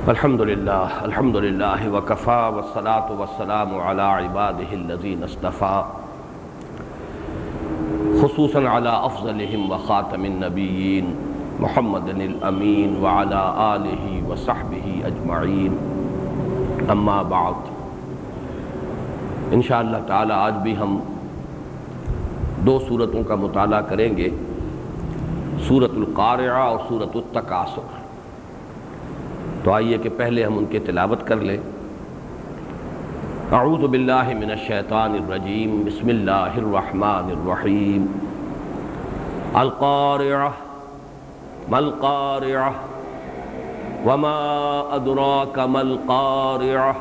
الحمد للہ وکفا والصلاة والسلام علی عبادہ الذین اصطفیٰ خصوصاً علی افضلہم وخاتم النبیین محمد الامین وعلی آلہ وصحبہ اجمعین اما بعد۔ انشاءاللہ تعالی آج بھی ہم دو سورتوں کا مطالعہ کریں گے، سورۃ القارعہ اور سورۃ التکاثر۔ تو آئیے کہ پہلے ہم ان کی تلاوت کر لیں۔ اعوذ باللہ من الشیطان الرجیم، بسم اللہ الرحمن الرحیم۔ القارعہ ما القارعہ وما ادراک ما القارعہ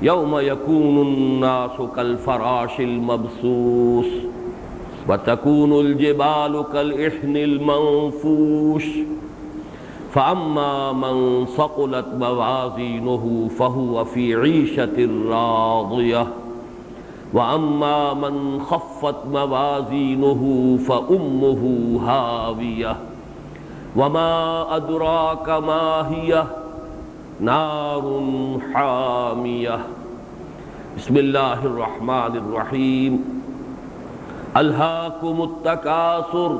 یوم یکون الناس کالفراش المبثوث وتکون الجبال کالعہن المنفوش فأما من ثقلت موازینہ فہو فی عیشۃ راضیہ وأما من خفت موازینہ فأمہ ہاویہ وما ادراک ما ہی نار حامیہ۔ بسم اللہ الرحمن الرحیم۔ الہاکم التکاثر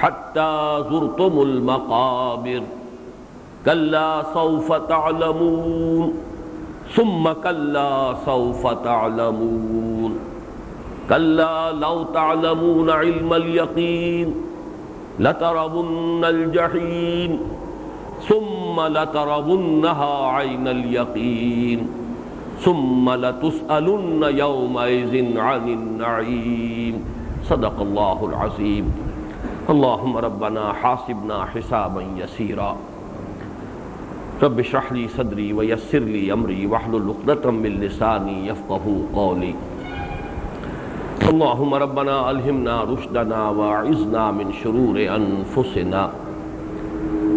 حتی زرتم المقابر کلا سوف تعلمون ثم کلا سوف تعلمون کلا لو تعلمون علم الیقین لترون الجحیم ثم لترونها عین الیقین ثم لتسألن یومئذ عن النعیم۔ صدق اللہ العظیم۔ اللہم ربنا حاسبنا حسابا یسیرا رب اشرح لی صدری ویسر لی امری واحلل عقدۃ من لسانی یفقہوا قولی۔ اللہم ربنا الہمنا رشدنا واعذنا من شرور انفسنا۔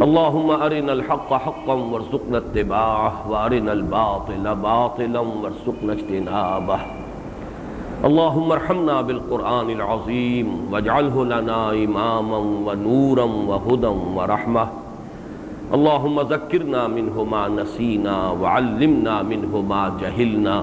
اللہم ارنا الحق حقا وارزقنا اتباعہ وارنا الباطل باطلا وارزقنا اجتنابہ۔ اللہم ارحمنا بالقرآن العظیم واجعلہ لنا اماما ونورا وہدی ورحمہ۔ اللہم ذکرنا منہ ما نسینا وعلمنا منہ ما جہلنا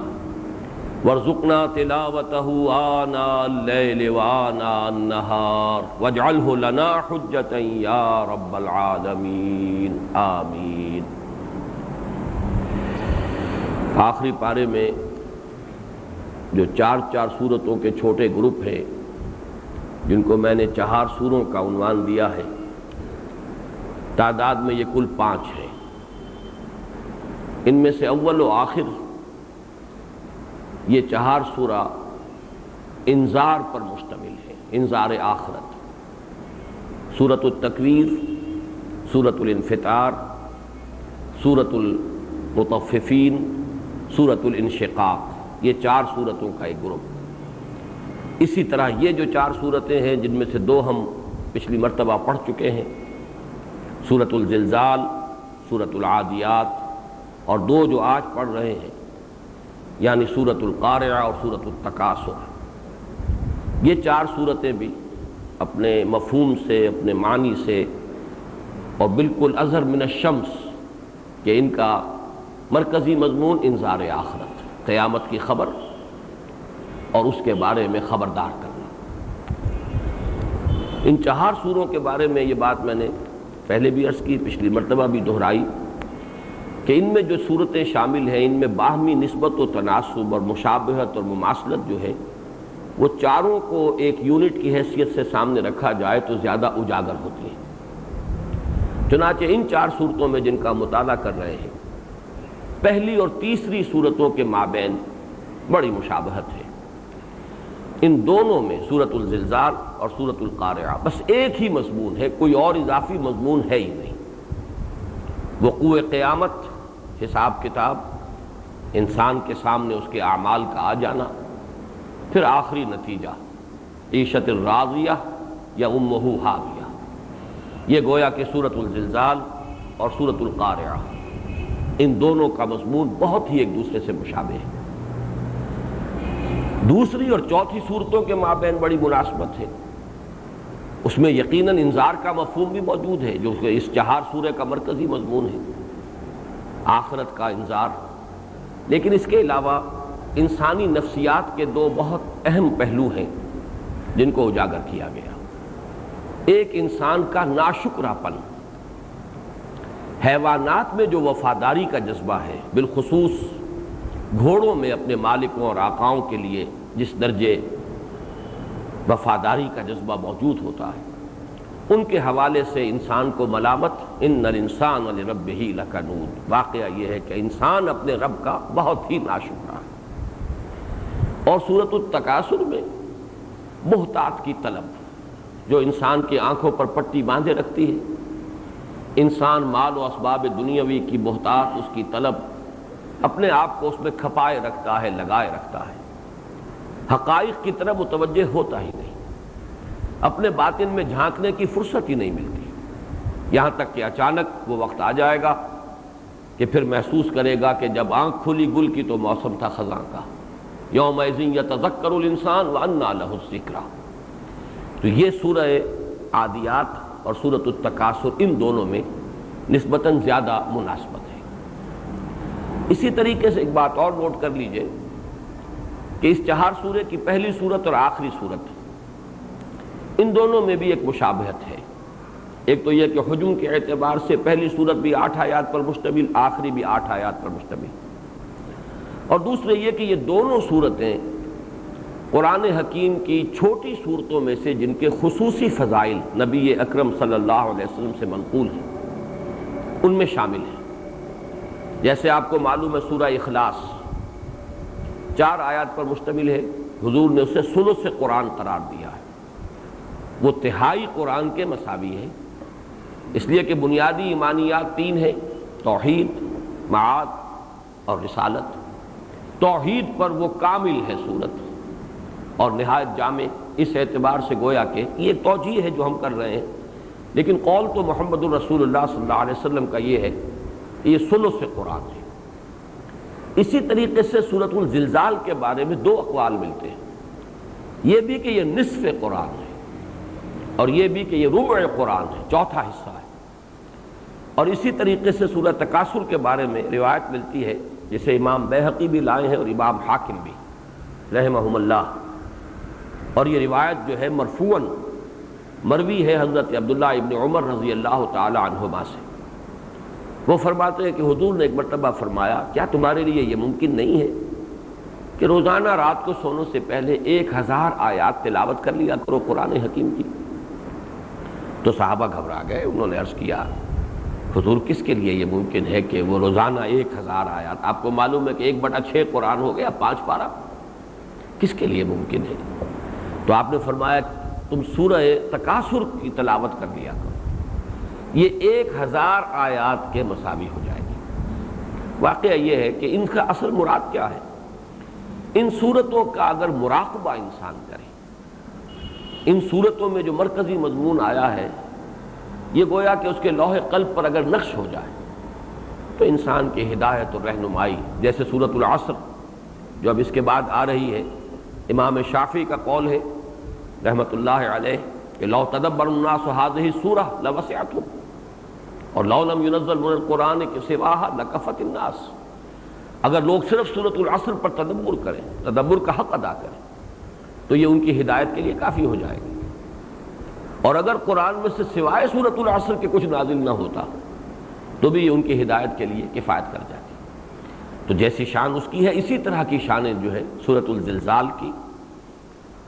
وارزقنا تلاوتہ آناء اللیل وآناء النہار واجعلہ لنا حجتا یا رب العالمین آمین۔ آخری پارے میں جو چار سورتوں کے چھوٹے گروپ ہیں، جن کو میں نے 4 سوروں کا عنوان دیا ہے، تعداد میں یہ کل 5 ہیں۔ ان میں سے اول و آخر یہ 4 سورہ انذار پر مشتمل ہے، انذار آخرت۔ سورۃ التکویر، سورۃ الانفطار، سورۃ المطففین، سورۃ الانشقاق، یہ 4 سورتوں کا ایک گروپ۔ اسی طرح یہ جو 4 سورتیں ہیں، جن میں سے 2 ہم پچھلی مرتبہ پڑھ چکے ہیں، سورۃ الزلزال، سورۃ العادیات، اور 2 جو آج پڑھ رہے ہیں، یعنی سورۃ القارعہ اور سورۃ التکاثر۔ یہ 4 سورتیں بھی اپنے مفہوم سے، اپنے معنی سے، اور بالکل اظہر من الشمس کہ ان کا مرکزی مضمون انذار آخرت، قیامت کی خبر اور اس کے بارے میں خبردار کرنا۔ ان 4 سوروں کے بارے میں یہ بات میں نے پہلے بھی عرض کی، پچھلی مرتبہ بھی دہرائی کہ ان میں جو صورتیں شامل ہیں، ان میں باہمی نسبت و تناسب اور مشابہت اور مماثلت جو ہے، وہ چاروں کو ایک یونٹ کی حیثیت سے سامنے رکھا جائے تو زیادہ اجاگر ہوتی ہیں۔ چنانچہ ان 4 صورتوں میں جن کا مطالعہ کر رہے ہیں، پہلی اور تیسری صورتوں کے مابین بڑی مشابہت ہے۔ ان دونوں میں سورۃ الزلزال اور سورۃ القارعہ بس ایک ہی مضمون ہے، کوئی اور اضافی مضمون ہے ہی نہیں۔ وقوع قیامت، حساب کتاب، انسان کے سامنے اس کے اعمال کا آ جانا، پھر آخری نتیجہ عیشۃ راضیہ یا امہ ہاویہ۔ یہ گویا کہ سورۃ الزلزال اور سورۃ القارعہ، ان دونوں کا مضمون بہت ہی ایک دوسرے سے مشابہ ہے۔ دوسری اور چوتھی صورتوں کے مابین بڑی مناسبت ہے، اس میں یقیناً انذار کا مفہوم بھی موجود ہے جو کہ اس 4 سورہ کا مرکزی مضمون ہے، آخرت کا انذار، لیکن اس کے علاوہ انسانی نفسیات کے دو بہت اہم پہلو ہیں جن کو اجاگر کیا گیا۔ ایک انسان کا ناشکرا پن، حیوانات میں جو وفاداری کا جذبہ ہے، بالخصوص گھوڑوں میں اپنے مالکوں اور آقاؤں کے لیے جس درجے وفاداری کا جذبہ موجود ہوتا ہے، ان کے حوالے سے انسان کو ملامت، ان الانسان لربہ لکنود۔ واقعہ یہ ہے کہ انسان اپنے رب کا بہت ہی ناشکرا ہے۔ اور سورۃ التکاثر میں محتاط کی طلب جو انسان کی آنکھوں پر پٹی باندھے رکھتی ہے، انسان مال و اسباب دنیاوی کی محتاط، اس کی طلب، اپنے آپ کو اس میں کھپائے رکھتا ہے، لگائے رکھتا ہے، حقائق کی طرف متوجہ ہوتا ہی نہیں، اپنے باطن میں جھانکنے کی فرصت ہی نہیں ملتی، یہاں تک کہ اچانک وہ وقت آ جائے گا کہ پھر محسوس کرے گا کہ جب آنکھ کھلی گل کی تو موسم تھا خزاں کا، یومئذ یتذکر الانسان وانیٰ لہ الذکریٰ۔ تو یہ سورہ عادیات اور سورۃ التکاثر ان دونوں میں نسبتاً زیادہ مناسبت ہے۔ اسی طریقے سے ایک بات اور نوٹ کر لیجئے کہ اس 4 سورے کی پہلی سورت اور آخری سورت، ان دونوں میں بھی ایک مشابہت ہے۔ ایک تو یہ کہ حجم کے اعتبار سے پہلی سورت بھی 8 آیات پر مشتمل، آخری بھی 8 آیات پر مشتمل، اور دوسرے یہ کہ یہ دونوں سورتیں قرآن حکیم کی چھوٹی صورتوں میں سے جن کے خصوصی فضائل نبی اکرم صلی اللہ علیہ وسلم سے منقول ہیں ان میں شامل ہیں۔ جیسے آپ کو معلوم ہے سورہ اخلاص 4 آیات پر مشتمل ہے، حضور نے اسے ثلث قرآن قرار دیا ہے، وہ تہائی قرآن کے مساوی ہے، اس لیے کہ بنیادی ایمانیات 3 ہیں، توحید، معاد اور رسالت۔ توحید پر وہ کامل ہے سورت اور نہایت جامع، اس اعتبار سے گویا کہ یہ توجیہ ہے جو ہم کر رہے ہیں، لیکن قول تو محمد الرسول اللہ صلی اللہ علیہ وسلم کا یہ ہے کہ یہ ثلث قرآن ہے۔ اسی طریقے سے سورۃ الزلزال کے بارے میں 2 اقوال ملتے ہیں، یہ بھی کہ یہ نصف قرآن ہے اور یہ بھی کہ یہ ربع قرآن ہے، چوتھا حصہ ہے۔ اور اسی طریقے سے سورہ تکاثر کے بارے میں روایت ملتی ہے جسے امام بیہقی بھی لائے ہیں اور امام حاکم بھی رحمہم اللہ، اور یہ روایت جو ہے مرفوعاً مروی ہے حضرت عبداللہ ابن عمر رضی اللہ تعالی عنہما سے۔ وہ فرماتے ہیں کہ حضور نے ایک مرتبہ فرمایا، کیا تمہارے لیے یہ ممکن نہیں ہے کہ روزانہ رات کو سونے سے پہلے 1000 آیات تلاوت کر لیا کرو قرآن حکیم کی؟ تو صحابہ گھبرا گئے، انہوں نے عرض کیا حضور کس کے لیے یہ ممکن ہے کہ وہ روزانہ 1000 آیات؟ آپ کو معلوم ہے کہ 1/6 قرآن ہو گیا، 5 پارہ، کس کے لیے ممکن ہے؟ تو آپ نے فرمایا تم سورہ تکاثر کی تلاوت کر لیا کرو، یہ 1000 آیات کے مساوی ہو جائے گی۔ واقعہ یہ ہے کہ ان کا اصل مراد کیا ہے؟ ان صورتوں کا اگر مراقبہ انسان کرے، ان صورتوں میں جو مرکزی مضمون آیا ہے یہ گویا کہ اس کے لوح قلب پر اگر نقش ہو جائے تو انسان کی ہدایت اور رہنمائی، جیسے سورۃ العصر جو اب اس کے بعد آ رہی ہے، امام شافعی کا قول ہے رحمۃ اللہ علیہ کہ لو تدبر الناس هذه السورة لوسعتهم، اور لو لم ينزل من القرآن سواها لكفت الناس، اگر لوگ صرف سورۃ العصر پر تدبر کریں، تدبر کا حق ادا کریں، تو یہ ان کی ہدایت کے لیے کافی ہو جائے گی۔ اور اگر قرآن میں سے سوائے سورۃ العصر کے کچھ نازل نہ ہوتا تو بھی یہ ان کی ہدایت کے لیے کفایت کر جاتی۔ تو جیسی شان اس کی ہے اسی طرح کی شانیں جو ہے سورۃ الزلزال کی،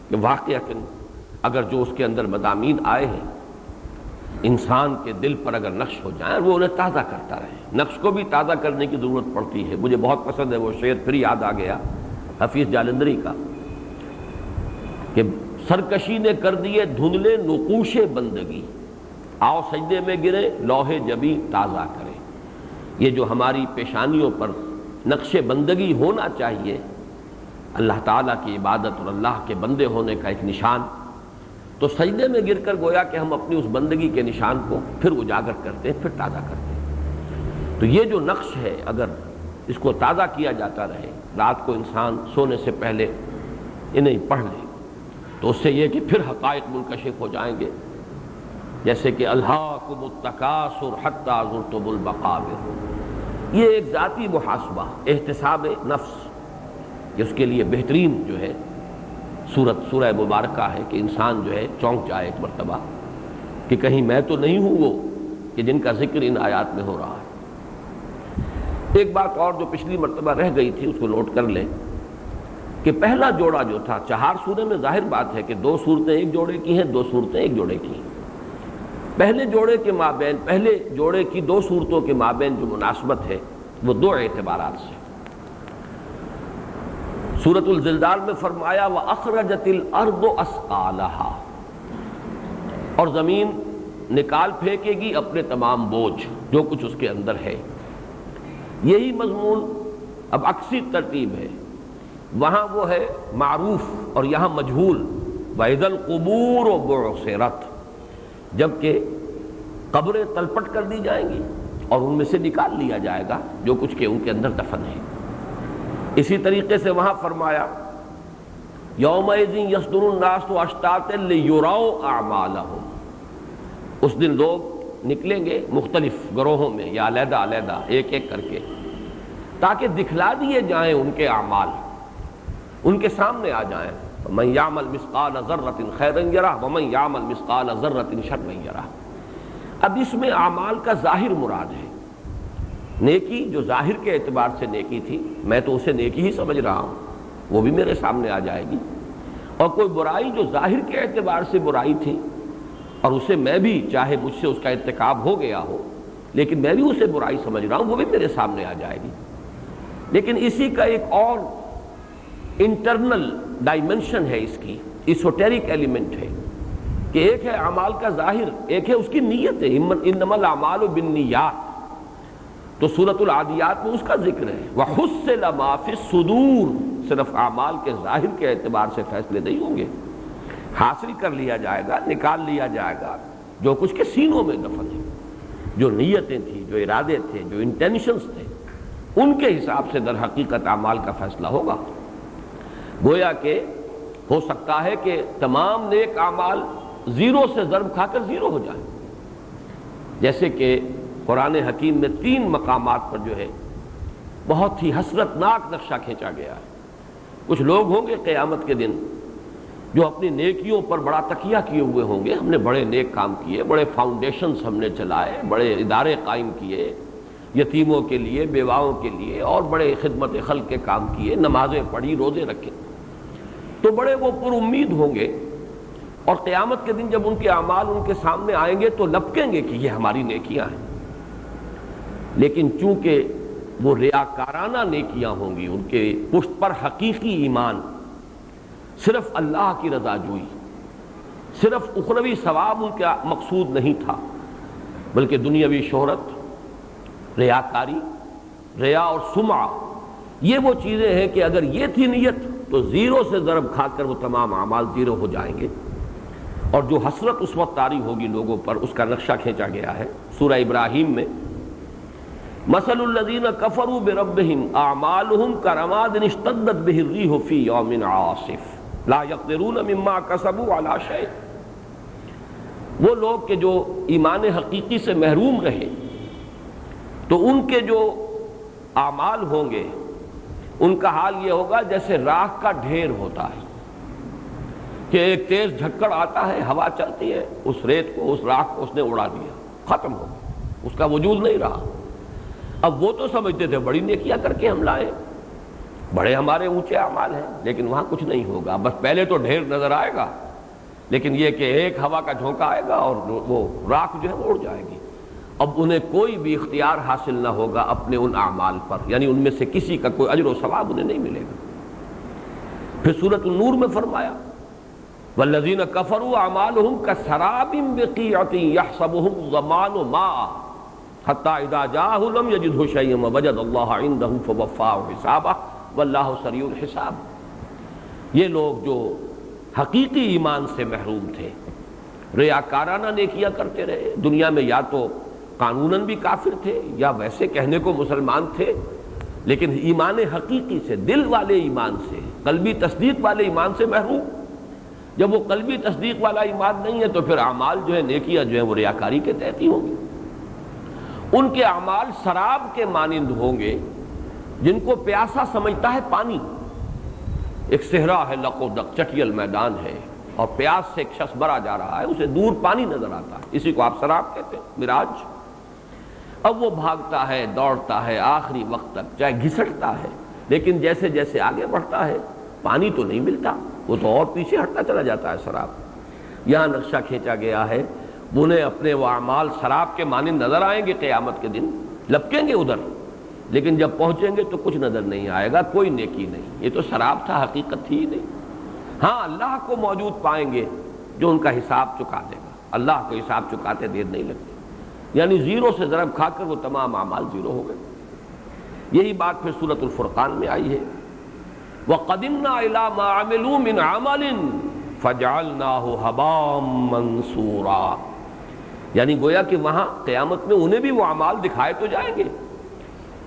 کہ واقعتاً اگر جو اس کے اندر مضامین آئے ہیں انسان کے دل پر اگر نقش ہو جائیں، وہ انہیں تازہ کرتا رہے۔ نقش کو بھی تازہ کرنے کی ضرورت پڑتی ہے۔ مجھے بہت پسند ہے وہ شعر، پھر یاد آ گیا حفیظ جالندری کا کہ سرکشی نے کر دیے دھندلے نقوش بندگی، آؤ سجدے میں گرے لوح جبی تازہ کرے۔ یہ جو ہماری پیشانیوں پر نقش بندگی ہونا چاہیے، اللہ تعالیٰ کی عبادت اور اللہ کے بندے ہونے کا ایک نشان، تو سجدے میں گر کر گویا کہ ہم اپنی اس بندگی کے نشان کو پھر اجاگر کرتے ہیں، پھر تازہ کرتے ہیں۔ تو یہ جو نقش ہے اگر اس کو تازہ کیا جاتا رہے، رات کو انسان سونے سے پہلے انہیں پڑھ لے، تو اس سے یہ کہ پھر حقائق منکشف ہو جائیں گے، جیسے کہ الہاکم التکاثر حتی زرتم المقابر، یہ ایک ذاتی محاسبہ، احتساب نفس، کہ اس کے لیے بہترین جو ہے سورہ مبارکہ ہے کہ انسان جو ہے چونک جائے ایک مرتبہ کہ کہیں میں تو نہیں ہوں وہ کہ جن کا ذکر ان آیات میں ہو رہا ہے۔ ایک بات اور جو پچھلی مرتبہ رہ گئی تھی اس کو نوٹ کر لیں کہ پہلا جوڑا جو تھا 4 سورے میں، ظاہر بات ہے کہ 2 صورتیں ایک جوڑے کی ہیں، 2 صورتیں ایک جوڑے کی ہیں۔ پہلے جوڑے کے مابین، پہلے جوڑے کی 2 صورتوں کے مابین جو مناسبت ہے وہ 2 اعتبارات سے۔ سورۃ الزلزال میں فرمایا وَأَخْرَجَتِ الْأَرْضُ أَثْقَالَهَا، اور زمین نکال پھینکے گی اپنے تمام بوجھ جو کچھ اس کے اندر ہے۔ یہی مضمون اب عکسی ترتیب ہے، وہاں وہ ہے معروف اور یہاں مجہول، وَإِذَا الْقُبُورُ بُعْثِرَتْ، جبکہ قبریں تلپٹ کر دی جائیں گی اور ان میں سے نکال لیا جائے گا جو کچھ کہ ان کے اندر دفن ہے۔ اسی طریقے سے وہاں فرمایا یومئذ یصدر الناس اشتاتا لیروا اعمالهم، اس دن لوگ نکلیں گے مختلف گروہوں میں یا علیحدہ علیحدہ ایک ایک کر کے تاکہ دکھلا دیے جائیں ان کے اعمال، ان کے سامنے آ جائیں۔ من یعمل مثقال ذرۃ خیرا یرہ ومن یعمل مثقال ذرۃ شرا یرہ۔ اب اس میں اعمال کا ظاہر مراد ہے، نیکی جو ظاہر کے اعتبار سے نیکی تھی میں تو اسے نیکی ہی سمجھ رہا ہوں، وہ بھی میرے سامنے آ جائے گی، اور کوئی برائی جو ظاہر کے اعتبار سے برائی تھی اور اسے میں بھی چاہے مجھ سے اس کا ارتکاب ہو گیا ہو لیکن میں بھی اسے برائی سمجھ رہا ہوں، وہ بھی میرے سامنے آ جائے گی۔ لیکن اسی کا ایک اور انٹرنل ڈائمنشن ہے، اس کی ایسوٹیرک ایلیمنٹ ہے کہ ایک ہے اعمال کا ظاہر، ایک ہے اس کی نیت ہے، انما الاعمال بالنیات، تو سورۃ العادیات میں اس کا ذکر ہے وَحُصِّلَ مَا فِي الصُّدُورِ، صرف اعمال کے ظاہر کے اعتبار سے فیصلے نہیں ہوں گے، حاصل کر لیا جائے گا، نکال لیا جائے گا جو کچھ کے سینوں میں دفن ہے، جو نیتیں تھیں، جو ارادے تھے، جو انٹینشنز تھے، ان کے حساب سے در حقیقت اعمال کا فیصلہ ہوگا۔ گویا کہ ہو سکتا ہے کہ تمام نیک اعمال زیرو سے ضرب کھا کر زیرو ہو جائیں، جیسے کہ قرآن حکیم میں 3 مقامات پر جو ہے بہت ہی حسرتناک نقشہ کھینچا گیا ہے۔ کچھ لوگ ہوں گے قیامت کے دن جو اپنی نیکیوں پر بڑا تکیہ کیے ہوئے ہوں گے، ہم نے بڑے نیک کام کیے، بڑے فاؤنڈیشنز ہم نے چلائے، بڑے ادارے قائم کیے یتیموں کے لیے، بیواؤں کے لیے، اور بڑے خدمت خلق کے کام کیے، نمازیں پڑھی، روزے رکھے، تو بڑے وہ پر امید ہوں گے، اور قیامت کے دن جب ان کے اعمال ان کے سامنے آئیں گے تو لپکیں گے کہ یہ ہماری نیکیاں ہیں، لیکن چونکہ وہ ریاکارانہ نیکیاں ہوں گی، ان کے پشت پر حقیقی ایمان، صرف اللہ کی رضا جوئی، صرف اخروی ثواب ان کا مقصود نہیں تھا، بلکہ دنیاوی شہرت، ریاکاری، ریا اور سمعہ، یہ وہ چیزیں ہیں کہ اگر یہ تھی نیت تو زیرو سے ضرب کھا کر وہ تمام اعمال زیرو ہو جائیں گے، اور جو حسرت اس وقت طاری ہوگی لوگوں پر اس کا نقشہ کھینچا گیا ہے سورہ ابراہیم میں۔ مثل الذین کفروا بربہم اعمالہم کرماد اشتدت بہ الریح فی یوم عاصف لا یقدرون مما کسبوا علی شیء، وہ لوگ کہ جو ایمان حقیقی سے محروم رہے تو ان کے جو اعمال ہوں گے ان کا حال یہ ہوگا جیسے راکھ کا ڈھیر ہوتا ہے کہ ایک تیز جھکڑ آتا ہے، ہوا چلتی ہے، اس ریت کو، اس راکھ کو اس نے اڑا دیا، ختم ہو گیا، اس کا وجود نہیں رہا۔ اب وہ تو سمجھتے تھے بڑی نیکیاں کر کے ہم لائے، بڑے ہمارے اونچے اعمال ہیں، لیکن وہاں کچھ نہیں ہوگا، بس پہلے تو ڈھیر نظر آئے گا، لیکن یہ کہ ایک ہوا کا جھونکا آئے گا اور وہ راکھ جو ہے وہ اڑ جائے گی۔ اب انہیں کوئی بھی اختیار حاصل نہ ہوگا اپنے ان اعمال پر، یعنی ان میں سے کسی کا کوئی اجر و ثواب انہیں نہیں ملے گا۔ پھر سورۃ النور میں فرمایا والذین کفروا اعمالہم کسراب بقیعۃ یحسبہ الظمآن ماء حتی اذا جاءہ لم یجدہ شیئا ووجد اللہ عندہ فوفاہ حسابہ واللہ سریع الحساب۔ یہ لوگ جو حقیقی ایمان سے محروم تھے، ریاکارانہ نیکیاں کرتے رہے، دنیا میں یا تو قانوناً بھی کافر تھے یا ویسے کہنے کو مسلمان تھے، لیکن ایمان حقیقی سے، دل والے ایمان سے، قلبی تصدیق والے ایمان سے محروم۔ جب وہ قلبی تصدیق والا ایمان نہیں ہے تو پھر اعمال جو ہے، نیکیاں جو ہیں وہ ریاکاری کے تحت ہی ہوں گی۔ ان کے اعمال سراب کے مانند ہوں گے جن کو پیاسا سمجھتا ہے پانی. ایک صحرا ہے، لق و دق چٹیل میدان ہے، اور پیاس سے ایک شخص برا جا رہا ہے، اسے دور پانی نظر آتا ہے، اسی کو آپ سراب کہتے ہیں، مراج. اب وہ بھاگتا ہے، دوڑتا ہے آخری وقت تک، چاہے گھسٹتا ہے، لیکن جیسے جیسے آگے بڑھتا ہے پانی تو نہیں ملتا، وہ تو اور پیچھے ہٹتا چلا جاتا ہے سراب. یہاں نقشہ کھینچا گیا ہے، انہیں اپنے وہ اعمال سراب کے مانند نظر آئیں گے قیامت کے دن، لپکیں گے ادھر، لیکن جب پہنچیں گے تو کچھ نظر نہیں آئے گا، کوئی نیکی نہیں. یہ تو سراب تھا، حقیقت تھی ہی نہیں. ہاں اللہ کو موجود پائیں گے جو ان کا حساب چکا دے گا. اللہ کو حساب چکاتے دیر نہیں لگتی، یعنی زیرو سے ضرب کھا کر وہ تمام اعمال زیرو ہو گئے. یہی بات پھر سورۃ الفرقان میں آئی ہے، وَقَدِمْنَا إِلَىٰ مَا عَمِلُوا مِنْ عَمَلٍ فَجَعَلْنَاهُ هَبَاءً مَنْثُورًا. یعنی گویا کہ وہاں قیامت میں انہیں بھی وہ اعمال دکھائے تو جائیں گے،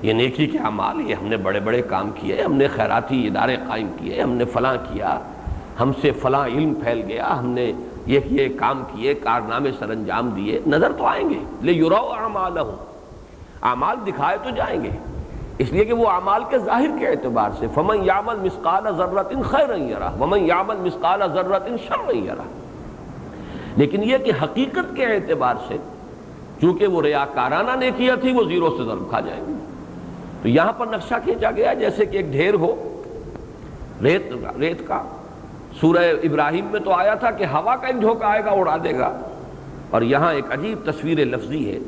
یہ نیکی کے اعمال، یہ ہم نے بڑے بڑے کام کیے، ہم نے خیراتی ادارے قائم کیے، ہم نے فلاں کیا، ہم سے فلاں علم پھیل گیا، ہم نے یہ کام کیے، کارنامے سر انجام دیے، نظر تو آئیں گے. لِيُرَوْا أَعْمَالَهُمْ، اعمال دکھائے تو جائیں گے، اس لیے کہ وہ اعمال کے ظاہر کے اعتبار سے فَمَنْ يَعْمَلْ مِثْقَالَ ذَرَّةٍ خَيْرًا يَرَهُ وَمَنْ يَعْمَلْ مِثْقَالَ ذَرَّةٍ شَرًّا يَرَهُ. لیکن یہ کہ حقیقت کے اعتبار سے چونکہ وہ ریاکارانہ نیکیاں تھی، وہ زیرو سے ضرب کھا جائیں گے. تو یہاں پر نقشہ کھینچا گیا جیسے کہ ایک ڈھیر ہو ریت کا. سورہ ابراہیم میں تو آیا تھا کہ ہوا کا ایک جھونکا آئے گا اڑا دے گا، اور یہاں ایک عجیب تصویر لفظی ہے،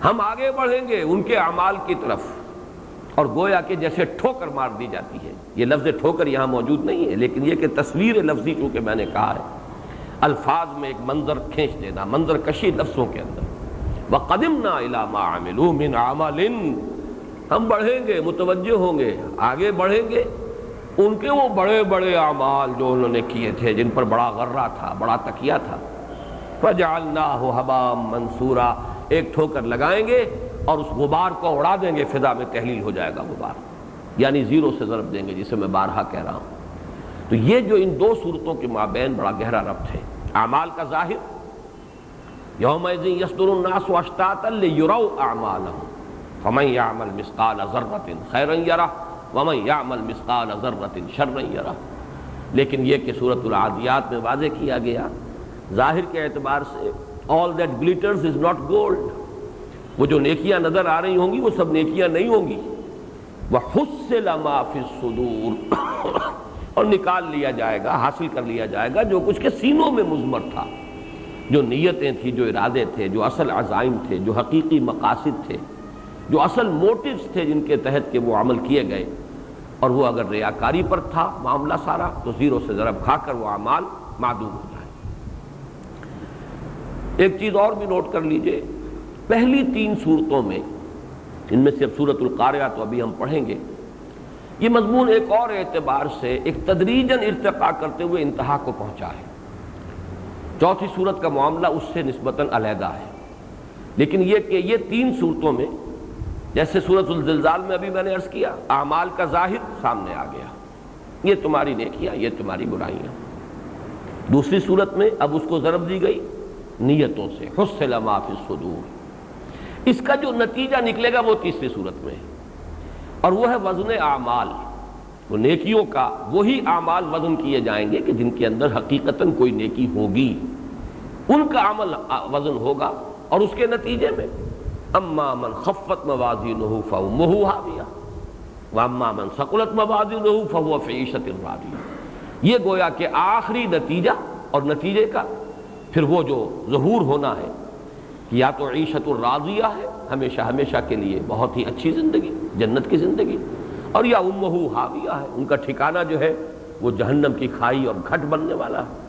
ہم آگے بڑھیں گے ان کے اعمال کی طرف، اور گویا کہ جیسے ٹھوکر مار دی جاتی ہے. یہ لفظ ٹھوکر یہاں موجود نہیں ہے، لیکن یہ کہ تصویر لفظی چونکہ میں نے کہا ہے، الفاظ میں ایک منظر کھینچ دینا، منظر کشی لفظوں کے اندر. وَقَدِمْنَا إِلَىٰ مَا عَمِلُوا مِنْ عَمَلٍ، ہم بڑھیں گے، متوجہ ہوں گے، آگے بڑھیں گے ان کے وہ بڑے بڑے اعمال جو انہوں نے کیے تھے، جن پر بڑا غرہ تھا، بڑا تکیہ تھا. فَجَعَلْنَاهُ هَبَاءً مَنْثُورًا، ایک ٹھوکر لگائیں گے اور اس غبار کو اڑا دیں گے، فضا میں تحلیل ہو جائے گا غبار، یعنی زیرو سے ضرب دیں گے، جسے میں بارہا کہہ رہا ہوں. تو یہ جو ان دو صورتوں کے مابین بڑا گہرا ربط ہے. اعمال کا ظاہر، یومئذ یصدر الناس اشتاتا لیروا اعمالهم فمن يعمل مثقال ذرة خیرا یرہ ومن يعمل مثقال ذرة شرا یرہ. لیکن یہ کہ سورۃ العادیات میں واضح کیا گیا ظاہر کے اعتبار سے all that glitters is not gold، وہ جو نیکیاں نظر آ رہی ہوں گی وہ سب نیکیاں نہیں ہوں گی. وحصل ما فی الصدور، اور نکال لیا جائے گا، حاصل کر لیا جائے گا جو کچھ کے سینوں میں مضمر تھا، جو نیتیں تھیں، جو ارادے تھے، جو اصل عزائم تھے، جو حقیقی مقاصد تھے، جو اصل موٹیوز تھے جن کے تحت کہ وہ عمل کیے گئے. اور وہ اگر ریاکاری پر تھا معاملہ سارا تو زیرو سے ضرب کھا کر وہ اعمال معدوم ہو جائے. ایک چیز اور بھی نوٹ کر لیجئے، پہلی تین صورتوں میں، ان میں سے اب سورۃ القاریہ تو ابھی ہم پڑھیں گے، یہ مضمون ایک اور اعتبار سے ایک تدریجاً ارتقا کرتے ہوئے انتہا کو پہنچا ہے. چوتھی صورت کا معاملہ اس سے نسبتاً علیحدہ ہے، لیکن یہ کہ یہ تین صورتوں میں، جیسے سورۃ الزلزال میں ابھی میں نے عرض کیا، اعمال کا ظاہر سامنے آ گیا، یہ تمہاری نیکیاں، یہ تمہاری برائیاں. دوسری صورت میں اب اس کو ضرب دی گئی نیتوں سے، حصل ما فی الصدور. اس کا جو نتیجہ نکلے گا وہ تیسری صورت میں ہے، اور وہ ہے وزن اعمال. وہ نیکیوں کا وہی اعمال وزن کیے جائیں گے کہ جن کے اندر حقیقتاً کوئی نیکی ہوگی، ان کا عمل وزن ہوگا، اور اس کے نتیجے میں اما من خفت موازینہ فامہ ہاویہ واما من ثقلت موازینہ فہو فی عیشۃ راضیہ. یہ گویا کہ آخری نتیجہ، اور نتیجے کا پھر وہ جو ظہور ہونا ہے کہ یا تو عیشت الراضیہ ہے، ہمیشہ ہمیشہ کے لیے بہت ہی اچھی زندگی، جنت کی زندگی، اور یا امہ ہاویہ ہے، ان کا ٹھکانہ جو ہے وہ جہنم کی کھائی اور گھٹ بننے والا ہے.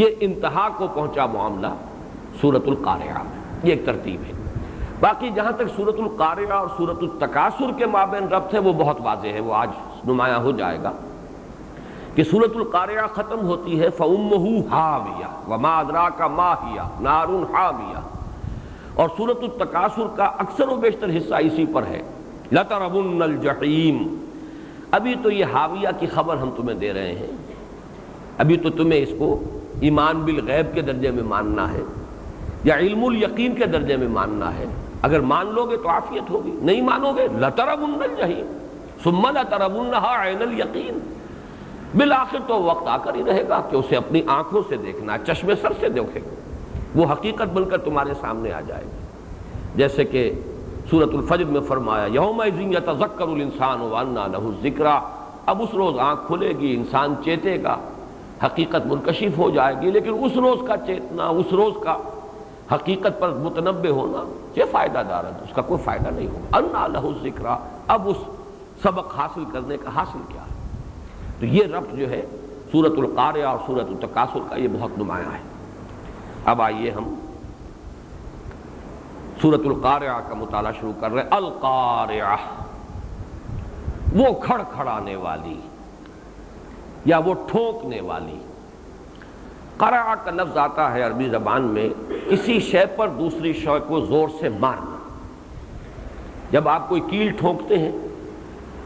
یہ انتہا کو پہنچا معاملہ سورۃ القاریہ میں، یہ ایک ترتیب ہے. باقی جہاں تک سورۃ القاریہ اور سورۃ التکاثر کے مابین ربط ہے وہ بہت واضح ہے، وہ آج نمایاں ہو جائے گا کہ سورۃ القاریہ ختم ہوتی ہے فَأُمُّهُ حَاوِيَةٌ وَمَا أَدْرَاكَ مَا هِيَ نَارٌ حَامِيَةٌ، اور سورۃ التکاثر کا اکثر و بیشتر حصہ اسی پر ہے، لَتَرَوُنَّ الْجَحِيمَ. ابھی تو یہ حاویہ کی خبر ہم تمہیں دے رہے ہیں، ابھی تو تمہیں اس کو ایمان بالغیب کے درجے میں ماننا ہے یا علم الیقین کے درجے میں ماننا ہے. اگر مان لو گے تو عافیت ہوگی، نہیں مانو گے لَتَرَوُنَّ الْجَحِيمَ ثُمَّ لَتَرَوُنَّهَا عَيْنَ الْيَقِينِ، بالآخر تو وقت آ کر ہی رہے گا کہ اسے اپنی آنکھوں سے دیکھنا، چشم سر سے دیکھے گا، وہ حقیقت بن کر تمہارے سامنے آ جائے گی۔ جیسے کہ سورۃ الفجر میں فرمایا یومئذ یتذکر الانسان وانیٰ لہ الذکریٰ، اب اس روز آنکھ کھلے گی، انسان چیتے گا، حقیقت منکشف ہو جائے گی، لیکن اس روز کا چیتنا، اس روز کا حقیقت پر متنبہ ہونا یہ فائدہ دار ہے، اس کا کوئی فائدہ نہیں ہوگا۔ انیٰ لہ الذکریٰ، اب اس سبق حاصل کرنے کا حاصل کیا ہے؟ تو یہ ربط جو ہے سورۃ القاریہ اور سورۃ التکاثر کا یہ بہت نمایاں ہے۔ اب آئیے ہم سورۃ القاریہ کا مطالعہ شروع کر رہے ہیں۔ القاریہ، وہ کھڑ کھڑانے والی یا وہ ٹھونکنے والی۔ قرع کا لفظ آتا ہے عربی زبان میں کسی شے پر دوسری شے کو زور سے مارنا۔ جب آپ کوئی کیل ٹھونکتے ہیں،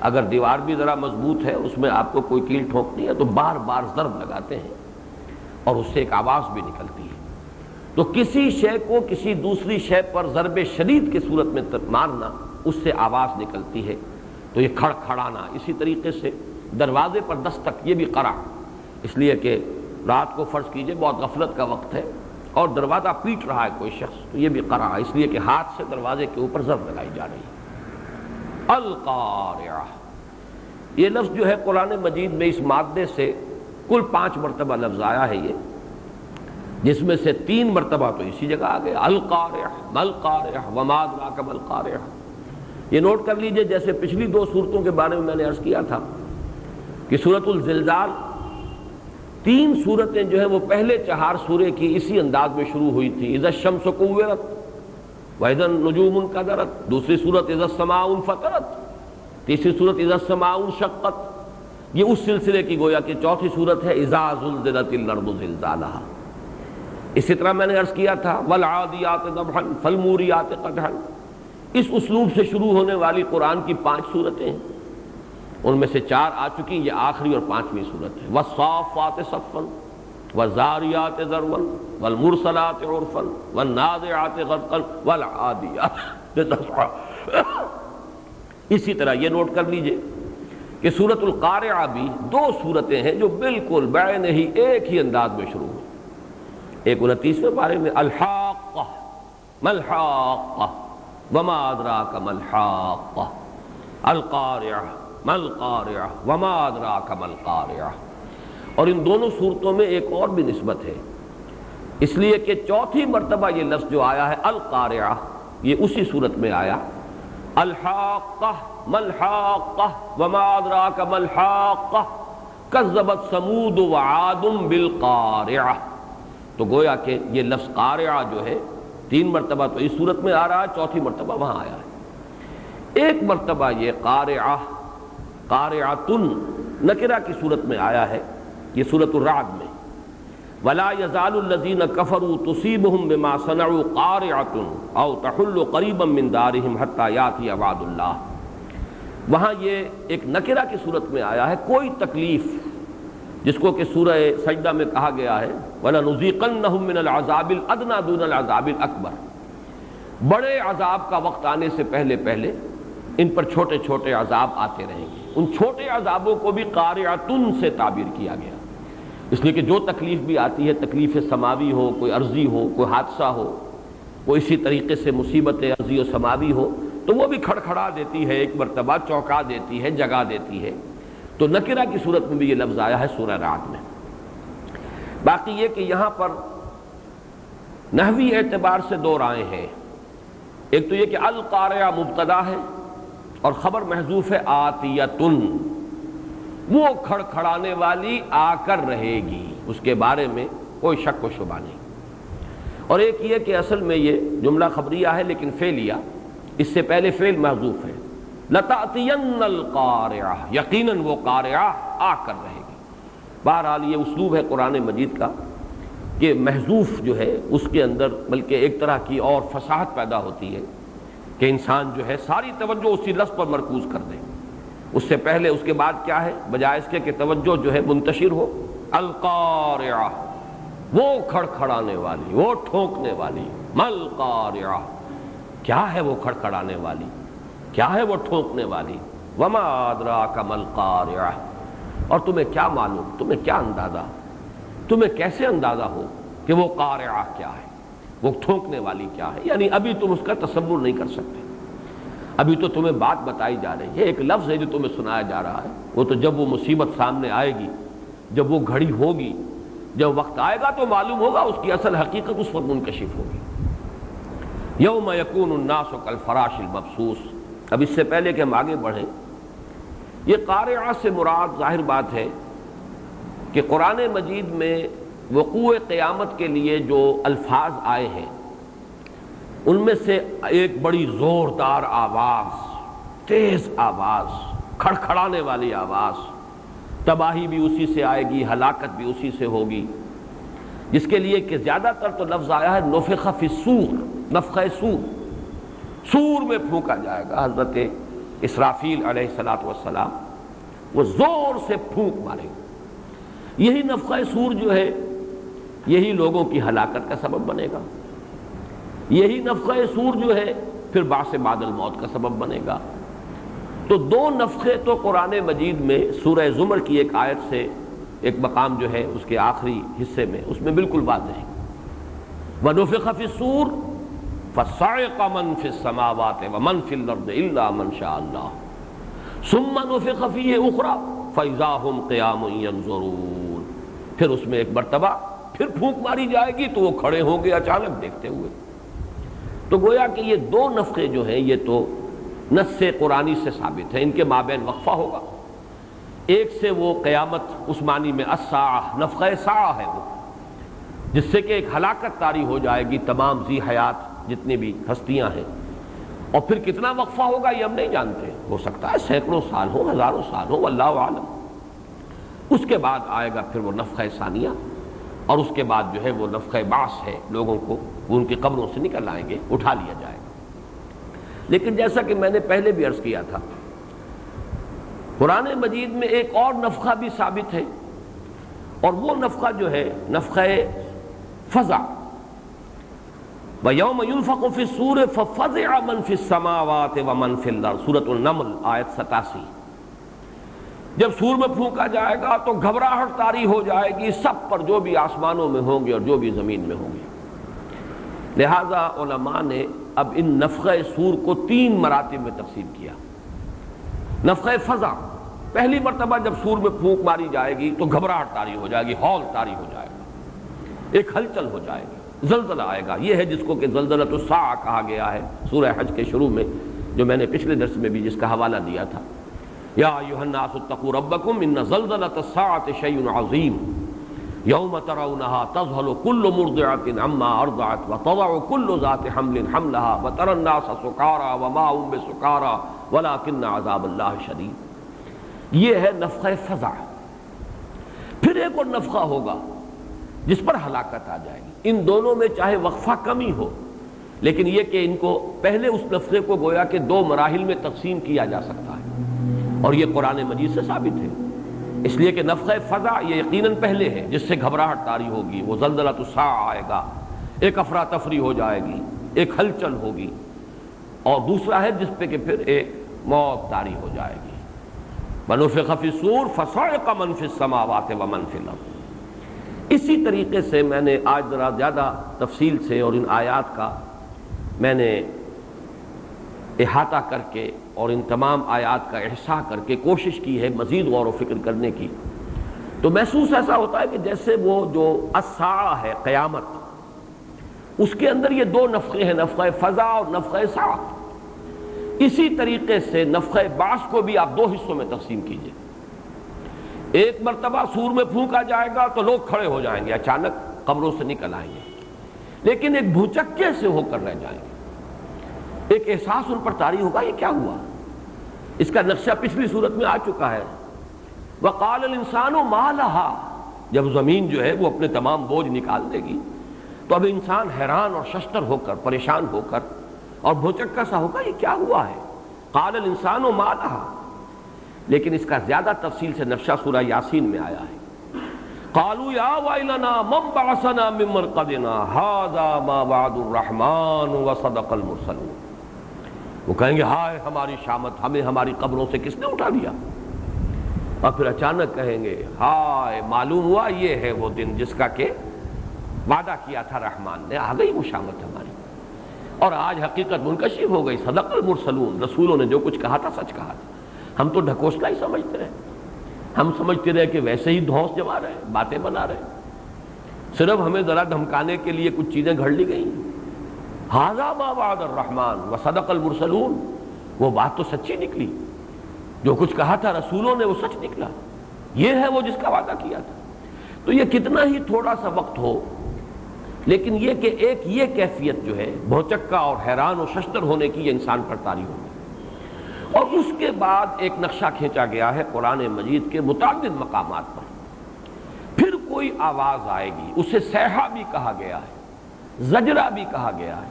اگر دیوار بھی ذرا مضبوط ہے، اس میں آپ کو کوئی کیل ٹھونکنی ہے تو بار بار ضرب لگاتے ہیں اور اس سے ایک آواز بھی نکلتی ہے۔ تو کسی شے کو کسی دوسری شے پر ضرب شدید کی صورت میں مارنا، اس سے آواز نکلتی ہے، تو یہ کھڑ کھڑانا۔ اسی طریقے سے دروازے پر دستک، یہ بھی قرع، اس لیے کہ رات کو فرض کیجئے بہت غفلت کا وقت ہے اور دروازہ پیٹ رہا ہے کوئی شخص، تو یہ بھی قرع، اس لیے کہ ہاتھ سے دروازے کے اوپر ضرب لگائی جا رہی ہے۔ القاریہ، یہ لفظ جو ہے قرآن مجید میں اس مادے سے کل 5 مرتبہ لفظ آیا ہے، یہ جس میں سے 3 مرتبہ تو اسی جگہ آ گئے، القاریہ ملقاریہ وما ادراک ملقاریہ۔ یہ نوٹ کر لیجئے، جیسے پچھلی 2 صورتوں کے بارے میں نے عرض کیا تھا کہ سورۃ الزلزال، 3 صورتیں جو ہیں وہ پہلے 4 سورے کی اسی انداز میں شروع ہوئی تھی، اذا الشمس کورت وَإِذَا النُّجُومُ انْكَدَرَتْ، دوسری صورت اذا السَّمَاءُ انفطرت، تیسری صورت اذا السَّمَاءُ انشقت۔ یہ اس سلسلے کی گویا کہ چوتھی صورت ہے اذا زلزلت الارض زلزالها۔ اسی طرح میں نے عرض کیا تھا والعادیات ضبحا فالموریات قدحا۔ اس اسلوب سے شروع ہونے والی قرآن کی 5 صورتیں ہیں، ان میں سے 4 آ چکی، یہ آخری اور 5ویں صورت ہے۔ والصافات صفا والزاریات ذروا والمرسلات عرفا والنازعات غرقا والعادیات ضبحا۔ اسی طرح یہ نوٹ کر لیجئے کہ سورۃ القاریہ بھی 2 صورتیں ہیں جو بالکل بعین ہی ایک ہی انداز میں شروع ہوئی۔ ایک 29ویں پارے میں الحاقہ ملحاقہ وما ادراک ملحاقہ، القاریہ ملقاریہ وما ادراک ملقاریہ۔ اور ان دونوں صورتوں میں ایک اور بھی نسبت ہے، اس لیے کہ 4تھی مرتبہ یہ لفظ جو آیا ہے القاریہ، یہ اسی صورت میں آیا، الحاقہ ملحاقہ وما ادراک ملحاقہ کذبت ثمود وعاد بالقاریہ۔ تو گویا کہ یہ لفظ قاریہ جو ہے 3 مرتبہ تو اس صورت میں آ رہا ہے، 4تھی مرتبہ وہاں آیا ہے۔ ایک مرتبہ یہ قاریہ قاریعۃن نکرہ کی صورت میں آیا ہے، یہ سورۃ الرعد میں، ولا يزال الذين كفروا تصيبهم بما صنعوا قارعة او تحل قريبا من دارهم حتى ياتي وعد الله۔ وہاں یہ ایک نکرہ کی صورت میں آیا ہے، کوئی تکلیف، جس کو کہ سورہ سجدہ میں کہا گیا ہے وَلَنُذِيقَنَّهُم مِّنَ الْعَذَابِ الْأَدْنَىٰ دُونَ الْعَذَابِ الْأَكْبَرِ۔ بڑے عذاب کا وقت آنے سے پہلے پہلے ان پر چھوٹے چھوٹے عذاب آتے رہیں گے۔ ان چھوٹے عذابوں کو بھی قاریعۃن سے تعبیر کیا گیا، اس لیے کہ جو تکلیف بھی آتی ہے، تکلیف سماوی ہو، کوئی عرضی ہو، کوئی حادثہ ہو، کوئی اسی طریقے سے مصیبت عرضی و سماوی ہو، تو وہ بھی کھڑکھڑا دیتی ہے، ایک مرتبہ چونکا دیتی ہے، جگا دیتی ہے۔ تو نکرہ کی صورت میں بھی یہ لفظ آیا ہے سورہ رعد میں۔ باقی یہ کہ یہاں پر نحوی اعتبار سے 2 رائے ہیں، ایک تو یہ کہ القاریہ مبتدا ہے اور خبر محذوف ہے آتیتن، وہ کھڑکھڑانے والی آ کر رہے گی، اس کے بارے میں کوئی شک و شبہ نہیں۔ اور ایک یہ کہ اصل میں یہ جملہ خبریہ ہے لیکن فعلیہ، اس سے پہلے فعل محذوف ہے، لَتَأْتِيَنَّ الْقَارِعَةُ، یقیناً وہ قارعہ آ کر رہے گی۔ بہرحال یہ اسلوب ہے قرآن مجید کا کہ محذوف جو ہے اس کے اندر بلکہ ایک طرح کی اور فصاحت پیدا ہوتی ہے کہ انسان جو ہے ساری توجہ اسی لفظ پر مرکوز کر دے، اس سے پہلے اس کے بعد کیا ہے، بجائے اس کے کہ توجہ جو ہے منتشر ہو، القارعہ، وہ کھڑکھڑانے والی، وہ ٹھونکنے والی، مل قارعہ، کیا ہے وہ کھڑکھڑانے والی، کیا ہے وہ ٹھونکنے والی؟ وما ادراک ما القارعہ، اور تمہیں کیا معلوم، تمہیں کیا اندازہ، تمہیں کیسے اندازہ ہو کہ وہ قارعہ کیا ہے، وہ ٹھونکنے والی کیا ہے؟ یعنی ابھی تم اس کا تصور نہیں کر سکتے، ابھی تو تمہیں بات بتائی جا رہی ہے، ایک لفظ ہے جو تمہیں سنایا جا رہا ہے، وہ تو جب وہ مصیبت سامنے آئے گی، جب وہ گھڑی ہوگی، جب وقت آئے گا تو معلوم ہوگا، اس کی اصل حقیقت اس وقت منکشف ہوگی۔ یوم یکون الناس کالفراش المبثوث۔ اب اس سے پہلے کہ ہم آگے بڑھیں، یہ قارعہ سے مراد ظاہر بات ہے کہ قرآن مجید میں وقوع قیامت کے لیے جو الفاظ آئے ہیں ان میں سے ایک بڑی زوردار آواز، تیز آواز، کھڑکھڑانے والی آواز، تباہی بھی اسی سے آئے گی، ہلاکت بھی اسی سے ہوگی، جس کے لیے کہ زیادہ تر تو لفظ آیا ہے نفخ فی الصور، نفخہ سور، سور میں پھونکا جائے گا۔ حضرت اسرافیل علیہ السلام وہ زور سے پھونک ماریں گے۔ یہی نفخہ سور جو ہے یہی لوگوں کی ہلاکت کا سبب بنے گا، یہی نفخہ سور جو ہے پھر بعث بعد الموت کا سبب بنے گا۔ تو دو نفخے تو قرآن مجید میں سورہ زمر کی ایک آیت سے ایک مقام جو ہے اس کے آخری حصے میں، اس میں بالکل واضح ہے، وَنُفِخَ فِي الصُّورِ فَصَعِقَ مَن فِي السَّمَاوَاتِ وَمَن فِي الْأَرْضِ إِلَّا مَن شَاءَ اللَّهُ ثُمَّ نُفِخَ فِيهِ أُخْرَىٰ فَإِذَا هُمْ قِيَامٌ يَنظُرُونَ۔ پھر اس میں ایک مرتبہ پھر پھونک ماری جائے گی تو وہ کھڑے ہوں گے اچانک دیکھتے ہوئے۔ تو گویا کہ یہ دو نفخے جو ہیں یہ تو نص قرآنی سے ثابت ہے، ان کے مابین وقفہ ہوگا۔ ایک سے وہ قیامت اس معنی میں الساعہ، نفخہ ساعہ ہے وہ، جس سے کہ ایک ہلاکت طاری ہو جائے گی تمام ذی حیات جتنی بھی ہستیاں ہیں، اور پھر کتنا وقفہ ہوگا یہ ہم نہیں جانتے، ہو سکتا ہے سینکڑوں سال ہو، ہزاروں سال ہو، واللہ عالم۔ اس کے بعد آئے گا پھر وہ نفخہ ثانیہ، اور اس کے بعد جو ہے وہ نفخہ بعث ہے، لوگوں کو وہ ان کی قبروں سے نکل آئیں گے، اٹھا لیا جائے گا۔ لیکن جیسا کہ میں نے پہلے بھی عرض کیا تھا، قرآن مجید میں ایک اور نفخہ بھی ثابت ہے، اور وہ نفخہ جو ہے نفخہ فزع، وَيَوْمَ يُنفَخُ فِي الصُّورِ فَفَزِعَ مَن فِي السَّمَاوَاتِ وَمَن فِي الْأَرْضِ، سورۃ النمل آیت 87۔ جب سور میں پھونکا جائے گا تو گھبراہٹ طاری ہو جائے گی سب پر، جو بھی آسمانوں میں ہوں گے اور جو بھی زمین میں ہوں گے۔ لہٰذا علماء نے اب ان نفخہ سور کو 3 مراتب میں تقسیم کیا۔ نفخہ فزع، پہلی مرتبہ جب سور میں پھونک ماری جائے گی تو گھبراہٹ طاری ہو جائے گی، ہول طاری ہو جائے گا، ایک ہلچل ہو جائے گی، زلزلہ آئے گا۔ یہ ہے جس کو کہ زلزلۃ الساعہ کہا گیا ہے سورہ حج کے شروع میں، جو میں نے پچھلے درس میں بھی جس کا حوالہ دیا تھا، یا ایھا الناس اتقوا ربکم ان زلزلۃ الساعۃ شیء عظیم یوم ترونها تذهل كل مرضعة عما ارضعت وتضع كل ذات حمل حملها وترى الناس سکارى وما هم بسکارى ولكن عذاب اللہ شدید۔ یہ ہے نفخہ فزع۔ پھر ایک اور نفخہ ہوگا جس پر ہلاکت آ جائے گی۔ ان دونوں میں چاہے وقفہ کمی ہو، لیکن یہ کہ ان کو پہلے اس نفخے کو گویا کہ 2 مراحل میں تقسیم کیا جا سکتا ہے، اور یہ قرآن مجید سے ثابت ہے، اس لیے کہ نفخہ فزع یہ یقیناً پہلے ہے جس سے گھبراہٹ طاری ہوگی، وہ زلزلۃ الساعہ آئے گا، ایک افراتفری ہو جائے گی، ایک ہلچل ہوگی، اور دوسرا ہے جس پہ کہ پھر ایک موت طاری ہو جائے گی۔ وَنُفِخَ فِي الصُّورِ فَصَعِقَ مَن فِي السَّمَاوَاتِ وَمَن فِي الْأَرْضِ۔ اسی طریقے سے میں نے آج ذرا زیادہ تفصیل سے اور ان آیات کا میں نے احاطہ کر کے اور ان تمام آیات کا احصاء کر کے کوشش کی ہے مزید غور و فکر کرنے کی، تو محسوس ایسا ہوتا ہے کہ جیسے وہ جو الساعہ ہے قیامت، اس کے اندر یہ 2 نفخے ہیں، نفخہ فزع اور نفخہ ساعہ۔ اسی طریقے سے نفخہ بعث کو بھی آپ 2 حصوں میں تقسیم کیجئے۔ ایک مرتبہ سور میں پھونکا جائے گا تو لوگ کھڑے ہو جائیں گے، اچانک قبروں سے نکل آئیں گے، لیکن ایک بھوچکے سے ہو کر رہ جائیں گے، ایک احساس ان پر طاری ہوگا یہ کیا ہوا۔ اس کا نقشہ پچھلی صورت میں آ چکا ہے، وَقَالَ الْإِنسَانُ مَا لَهَا، جب زمین جو ہے وہ اپنے تمام بوجھ نکال دے گی تو اب انسان حیران اور ششدر ہو کر، پریشان ہو کر اور بھوچکا سا ہوگا یہ کیا ہوا ہے۔ قَالَ الْإِنسَانُ مَا لَهَا، لیکن اس کا زیادہ تفصیل سے نقشہ سورہ یاسین میں آیا ہے۔ قالوا یا ویلنا من بعثنا من مرقدنا هذا ما وعد الرحمن وصدق المرسلون۔ وہ کہیں گے ہائے ہماری شامت، ہمیں ہماری قبروں سے کس نے اٹھا لیا؟ اور پھر اچانک کہیں گے ہائے معلوم ہوا یہ ہے وہ دن جس کا کہ وعدہ کیا تھا رحمان نے، آ گئی وہ شامت ہماری، اور آج حقیقت منکشف ہو گئی۔ صدق المرسلون، رسولوں نے جو کچھ کہا تھا سچ کہا تھا۔ ہم تو ڈھکوسلا ہی سمجھتے رہے، ہم سمجھتے رہے کہ ویسے ہی دھونس جما رہے، باتیں بنا رہے، صرف ہمیں ذرا دھمکانے کے لیے کچھ چیزیں گھڑ لی گئیں۔ ھذا ما وعد الرحمن وصدق المرسلون، وہ بات تو سچی نکلی، جو کچھ کہا تھا رسولوں نے وہ سچ نکلا، یہ ہے وہ جس کا وعدہ کیا تھا۔ تو یہ کتنا ہی تھوڑا سا وقت ہو، لیکن یہ کہ ایک یہ کیفیت جو ہے بھوچکا اور حیران و ششدر ہونے کی، یہ انسان پر طاری ہوگی۔ اور اس کے بعد ایک نقشہ کھینچا گیا ہے قرآن مجید کے متعدد مقامات پر، پھر کوئی آواز آئے گی، اسے صیحہ بھی کہا گیا ہے، زجرہ بھی کہا گیا ہے۔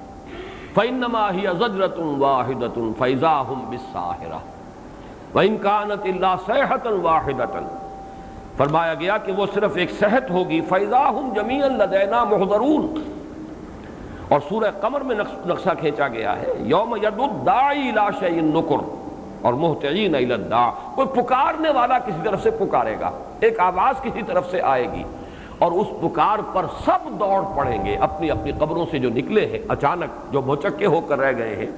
فَإِنَّمَا هِيَ زَجْرَةٌ وَاحِدَةٌ فَإِذَا هُمْ بِالسَّاهِرَةِ وَإِنْ كَانَتْ إِلَّا صَيْحَةً وَاحِدَةً، فرمایا گیا کہ وہ صرف ایک صیحت ہوگی، فَإِذَا هُمْ جَمِيعًا لَدَيْنَا مُحْضَرُونَ۔ اور سورہ قمر میں نقشہ کھینچا گیا ہے، یوم یدعو الداعی الی شیء نکر اور مہطعین الی الداع، کوئی پکارنے والا کسی طرف سے پکارے گا، ایک آواز کسی طرف سے آئے گی، اور اس پکار پر سب دوڑ پڑیں گے اپنی اپنی قبروں سے جو نکلے ہیں اچانک، جو بھوچکے ہو کر رہ گئے ہیں،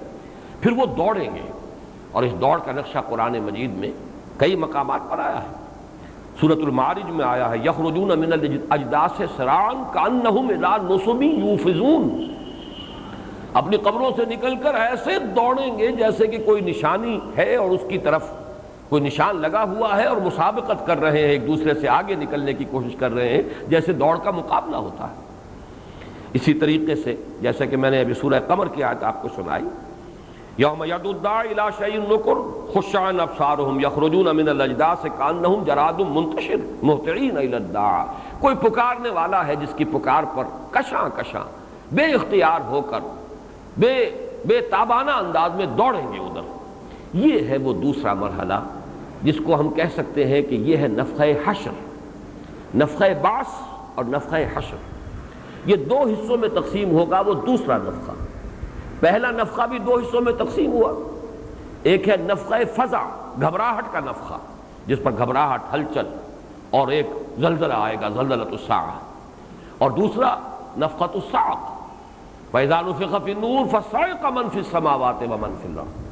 پھر وہ دوڑیں گے۔ اور اس دوڑ کا نقشہ قرآن مجید میں کئی مقامات پر آیا ہے۔ سورۃ المعارج میں آیا ہے یخرجون من الاجداث سراعا کانہم الی نصب یوفضون، اپنی قبروں سے نکل کر ایسے دوڑیں گے جیسے کہ کوئی نشانی ہے اور اس کی طرف کوئی نشان لگا ہوا ہے، اور مسابقت کر رہے ہیں، ایک دوسرے سے آگے نکلنے کی کوشش کر رہے ہیں، جیسے دوڑ کا مقابلہ ہوتا ہے۔ اسی طریقے سے جیسا کہ میں نے ابھی سورہ قمر کی آیت آپ کو سنائی، یوم یدعو الداعی الی شیء نکر خشعا ابصارہم یخرجون من الاجداث کانہم جراد منتشر مہطعین الی الداع، کوئی پکارنے والا ہے جس کی پکار پر کشاں کشاں بے اختیار ہو کر بے تابانہ انداز میں دوڑیں گے ادھر۔ یہ ہے وہ دوسرا مرحلہ جس کو ہم کہہ سکتے ہیں کہ یہ ہے نفخہ حشر، نفخہ بعث اور نفخہ حشر، یہ دو حصوں میں تقسیم ہوگا۔ وہ دوسرا نفخہ، پہلا نفخہ بھی دو حصوں میں تقسیم ہوا، ایک ہے نفخہ فزع، گھبراہٹ کا نفخہ جس پر گھبراہٹ، ہلچل اور ایک زلزلہ آئے گا، زلزلۃ الساعہ، اور دوسرا نفخۃ الصاعق، فَإِذَا نُفِخَ فِي النُّورِ فَصَعِقَ مَنْ فِي السَّمَاوَاتِ وَمَنْ فِي الْأَرْضِ،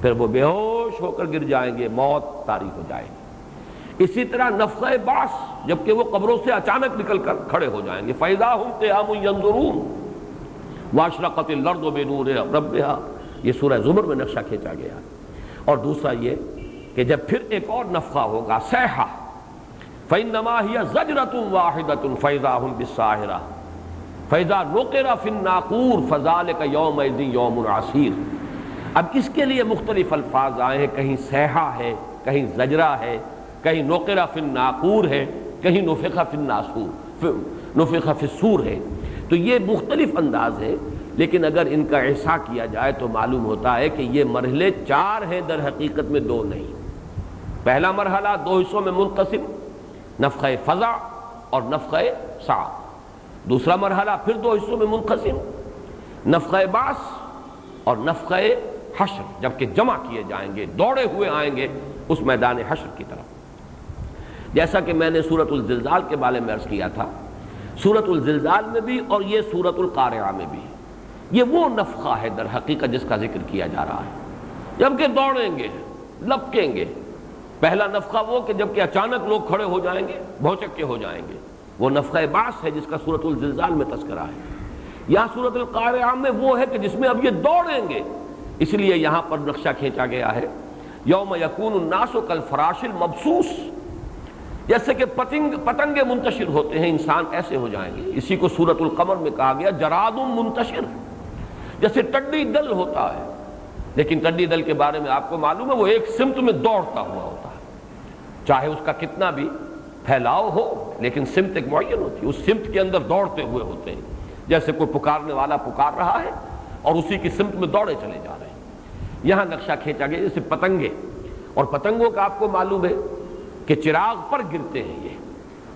پھر وہ بے ہوش ہو کر گر جائیں گے، موت طاری ہو جائے گی۔ اسی طرح نفخہ بعث، جبکہ وہ قبروں سے اچانک نکل کر کھڑے ہو جائیں گے، فَإِذَا هُمْ قِيَامٌ يَنظُرُونَ وَأَشْرَقَتِ الْأَرْضُ بِنُورِ رَبِّهَا، یہ سورہ زمر میں نقشہ کھینچا گیا۔ اور دوسرا یہ کہ جب پھر ایک اور نفخہ ہوگا، صیحہ، فَإِنَّمَا هِيَ زَجْرَةٌ وَاحِدَةٌ فَإِذَا هُمْ بِالسَّاهِرَةِ فَإِذَا نُقِرَ فِي النَّاقُورِ فَذَلِكَ يَوْمَئِذٍ يَوْمٌ عَسِيرٌ۔ اب اس کے لیے مختلف الفاظ آئے ہیں، کہیں صیحہ ہے، کہیں زجرہ ہے، کہیں نُقِرَ فِي النَّاقُورِ ہے، کہیں نُفِخَ فِي النَّاسُورِ، نُفِخَ فِي الصُّورِ ہے۔ تو یہ مختلف انداز ہے، لیکن اگر ان کا احصاء کیا جائے تو معلوم ہوتا ہے کہ یہ مرحلے چار ہیں، در حقیقت میں دو نہیں۔ پہلا مرحلہ دو حصوں میں منقسم، نفخہ فزع اور نفخہ صاعق۔ دوسرا مرحلہ پھر دو حصوں میں منقسم، نفخہ بعث اور نفخہ حشر، جبکہ جمع کیے جائیں گے، دوڑے ہوئے آئیں گے اس میدان حشر کی طرف۔ جیسا کہ میں نے سورۃ الزلزال کے بارے میں عرض کیا تھا، سورۃ الزلزال میں بھی اور یہ سورۃ القارعہ میں بھی یہ وہ نفخہ ہے در حقیقت جس کا ذکر کیا جا رہا ہے، جبکہ دوڑیں گے، لپکیں گے۔ پہلا نفخہ وہ کہ جبکہ اچانک لوگ کھڑے ہو جائیں گے، بھوچکے ہو جائیں گے، وہ نفخہ بعث ہے جس کا سورۃ الزلزال میں تذکرہ ہے۔ یہاں سورۃ القارعہ میں وہ ہے کہ جس میں اب یہ دوڑیں گے، اس لیے یہاں پر نقشہ کھینچا گیا ہے، یوم یکون الناس کالفراش المبثوث، جیسے کہ پتنگے منتشر ہوتے ہیں، انسان ایسے ہو جائیں گے۔ اسی کو سورۃ القمر میں کہا گیا جراد منتشر، جیسے ٹڈی دل ہوتا ہے، لیکن ٹڈی دل کے بارے میں آپ کو معلوم ہے وہ ایک سمت میں دوڑتا ہوا ہوتا ہے، چاہے اس کا کتنا بھی پھیلاؤ ہو، لیکن سمت ایک معین ہوتی ہے، اس سمت کے اندر دوڑتے ہوئے ہوتے ہیں، جیسے کوئی پکارنے والا پکار رہا ہے اور اسی کی سمت میں دوڑے چلے جا رہے ہیں۔ یہاں نقشہ کھینچا گیا جیسے پتنگے، اور پتنگوں کا آپ کو معلوم ہے کہ چراغ پر گرتے ہیں، یہ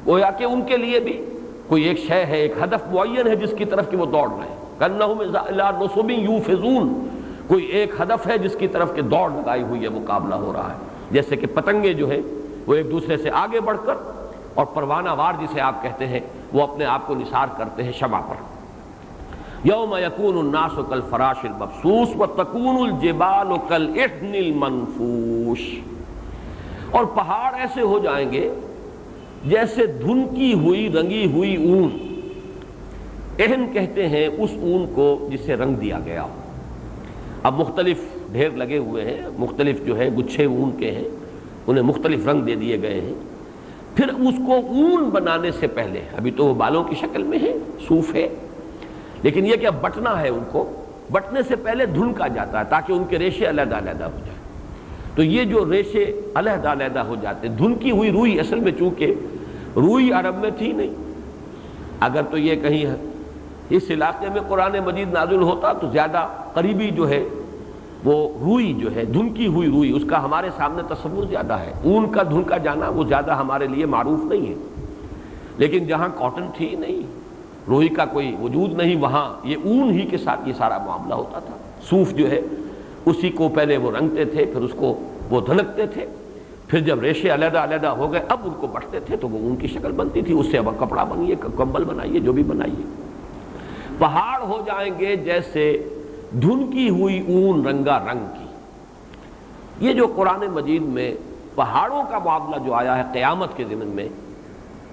گویا کہ ان کے لیے بھی کوئی ایک شے ہے، ایک ہدف معین ہے جس کی طرف کہ وہ دوڑ رہے ہیں۔ کَأَنَّهُمْ إِلَىٰ نُصُبٍ يُوفِضُونَ، کوئی ایک ہدف ہے جس کی طرف کہ دوڑ لگائی ہوئی ہے، مقابلہ ہو رہا ہے، جیسے کہ پتنگے جو ہیں وہ ایک دوسرے سے آگے بڑھ کر، اور پروانہ وار جسے آپ کہتے ہیں وہ اپنے آپ کو نثار کرتے ہیں شمع پر۔ یوم یکون الناس کالفراش المبثوث وتکون الجبال کالعہن المنفوش، اور پہاڑ ایسے ہو جائیں گے جیسے دھنکی ہوئی رنگی ہوئی اون۔ عہن کہتے ہیں اس اون کو جسے رنگ دیا گیا ہو۔ اب مختلف ڈھیر لگے ہوئے ہیں، مختلف جو ہے گچھے اون کے ہیں، انہیں مختلف رنگ دے دیے گئے ہیں۔ پھر اس کو اون بنانے سے پہلے، ابھی تو وہ بالوں کی شکل میں ہے، صوف ہے، لیکن یہ کہ اب بٹنا ہے، ان کو بٹنے سے پہلے دھنکا جاتا ہے تاکہ ان کے ریشے علیحدہ علیحدہ ہو جائیں۔ تو یہ جو ریشے علیحدہ علیحدہ ہو جاتے، دھنکی ہوئی روئی، اصل میں چونکہ روئی عرب میں تھی نہیں، اگر تو یہ کہیں اس علاقے میں قرآن مجید نازل ہوتا تو زیادہ قریبی جو ہے وہ روئی جو ہے، دھنکی ہوئی روئی، اس کا ہمارے سامنے تصور زیادہ ہے۔ اون کا دھنکا جانا وہ زیادہ ہمارے لیے معروف نہیں ہے، لیکن جہاں کاٹن تھی نہیں، روئی کا کوئی وجود نہیں، وہاں یہ اون ہی کے ساتھ یہ سارا معاملہ ہوتا تھا۔ صوف جو ہے اسی کو پہلے وہ رنگتے تھے، پھر اس کو وہ دھنکتے تھے، پھر جب ریشے علیحدہ علیحدہ ہو گئے اب ان کو بٹتے تھے تو وہ اون کی شکل بنتی تھی، اس سے اب کپڑا بنائیے، کمبل بنائیے، جو بھی بنائیے۔ پہاڑ ہو جائیں گے جیسے دھنکی ہوئی اون رنگا رنگ کی۔ یہ جو قرآن مجید میں پہاڑوں کا معاملہ جو آیا ہے قیامت کے ضمن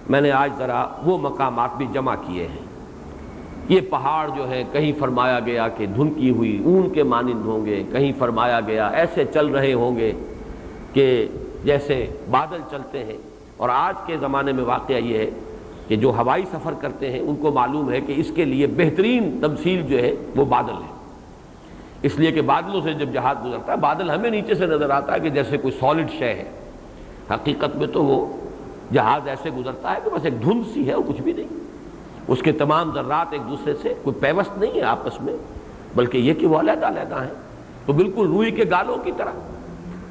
میں نے آج ذرا وہ مقامات بھی جمع کیے ہیں۔ یہ پہاڑ جو ہے کہیں فرمایا گیا کہ دھنکی ہوئی اون کے مانند ہوں گے، کہیں فرمایا گیا ایسے چل رہے ہوں گے کہ جیسے بادل چلتے ہیں، اور آج کے زمانے میں واقعہ یہ ہے کہ جو ہوائی سفر کرتے ہیں ان کو معلوم ہے کہ اس کے لیے بہترین تمثیل جو ہے وہ بادل ہے، اس لیے کہ بادلوں سے جب جہاز گزرتا ہے بادل ہمیں نیچے سے نظر آتا ہے کہ جیسے کوئی سالڈ شے ہے، حقیقت میں تو وہ جہاز ایسے گزرتا ہے کہ بس ایک دھند سی ہے اور کچھ بھی نہیں، اس کے تمام ذرات ایک دوسرے سے کوئی پیوست نہیں ہے آپس میں، بلکہ یہ کہ وہ علیحدہ علیحدہ ہیں، تو بالکل روئی کے گالوں کی طرح،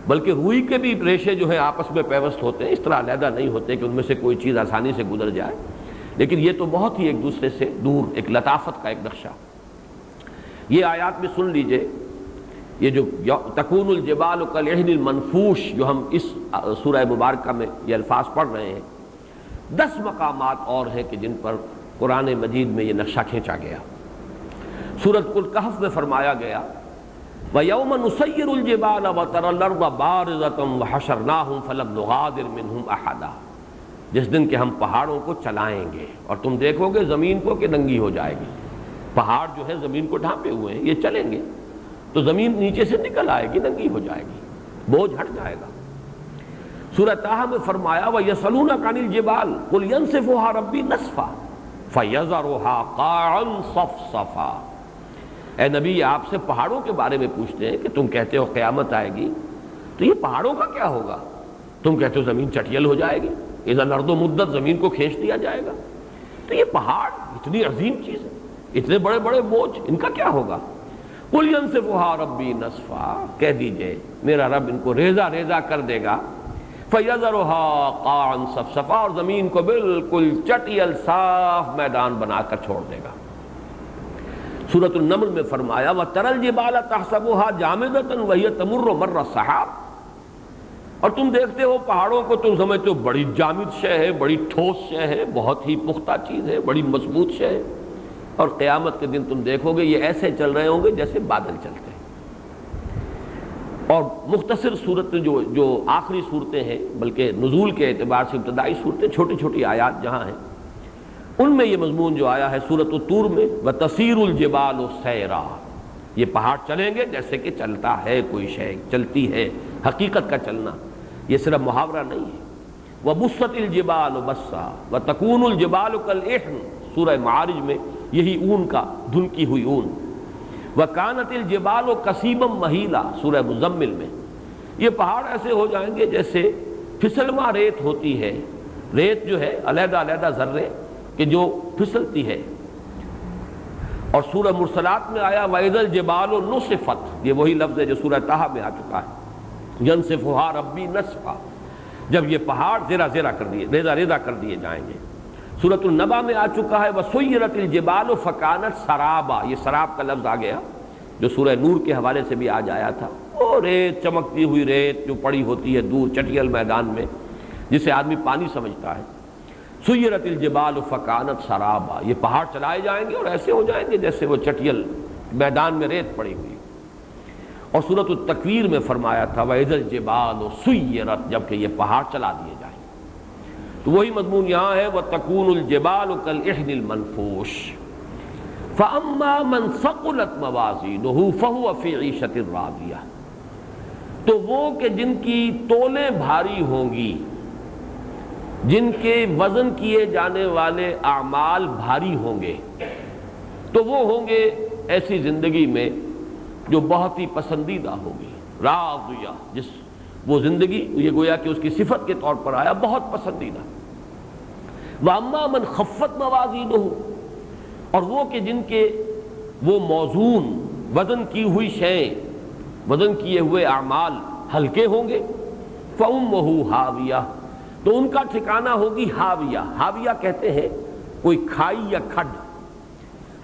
بلکہ روئی کے بھی ریشے جو ہیں آپس میں پیوست ہوتے ہیں، اس طرح علیحدہ نہیں ہوتے کہ ان میں سے کوئی چیز آسانی سے گزر جائے، لیکن یہ تو بہت ہی ایک دوسرے سے دور ایک لطافت کا ایک نقشہ۔ یہ آیات میں سن لیجئے، یہ جو تکون الجبال کالعہن المنفوش جو ہم اس سورہ مبارکہ میں یہ الفاظ پڑھ رہے ہیں، 10 مقامات اور ہیں کہ جن پر قرآن مجید میں یہ نقشہ کھینچا گیا۔ سورۃ الکہف میں فرمایا گیا وَيَوْمَ نُسَيِّرُ الْجِبَالَ وَتَرَى الْأَرْضَ بَارِزَةً وَحَشَرْنَاهُمْ فَلَمْ نُغَادِرْ مِنْهُمْ أَحَدًا، جس دن کہ ہم پہاڑوں کو چلائیں گے اور تم دیکھو گے زمین کو کہ ننگی ہو جائے گی۔ پہاڑ جو ہے زمین کو ڈھانپے ہوئے ہیں، یہ چلیں گے تو زمین نیچے سے نکل آئے گی، ننگی ہو جائے گی، بوجھ ہٹ جائے گا۔ سورہ طٰہٰ میں فرمایا وَيَسْأَلُونَكَ عَنِ الْجِبَالِ قُلْ يَنسِفُهَا رَبِّي نَسْفًا فَيَذَرُهَا قَاعًا صَفْصَفًا۔ اے نبی آپ سے پہاڑوں کے بارے میں پوچھتے ہیں کہ تم کہتے ہو قیامت آئے گی، تو یہ پہاڑوں کا کیا ہوگا؟ تم کہتے ہو زمین چٹیل ہو جائے گی، اذا الارض مدت، زمین کو کھینچ دیا جائے گا، تو یہ پہاڑ اتنی عظیم چیز ہے، اتنے بڑے بڑے بوجھ، ان کا کیا ہوگا؟ قُلْ يَنسِفُهَا رَبِّي نَسْفًا، کہہ دیجئے میرا رب ان کو ریزہ ریزہ کر دے گا، فَيَذَرُهَا قَاعًا صَفْصَفًا، اور زمین کو بالکل چٹیل صاف میدان بنا کر چھوڑ دے گا۔ سورۃ النمل میں فرمایا وَتَرَى الْجِبَالَ تَحْسَبُهَا جَامِدَةً وَهِيَ تَمُرُّ مَرَّ السَّحَابِ، اور تم دیکھتے ہو پہاڑوں کو، تم سمجھتے ہو بڑی جامد شے ہے، بڑی ٹھوس شے ہے، بہت ہی پختہ چیز ہے، بڑی مضبوط شے ہے، اور قیامت کے دن تم دیکھو گے یہ ایسے چل رہے ہوں گے جیسے بادل چلتے ہیں۔ اور مختصر صورت جو آخری صورتیں ہیں، بلکہ نزول کے اعتبار سے ابتدائی صورتیں، چھوٹی چھوٹی آیات جہاں ہیں، ان میں یہ مضمون جو آیا ہے سورۃ الطور میں وَتَسِيرُ الْجِبَالُ سَيْرًا، یہ پہاڑ چلیں گے جیسے کہ چلتا ہے کوئی شے، چلتی ہے، حقیقت کا چلنا، یہ صرف محاورہ نہیں ہے۔ وَبُسَّتِ الْجِبَالُ بَسًّا وَتَكُونُ الْجِبَالُ كَالْعِهْنِ، سورہ معارج میں یہی اون کا دھنکی ہوئی اون۔ وَكَانَتِ الْجِبَالُ كَثِيبًا مَهِيلًا، سورہ مزمل میں یہ پہاڑ ایسے ہو جائیں گے جیسے پھسلواں ریت ہوتی ہے، ریت جو ہے علیحدہ علیحدہ ذرے کہ جو پھسلتی ہے۔ اور سورہ مرسلات میں آیا وَإِذَا الْجِبَالُ نُصِفَتْ، یہ وہی لفظ ہے جو سورہ طٰہٰ میں آ چکا ہے، يَنسِفُهَا رَبِّي نَسْفًا، جب یہ پہاڑ زیرہ زیرہ کر دیے، ریزہ ریزہ کر دیے جائیں گے۔ سورۃ النبا میں آ چکا ہے وَسُيِّرَتِ الْجِبَالُ فَكَانَتْ سَرَابًا، یہ سراب کا لفظ آ گیا، جو سورہ نور کے حوالے سے بھی آج آیا تھا، وہ ریت، چمکتی ہوئی ریت جو پڑی ہوتی ہے دور چٹیل میدان میں، جسے آدمی پانی سمجھتا ہے۔ سیرت الجبال فکانت سرابا، یہ پہاڑ چلائے جائیں گے اور ایسے ہو جائیں گے جیسے وہ چٹیل میدان میں ریت پڑی ہوئی۔ اور سورۃ التکویر میں فرمایا تھا وَإِذَا الْجِبَالُ سُيِّرَتْ، جبکہ یہ پہاڑ چلا دیے جائیں گے۔ تو وہی مضمون یہاں ہے وَتَكُونُ الْجِبَالُ كَالْعِهْنِ الْمَنْفُوشِ فَأَمَّا مَنْ ثَقُلَتْ مَوَازِينُهُ فَهُوَ فِي عِيشَةٍ رَاضِيَةٍ، تو وہ کہ جن کی تولیں بھاری ہوں گی، جن کے وزن کیے جانے والے اعمال بھاری ہوں گے، تو وہ ہوں گے ایسی زندگی میں جو بہت ہی پسندیدہ ہوگی، راضیہ، جس وہ زندگی یہ گویا کہ اس کی صفت کے طور پر آیا بہت پسندیدہ۔ وَأَمَّا مَنْ خَفَّتْ مَوَازِينُهُ، اور وہ کہ جن کے وہ موزون وزن کی ہوئی شیئیں، وزن کیے ہوئے اعمال ہلکے ہوں گے، فَأُمُّهُ ہاویہ، تو ان کا ٹھکانہ ہوگی ہاویہ۔ ہاویہ کہتے ہیں کوئی کھائی یا کھڈ۔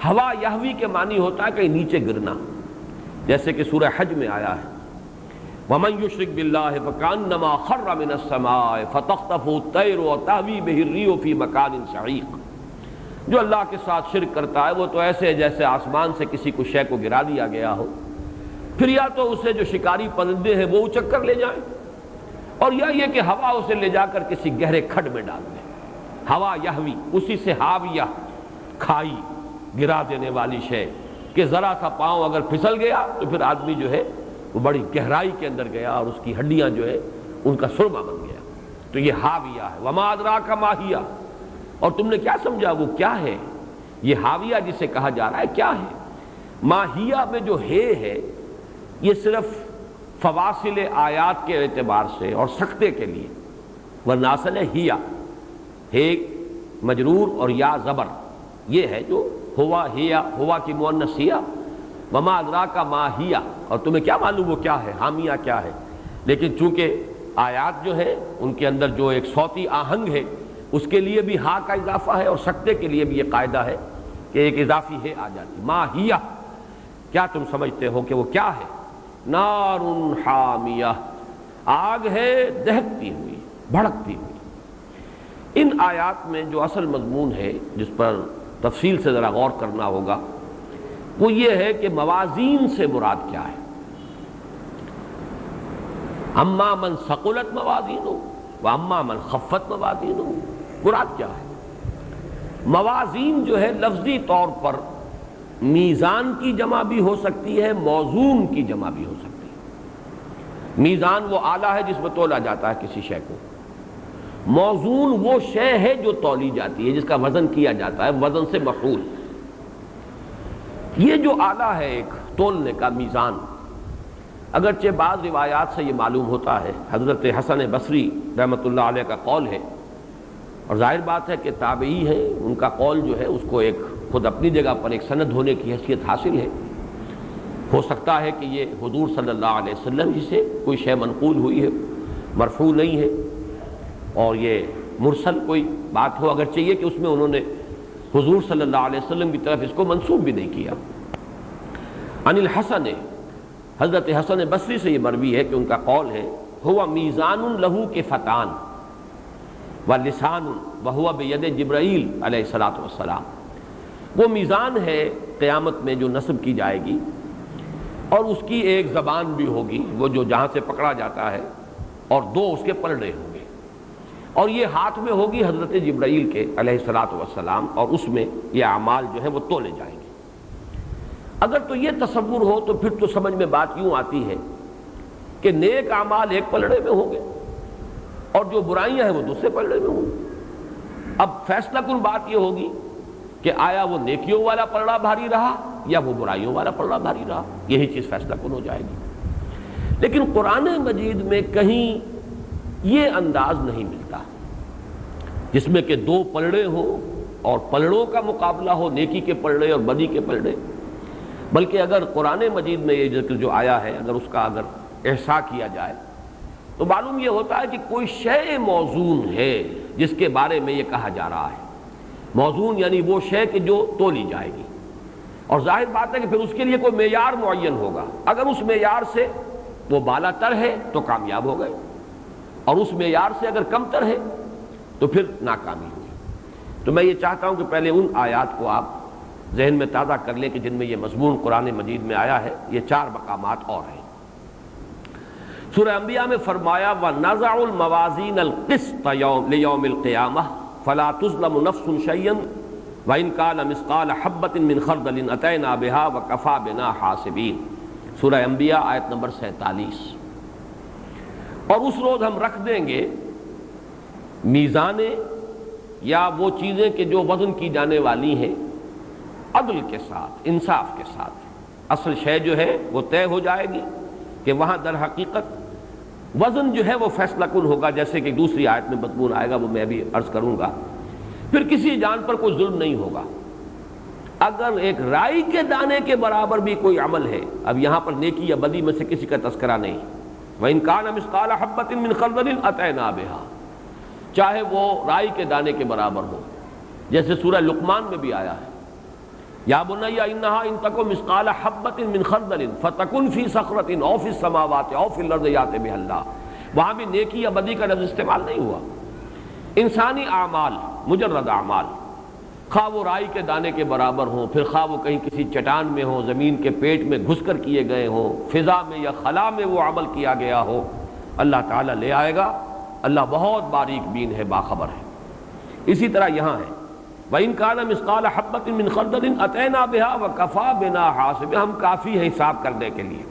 ہوا یہوی کے معنی ہوتا ہے کہیں نیچے گرنا، جیسے کہ سورہ حج میں آیا ہے وَمَن يُشْرِكْ بِاللَّهِ فَكَأَنَّمَا خَرَّ مِنَ السَّمَاءِ فَتَخْطَفُهُ الطَّيْرُ وَتَهْوِي بِهِ الرِّيحُ فِي مَكَانٍ سَحِيقٍ، جو اللہ کے ساتھ شرک کرتا ہے وہ تو ایسے ہے جیسے آسمان سے کسی کو شے کو گرا دیا گیا ہو، پھر یا تو اسے جو شکاری پرندے ہیں وہ اچک کر لے جائیں، اور یا یہ کہ ہوا اسے لے جا کر کسی گہرے کھڈ میں ڈال دے۔ ہوا یہوی، اسی سے ہاویہ، کھائی، گرا دینے والی شے، کہ ذرا سا پاؤں اگر پھسل گیا تو پھر آدمی جو ہے وہ بڑی گہرائی کے اندر گیا اور اس کی ہڈیاں جو ہے ان کا سرما بن گیا۔ تو یہ ہاویہ ہے۔ وما ادراک ما ہی، اور تم نے کیا سمجھا وہ کیا ہے؟ یہ ہاویہ جسے کہا جا رہا ہے کیا ہے؟ ماہیہ میں جو ہے یہ صرف فواصل آیات کے اعتبار سے اور سکتے کے لیے، ورنہ اصل ہے ہیا، ہے مجرور اور یا زبر، یہ ہے جو ہوا ہیا، ہوا کی مؤنث ہیا، وما ادراک ما ہی، اور تمہیں کیا معلوم وہ کیا ہے، حامیہ کیا ہے۔ لیکن چونکہ آیات جو ہے ان کے اندر جو ایک صوتی آہنگ ہے اس کے لیے بھی ہا کا اضافہ ہے، اور سکتے کے لیے بھی یہ قاعدہ ہے کہ ایک اضافی ہے آ جاتی۔ ما ہی، کیا تم سمجھتے ہو کہ وہ کیا ہے؟ نار حامیہ، آگ ہے دہکتی ہوئی، بھڑکتی ہوئی۔ ان آیات میں جو اصل مضمون ہے جس پر تفصیل سے ذرا غور کرنا ہوگا وہ یہ ہے کہ موازین سے مراد کیا ہے۔ اما من ثقلت موازینہ واما من خفت موازینہ، مراد کیا ہے؟ موازین جو ہے لفظی طور پر میزان کی جمع بھی ہو سکتی ہے، موزون کی جمع بھی ہو سکتی ہے۔ میزان وہ آلہ ہے جس میں تولا جاتا ہے کسی شے کو، موزون وہ شے ہے جو تولی جاتی ہے، جس کا وزن کیا جاتا ہے، وزن سے مفعول۔ یہ جو آلہ ہے ایک تولنے کا میزان، اگرچہ بعض روایات سے یہ معلوم ہوتا ہے، حضرت حسن بصری رحمۃ اللہ علیہ کا قول ہے، اور ظاہر بات ہے کہ تابعی ہیں، ان کا قول جو ہے اس کو ایک خود اپنی جگہ پر ایک سند ہونے کی حیثیت حاصل ہے۔ ہو سکتا ہے کہ یہ حضور صلی اللہ علیہ وسلم ہی سے کوئی شے منقول ہوئی ہے، مرفوع نہیں ہے، اور یہ مرسل کوئی بات ہو، اگرچہ یہ کہ اس میں انہوں نے حضور صلی اللہ علیہ وسلم کی طرف اس کو منسوب بھی نہیں کیا۔ عن الحسن، حضرت حسن بصری سے یہ مروی ہے کہ ان کا قول ہے ہوا میزان لہو کے فتان و لسان وہو بید جبرائیل علیہ الصلوۃ والسلام، وہ میزان ہے قیامت میں جو نصب کی جائے گی، اور اس کی ایک زبان بھی ہوگی وہ جو جہاں سے پکڑا جاتا ہے، اور دو اس کے پلڑے ہوں گے، اور یہ ہاتھ میں ہوگی حضرت جبرائیل کے علیہ الصلوۃ والسلام، اور اس میں یہ اعمال جو ہے وہ تولے جائیں گے۔ اگر تو یہ تصور ہو تو پھر تو سمجھ میں بات یوں آتی ہے کہ نیک اعمال ایک پلڑے میں ہوں گے اور جو برائیاں ہیں وہ دوسرے پلڑے میں ہوں گے۔ اب فیصلہ کن بات یہ ہوگی کہ آیا وہ نیکیوں والا پلڑا بھاری رہا یا وہ برائیوں والا پلڑا بھاری رہا، یہی چیز فیصلہ کن ہو جائے گی۔ لیکن قرآن مجید میں کہیں یہ انداز نہیں ملتا جس میں کہ دو پلڑے ہوں اور پلڑوں کا مقابلہ ہو، نیکی کے پلڑے اور بدی کے پلڑے، بلکہ اگر قرآن مجید میں یہ ذکر جو آیا ہے اگر اس کا اگر احصاء کیا جائے تو معلوم یہ ہوتا ہے کہ کوئی شے موزون ہے جس کے بارے میں یہ کہا جا رہا ہے۔ موزون یعنی وہ شے کہ جو تولی جائے گی، اور ظاہر بات ہے کہ پھر اس کے لیے کوئی معیار معین ہوگا، اگر اس معیار سے وہ بالا تر ہے تو کامیاب ہو گئے، اور اس معیار سے اگر کم تر ہے تو پھر ناکامی ہوئی۔ تو میں یہ چاہتا ہوں کہ پہلے ان آیات کو آپ ذہن میں تازہ کر لیں کہ جن میں یہ مضمون قرآن مجید میں آیا ہے۔ یہ 4 مقامات اور ہیں۔ سورہ انبیاء میں فرمایا وَنَزَعُ الْمَوَازِينَ الْقِسْطَ لِيَوْمِ الْقِيَامَةِ فَلَا تُظْلَمُ نَفْسٌ شَيْئًا وَإِنْ كَانَ مِثْقَالَ حَبَّةٍ مِّنْ خَرْدَلٍ أَتَيْنَا بِهَا وَكَفَىٰ بِنَا حَاسِبِينَ، سورہ انبیاء آیت نمبر 47۔ اور اس روز ہم رکھ دیں گے میزانیں یا وہ چیزیں کہ جو وزن کی جانے والی ہیں عدل کے ساتھ، انصاف کے ساتھ۔ اصل شے جو ہے وہ طے ہو جائے گی کہ وہاں در حقیقت وزن جو ہے وہ فیصلہ کن ہوگا، جیسے کہ دوسری آیت میں مضمون آئے گا، وہ میں بھی عرض کروں گا۔ پھر کسی جان پر کوئی ظلم نہیں ہوگا۔ اگر ایک رائی کے دانے کے برابر بھی کوئی عمل ہے، اب یہاں پر نیکی یا بدی میں سے کسی کا تذکرہ نہیں، وَإِنْ كَانَ مِثْقَالَ حَبَّةٍ مِّنْ خَرْدَلٍ أَتَيْنَا بِهَا، چاہے وہ رائی کے دانے کے برابر ہو، جیسے سورہ لقمان میں بھی آیا ہے یا بنی انہا ان تک مثقال حبۃ من خردل فتکن فی صخرۃ او فی السماوات او فی الارض یأت بہ اللہ، وہاں بھی نیکی یا بدی کا لفظ استعمال نہیں ہوا۔ انسانی اعمال، مجرد اعمال، خواہ وہ رائی کے دانے کے برابر ہوں، پھر خواہ وہ کہیں کسی چٹان میں ہوں، زمین کے پیٹ میں گھس کر کیے گئے ہوں، فضا میں یا خلا میں وہ عمل کیا گیا ہو، اللہ تعالیٰ لے آئے گا۔ اللہ بہت باریک بین ہے، باخبر ہے۔ اسی طرح یہاں ہے وَإِنْ كَانَ مِثْقَالَ حَبَّةٍ مِّنْ خَرْدَلٍ أَتَيْنَا بِهَا وَكَفَىٰ بِنَا حَاسِبِينَ، ہم کافی ہیں حساب کرنے کے لیے۔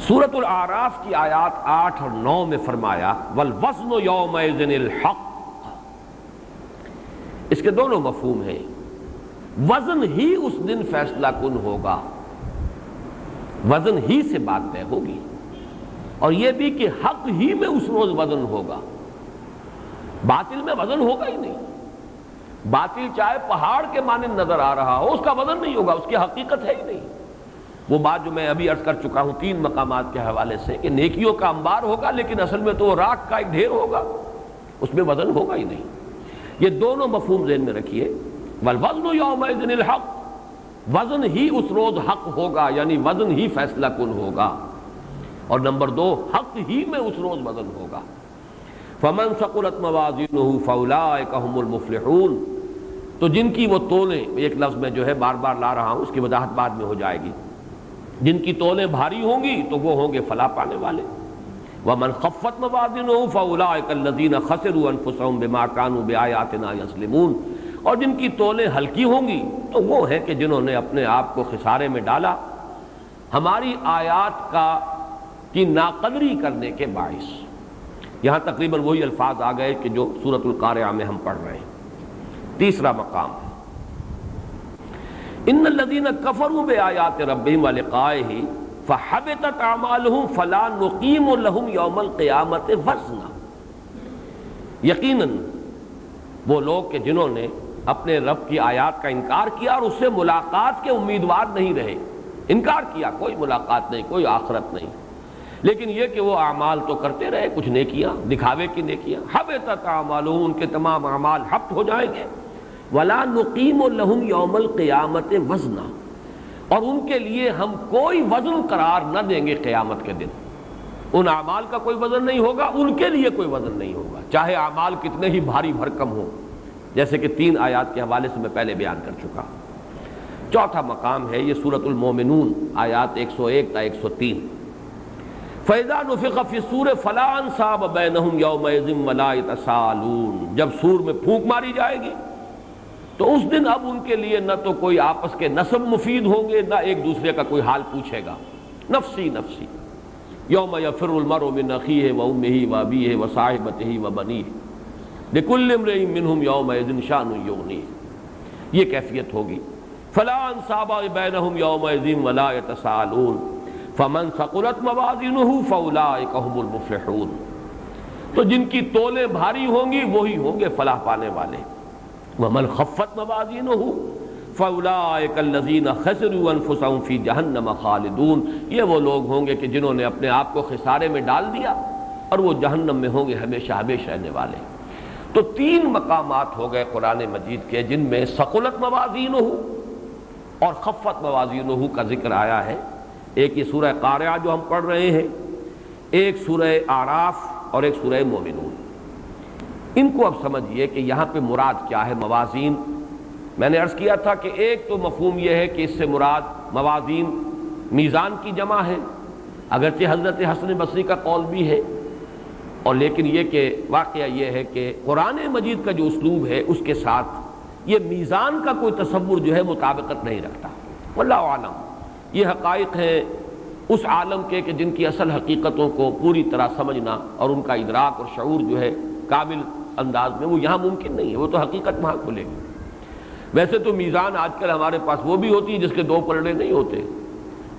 سورۃ الاعراف کی آیات 8 اور 9 میں فرمایا وَالْوَزْنُ يَوْمَئِذٍ الْحَقُّ، اس کے دونوں مفہوم ہیں۔ وزن ہی اس دن فیصلہ کن ہوگا، وزن ہی سے بات طے ہوگی، اور یہ بھی کہ حق ہی میں اس روز وزن ہوگا، باطل میں وزن ہوگا ہی نہیں۔ باطل چاہے پہاڑ کے مانند نظر آ رہا ہو، اس کا وزن نہیں ہوگا، اس کی حقیقت ہے ہی نہیں۔ وہ بات جو میں ابھی عرض کر چکا ہوں 3 مقامات کے حوالے سے کہ نیکیوں کا انبار ہوگا، لیکن اصل میں تو وہ راکھ کا ایک ڈھیر ہوگا، اس میں وزن ہوگا ہی نہیں۔ یہ دونوں مفہوم ذہن میں رکھیے۔ والوزن یومئذ الحق، وزن ہی اس روز حق ہوگا، یعنی وزن ہی فیصلہ کن ہوگا، اور نمبر 2 حق ہی میں اس روز وزن ہوگا۔ فمن ثقلت موازینہ فاولئک هم المفلحون، تو جن کی وہ تولیں، ایک لفظ میں جو ہے بار بار لا رہا ہوں، اس کی وضاحت بعد میں ہو جائے گی، جن کی تولیں بھاری ہوں گی تو وہ ہوں گے فلاح پانے والے۔ ومن خفت موازینہ فاولئک الذین خسروا انفسهم بما كانوا بآیاتنا یظلمون، اور جن کی تولیں ہلکی ہوں گی تو وہ ہیں کہ جنہوں نے اپنے آپ کو خسارے میں ڈالا ہماری آیات کی ناقدری کرنے کے باعث۔ یہاں تقریباً وہی الفاظ آ گئے کہ جو سورۃ القارعہ میں ہم پڑھ رہے ہیں۔ تیسرا مقام ان الذین کفروا بآیات ربہم ولقائہ فحبطت اعمالہم فلا نقیم لہم یوم القیامۃ وزنا، یقیناً وہ لوگ کہ جنہوں نے اپنے رب کی آیات کا انکار کیا اور اس سے ملاقات کے امیدوار نہیں رہے، انکار کیا، کوئی ملاقات نہیں، کوئی آخرت نہیں، لیکن یہ کہ وہ اعمال تو کرتے رہے، کچھ نیکیاں، دکھاوے کی نیکیاں، حبطت اعمالہم، ان کے تمام اعمال حبط ہو جائیں گے۔ ولا نقیم لہم یوم القیامۃ وزنا، اور ان کے لیے ہم کوئی وزن قرار نہ دیں گے قیامت کے دن۔ ان اعمال کا کوئی وزن نہیں ہوگا، ان کے لیے کوئی وزن نہیں ہوگا، چاہے اعمال کتنے ہی بھاری بھرکم ہوں، جیسے کہ 3 آیات کے حوالے سے میں پہلے بیان کر چکا۔ چوتھا مقام ہے یہ سورۃ المومنون آیات 101 تا 103۔ فَإِذَا نُفِخَ فِي الصُّورِ فَلَا أَنْسَابَ بَيْنَهُمْ يَوْمَئِذٍ وَلَا يَتَسَاءَلُونَ، جب سور میں پھونک ماری جائے گی تو اس دن اب ان کے لیے نہ تو کوئی آپس کے نسب مفید ہوں گے، نہ ایک دوسرے کا کوئی حال پوچھے گا۔ نفسی نفسی یوم یفر المرء من اخیہ وامہ وابیہ وصاحبتہ وبنیہ لکل امرئ منہم یومئذ شأن یغنیہ، یہ کیفیت ہوگی۔ فلا انصاب بینہم یومئذ ولا یتساءلون فمن ثقلت موازینہ فاولئک هم المفلحون، تو جن کی تولیں بھاری ہوں گی وہی ہوں گے فلاح پانے والے۔ ومن خفت موازینہ فاولئک الذین خسروا انفسهم فی جہنم خالدون، یہ وہ لوگ ہوں گے کہ جنہوں نے اپنے آپ کو خسارے میں ڈال دیا اور وہ جہنم میں ہوں گے ہمیشہ ہمیشہ رہنے والے۔ تو 3 مقامات ہو گئے قرآن مجید کے جن میں ثقلت موازینہ، اور خفت موازینہ کا ذکر آیا ہے. ایک یہ سورہ قارعہ جو ہم پڑھ رہے ہیں، ایک سورہ اعراف اور ایک سورہ مومنون. ان کو اب سمجھیے کہ یہاں پہ مراد کیا ہے. موازین، میں نے عرض کیا تھا کہ ایک تو مفہوم یہ ہے کہ اس سے مراد موازین میزان کی جمع ہے، اگرچہ حضرت حسن بصری کا قول بھی ہے، اور لیکن یہ کہ واقعہ یہ ہے کہ قرآن مجید کا جو اسلوب ہے اس کے ساتھ یہ میزان کا کوئی تصور جو ہے مطابقت نہیں رکھتا. واللہ اعلم، یہ حقائق ہیں اس عالم کے کہ جن کی اصل حقیقتوں کو پوری طرح سمجھنا اور ان کا ادراک اور شعور جو ہے کامل انداز میں، وہ یہاں ممکن نہیں ہے. وہ تو حقیقت وہاں کھلے گی. ویسے تو میزان آج کل ہمارے پاس وہ بھی ہوتی ہے جس کے دو پلڑے نہیں ہوتے.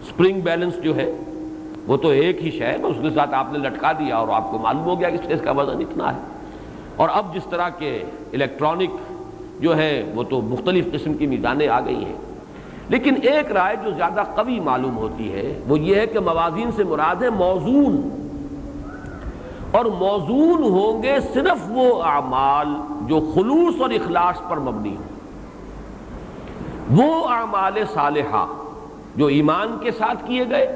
سپرنگ بیلنس جو ہے وہ تو ایک ہی شے ہے، اس کے ساتھ آپ نے لٹکا دیا اور آپ کو معلوم ہو گیا کہ اس کا وزن اتنا ہے. اور اب جس طرح کے الیکٹرانک جو ہے وہ تو مختلف قسم کی میزانیں آ گئی ہیں. لیکن ایک رائے جو زیادہ قوی معلوم ہوتی ہے وہ یہ ہے کہ موازین سے مراد ہے موزون، اور موزون ہوں گے صرف وہ اعمال جو خلوص اور اخلاص پر مبنی ہوں. وہ اعمال صالحہ جو ایمان کے ساتھ کیے گئے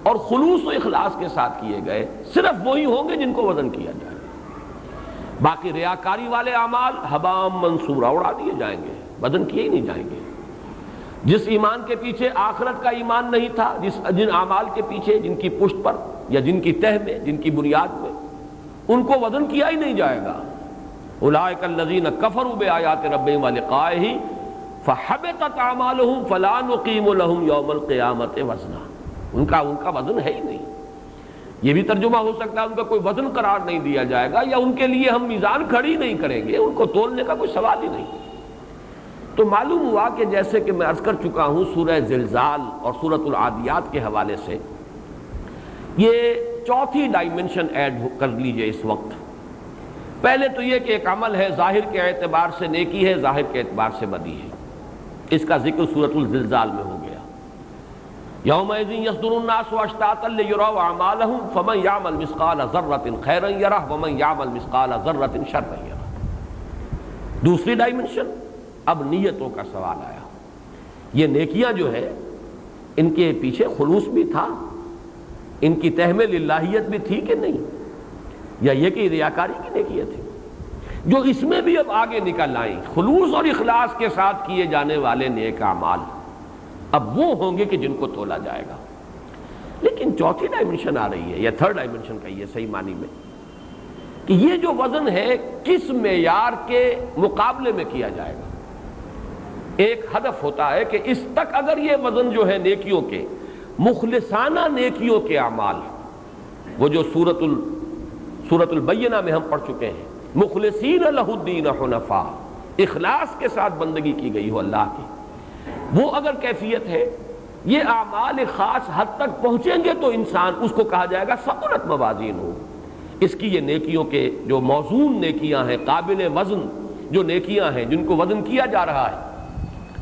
اور خلوص و اخلاص کے ساتھ کیے گئے، صرف وہی ہوں گے جن کو وزن کیا جائے. باقی ریاکاری والے اعمال حبام منصورہ، اڑا دیے جائیں گے، وزن کیے ہی نہیں جائیں گے. جس ایمان کے پیچھے آخرت کا ایمان نہیں تھا، جن اعمال کے پیچھے، جن کی پشت پر یا جن کی تہ میں، جن کی بنیاد میں، ان کو وزن کیا ہی نہیں جائے گا. اولئک الذین کفروا بآیات ربہم ولقائہ فحبطت اعمالہم فلا نقیم لہم یوم القیامۃ وزنا. ان کا وزن ہے ہی نہیں. یہ بھی ترجمہ ہو سکتا ہے ان کا کوئی وزن قرار نہیں دیا جائے گا، یا ان کے لیے ہم میزان کھڑی نہیں کریں گے، ان کو تولنے کا کوئی سوال ہی نہیں. تو معلوم ہوا کہ جیسے کہ میں عرض کر چکا ہوں سورہ زلزال اور سورۃ العادیات کے حوالے سے یہ چوتھی ڈائمنشن ایڈ کر لیجئے اس وقت. پہلے تو یہ کہ ایک عمل ہے ظاہر کے اعتبار سے نیکی ہے، ظاہر کے اعتبار سے بدی ہے. اس کا ذکر سورۃ الزلزال میں ہو گیا. یومئذ یصدر الناس اشتاتا لیروا اعمالهم فمن یعمل مثقال ذرۃ خیرا یرہ ومن یعمل مثقال ذرۃ شرا یرہ. دوسری ڈائمنشن، اب نیتوں کا سوال آیا. یہ نیکیاں جو ہے ان کے پیچھے خلوص بھی تھا، ان کی تہ میں للہیت بھی تھی کہ نہیں، یا یہ کہ ریاکاری کی نیکیاں تھی جو اس میں بھی اب آگے نکل آئیں. خلوص اور اخلاص کے ساتھ کیے جانے والے نیک اعمال اب وہ ہوں گے کہ جن کو تولا جائے گا. لیکن چوتھی ڈائمنشن آ رہی ہے، یا تھرڈ ڈائمنشن کہیے صحیح معنی میں، کہ یہ جو وزن ہے کس معیار کے مقابلے میں کیا جائے گا. ایک ہدف ہوتا ہے کہ اس تک اگر یہ وزن جو ہے نیکیوں کے، مخلصانہ نیکیوں کے اعمال، وہ جو سورۃ البینہ میں ہم پڑھ چکے ہیں، مخلصین لہ الدین حنفاء، اخلاص کے ساتھ بندگی کی گئی ہو اللہ کی، وہ اگر کیفیت ہے، یہ اعمال خاص حد تک پہنچیں گے تو انسان اس کو کہا جائے گا ثقلت موازین ہو. اس کی یہ نیکیوں کے جو موزون نیکیاں ہیں، قابل وزن جو نیکیاں ہیں، جن کو وزن کیا جا رہا ہے،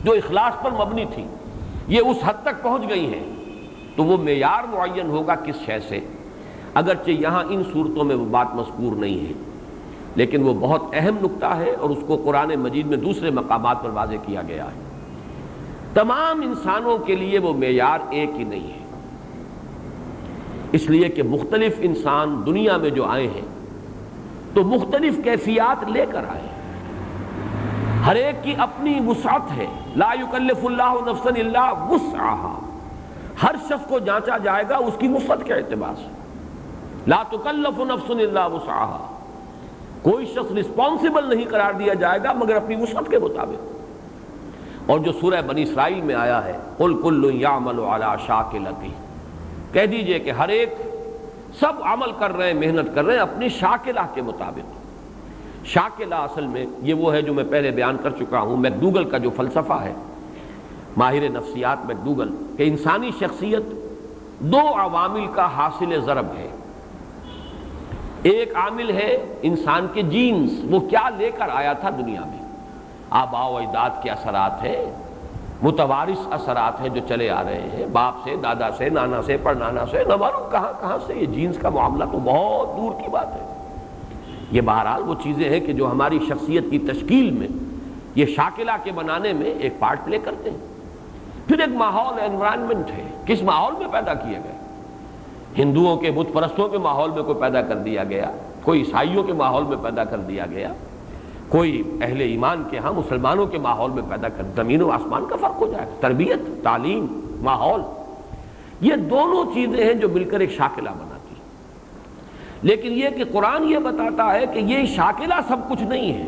جو اخلاص پر مبنی تھی، یہ اس حد تک پہنچ گئی ہیں. تو وہ معیار معین ہوگا کس شے سے. اگرچہ یہاں ان صورتوں میں وہ بات مذکور نہیں ہے، لیکن وہ بہت اہم نکتہ ہے اور اس کو قرآن مجید میں دوسرے مقامات پر واضح کیا گیا ہے. تمام انسانوں کے لیے وہ معیار ایک ہی نہیں ہے، اس لیے کہ مختلف انسان دنیا میں جو آئے ہیں تو مختلف کیفیات لے کر آئے ہیں. ہر ایک کی اپنی وسعت ہے. لا یکلف اللہ نفسا الا وسعها. ہر شخص کو جانچا جائے گا اس کی وسعت کے اعتبار سے. لا تکلف نفس الا وسعها. کوئی شخص رسپانسبل نہیں قرار دیا جائے گا مگر اپنی وسعت کے مطابق. اور جو سورہ بنی اسرائیل میں آیا ہے قل کل یعمل علی شاکلتہ، کہہ دیجئے کہ ہر ایک، سب عمل کر رہے ہیں، محنت کر رہے ہیں اپنی شاکلہ کے مطابق. شاکلہ اصل میں یہ وہ ہے جو میں پہلے بیان کر چکا ہوں، میکڈوگل کا جو فلسفہ ہے، ماہر نفسیات میکڈوگل، کہ انسانی شخصیت دو عوامل کا حاصل ضرب ہے. ایک عامل ہے انسان کے جینز، وہ کیا لے کر آیا تھا دنیا میں، آباء و اجداد کے اثرات ہیں، متوارث اثرات ہیں جو چلے آ رہے ہیں، باپ سے، دادا سے، نانا سے، پڑنانا سے، نہ معلوم کہاں سے. یہ جینز کا معاملہ تو بہت دور کی بات ہے. یہ بہرحال وہ چیزیں ہیں کہ جو ہماری شخصیت کی تشکیل میں، یہ شاکلہ کے بنانے میں ایک پارٹ پلے کرتے ہیں. پھر ایک ماحول انوائرمنٹ ہے، کس ماحول میں پیدا کیے گئے؟ ہندوؤں کے بت پرستوں کے ماحول میں کوئی پیدا کر دیا گیا، کوئی عیسائیوں کے ماحول میں پیدا کر دیا گیا، کوئی اہل ایمان کے ہاں مسلمانوں کے ماحول میں پیدا کر، زمین و آسمان کا فرق ہو جائے گا۔ تربیت، تعلیم، ماحول، یہ دونوں چیزیں ہیں جو مل کر ایک شاکلہ بناتی ہیں۔ لیکن یہ کہ قرآن یہ بتاتا ہے کہ یہ شاکلہ سب کچھ نہیں ہے۔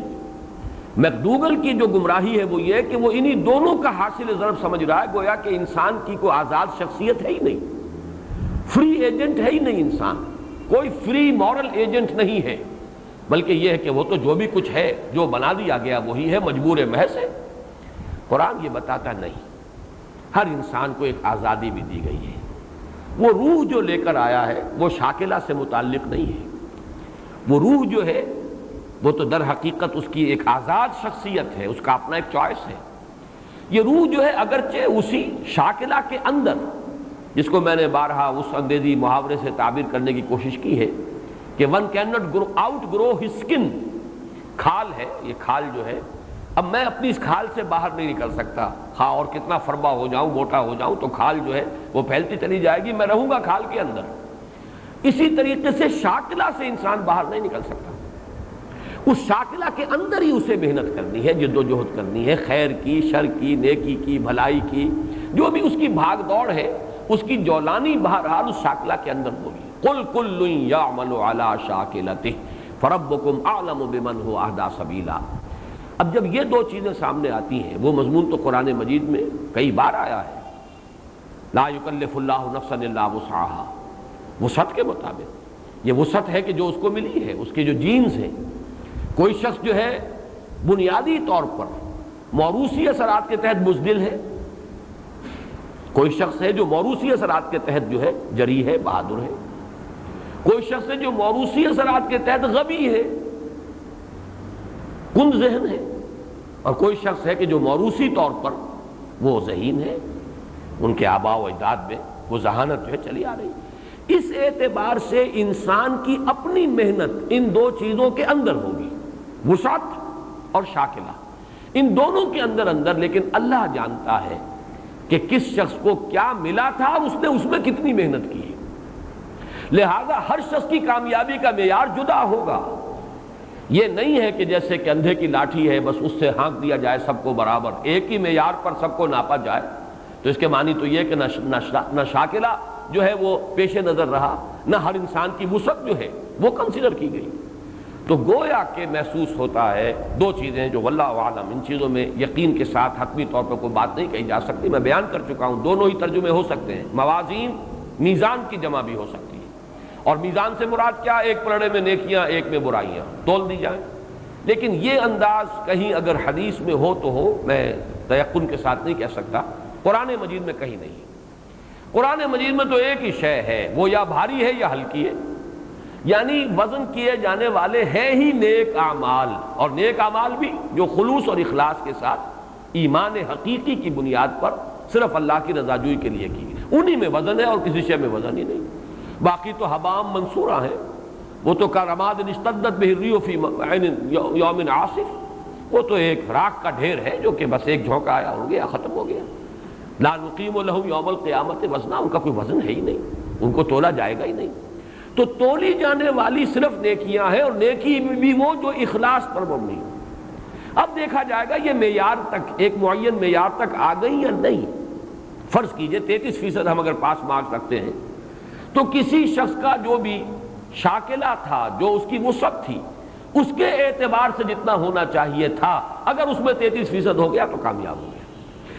میکڈوگل کی جو گمراہی ہے وہ یہ کہ وہ انہی دونوں کا حاصل ضرب سمجھ رہا ہے، گویا کہ انسان کی کوئی آزاد شخصیت ہے ہی نہیں، فری ایجنٹ ہے ہی نہیں، انسان کوئی فری مورل ایجنٹ نہیں ہے، بلکہ یہ ہے کہ وہ تو جو بھی کچھ ہے جو بنا دیا گیا وہی ہے، مجبور محض ہے۔ قرآن یہ بتاتا نہیں، ہر انسان کو ایک آزادی بھی دی گئی ہے۔ وہ روح جو لے کر آیا ہے وہ شاکلہ سے متعلق نہیں ہے، وہ روح جو ہے وہ تو در حقیقت اس کی ایک آزاد شخصیت ہے، اس کا اپنا ایک چوائس ہے۔ یہ روح جو ہے اگرچہ اسی شاکلہ کے اندر، جس کو میں نے بارہا اس انگریزی محاورے سے تعبیر کرنے کی کوشش کی ہے کہ one can not outgrow his skin, کھال ہے، یہ کھال جو ہے، اب میں اپنی اس کھال سے باہر نہیں نکل سکتا، خواہ اور کتنا فربا ہو جاؤں، موٹا ہو جاؤں، تو کھال جو ہے وہ پھیلتی چلی جائے گی، میں رہوں گا کھال کے اندر۔ اسی طریقے سے شاکلہ سے انسان باہر نہیں نکل سکتا، اس شاکلہ کے اندر ہی اسے محنت کرنی ہے، جد و جہد کرنی ہے، خیر کی، شر کی، نیکی کی، بھلائی کی، جو بھی اس کی بھاگ دوڑ ہے اس کی جولانی بہرحال اس شاکلہ کے اندر ہوگی۔ قل کل یعمل علی شاکلتہ فربکم اعلم بمن هو اہدی سبیلا۔ اب جب یہ دو چیزیں سامنے آتی ہیں، وہ مضمون تو قرآن مجید میں کئی بار آیا ہے، لا یکلف اللہ نفسا الا وسعها، وسعت کے مطابق، یہ وسعت ہے کہ جو اس کو ملی ہے، اس کے جو جینز ہیں۔ کوئی شخص جو ہے بنیادی طور پر موروثی اثرات کے تحت بزدل ہے، کوئی شخص ہے جو موروثی اثرات کے تحت جو ہے جری ہے، بہادر ہے، کوئی شخص ہے جو موروثی اثرات کے تحت غبی ہے، کند ذہن ہے، اور کوئی شخص ہے کہ جو موروثی طور پر وہ ذہین ہے، ان کے آباء و اجداد میں وہ ذہانت جو ہے چلی آ رہی ہے۔ اس اعتبار سے انسان کی اپنی محنت ان دو چیزوں کے اندر ہوگی، وسعت اور شاکلہ، ان دونوں کے اندر، لیکن اللہ جانتا ہے کہ کس شخص کو کیا ملا تھا اور اس نے اس میں کتنی محنت کی ہے، لہذا ہر شخص کی کامیابی کا معیار جدا ہوگا۔ یہ نہیں ہے کہ جیسے کہ اندھے کی لاٹھی ہے بس اس سے ہانک دیا جائے سب کو برابر، ایک ہی معیار پر سب کو ناپا جائے، تو اس کے معنی تو یہ کہ نہ شاکلہ جو ہے وہ پیش نظر رہا، نہ ہر انسان کی وسعت جو ہے وہ کنسیڈر کی گئی۔ تو گویا کہ محسوس ہوتا ہے دو چیزیں جو واللہ اعلم، ان چیزوں میں یقین کے ساتھ حتمی طور پر کوئی بات نہیں کہی جا سکتی، میں بیان کر چکا ہوں، دونوں ہی ترجمے ہو سکتے ہیں، موازین میزان کی جمع بھی ہو سکتی ہے، اور میزان سے مراد کیا، ایک پلڑے میں نیکیاں ایک میں برائیاں تول دی جائیں، لیکن یہ انداز کہیں اگر حدیث میں ہو تو ہو، میں تیقن کے ساتھ نہیں کہہ سکتا، قرآن مجید میں کہیں نہیں۔ قرآن مجید میں تو ایک ہی شے ہے، وہ یا بھاری ہے یا ہلکی ہے، یعنی وزن کیے جانے والے ہیں ہی نیک اعمال، اور نیک اعمال بھی جو خلوص اور اخلاص کے ساتھ ایمان حقیقی کی بنیاد پر صرف اللہ کی رضاجوئی کے لیے کی گئی، انہی میں وزن ہے اور کسی شے میں وزن ہی نہیں۔ باقی تو حبام منصورہ ہیں، وہ تو کرماد اشتدت بہ الریح فی یوم عاصف، وہ تو ایک راکھ کا ڈھیر ہے جو کہ بس ایک جھونکا آیا ہو گیا، ختم ہو گیا۔ لا نقیم لہم یوم القیامت وزنا، ان کا کوئی وزن ہے ہی نہیں، ان کو تولا جائے گا ہی نہیں۔ تو تولی جانے والی صرف نیکیاں ہیں، اور نیکی بھی وہ جو اخلاص پر مبنی ہو۔ اب دیکھا جائے گا یہ معیار تک، ایک معین معیار تک آ گئی یا نہیں۔ فرض کیجئے 33% ہم اگر پاس مارکس رکھتے ہیں تو کسی شخص کا جو بھی شاکلہ تھا، جو اس کی وسعت تھی، اس کے اعتبار سے جتنا ہونا چاہیے تھا، اگر اس میں 33% ہو گیا تو کامیاب ہو گیا،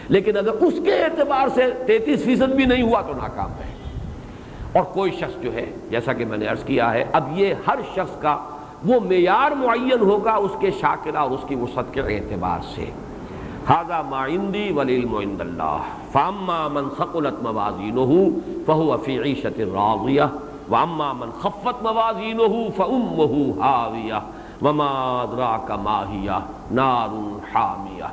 لیکن اگر اس کے اعتبار سے 33% بھی نہیں ہوا تو ناکام ہے۔ اور کوئی شخص جو ہے، جیسا کہ میں نے عرض کیا ہے، اب یہ ہر شخص کا وہ معیار معین ہوگا اس کے شاکلہ اور اس کی وسعت کے اعتبار سے۔ ھذا ما عندی والعلم عند اللہ فاما من ثقلت موازینہ فهو فی عیشۃ راضیہ واما من خفت موازینہ فامہ ہاویہ وما ادراک ما ہی نار حامیہ۔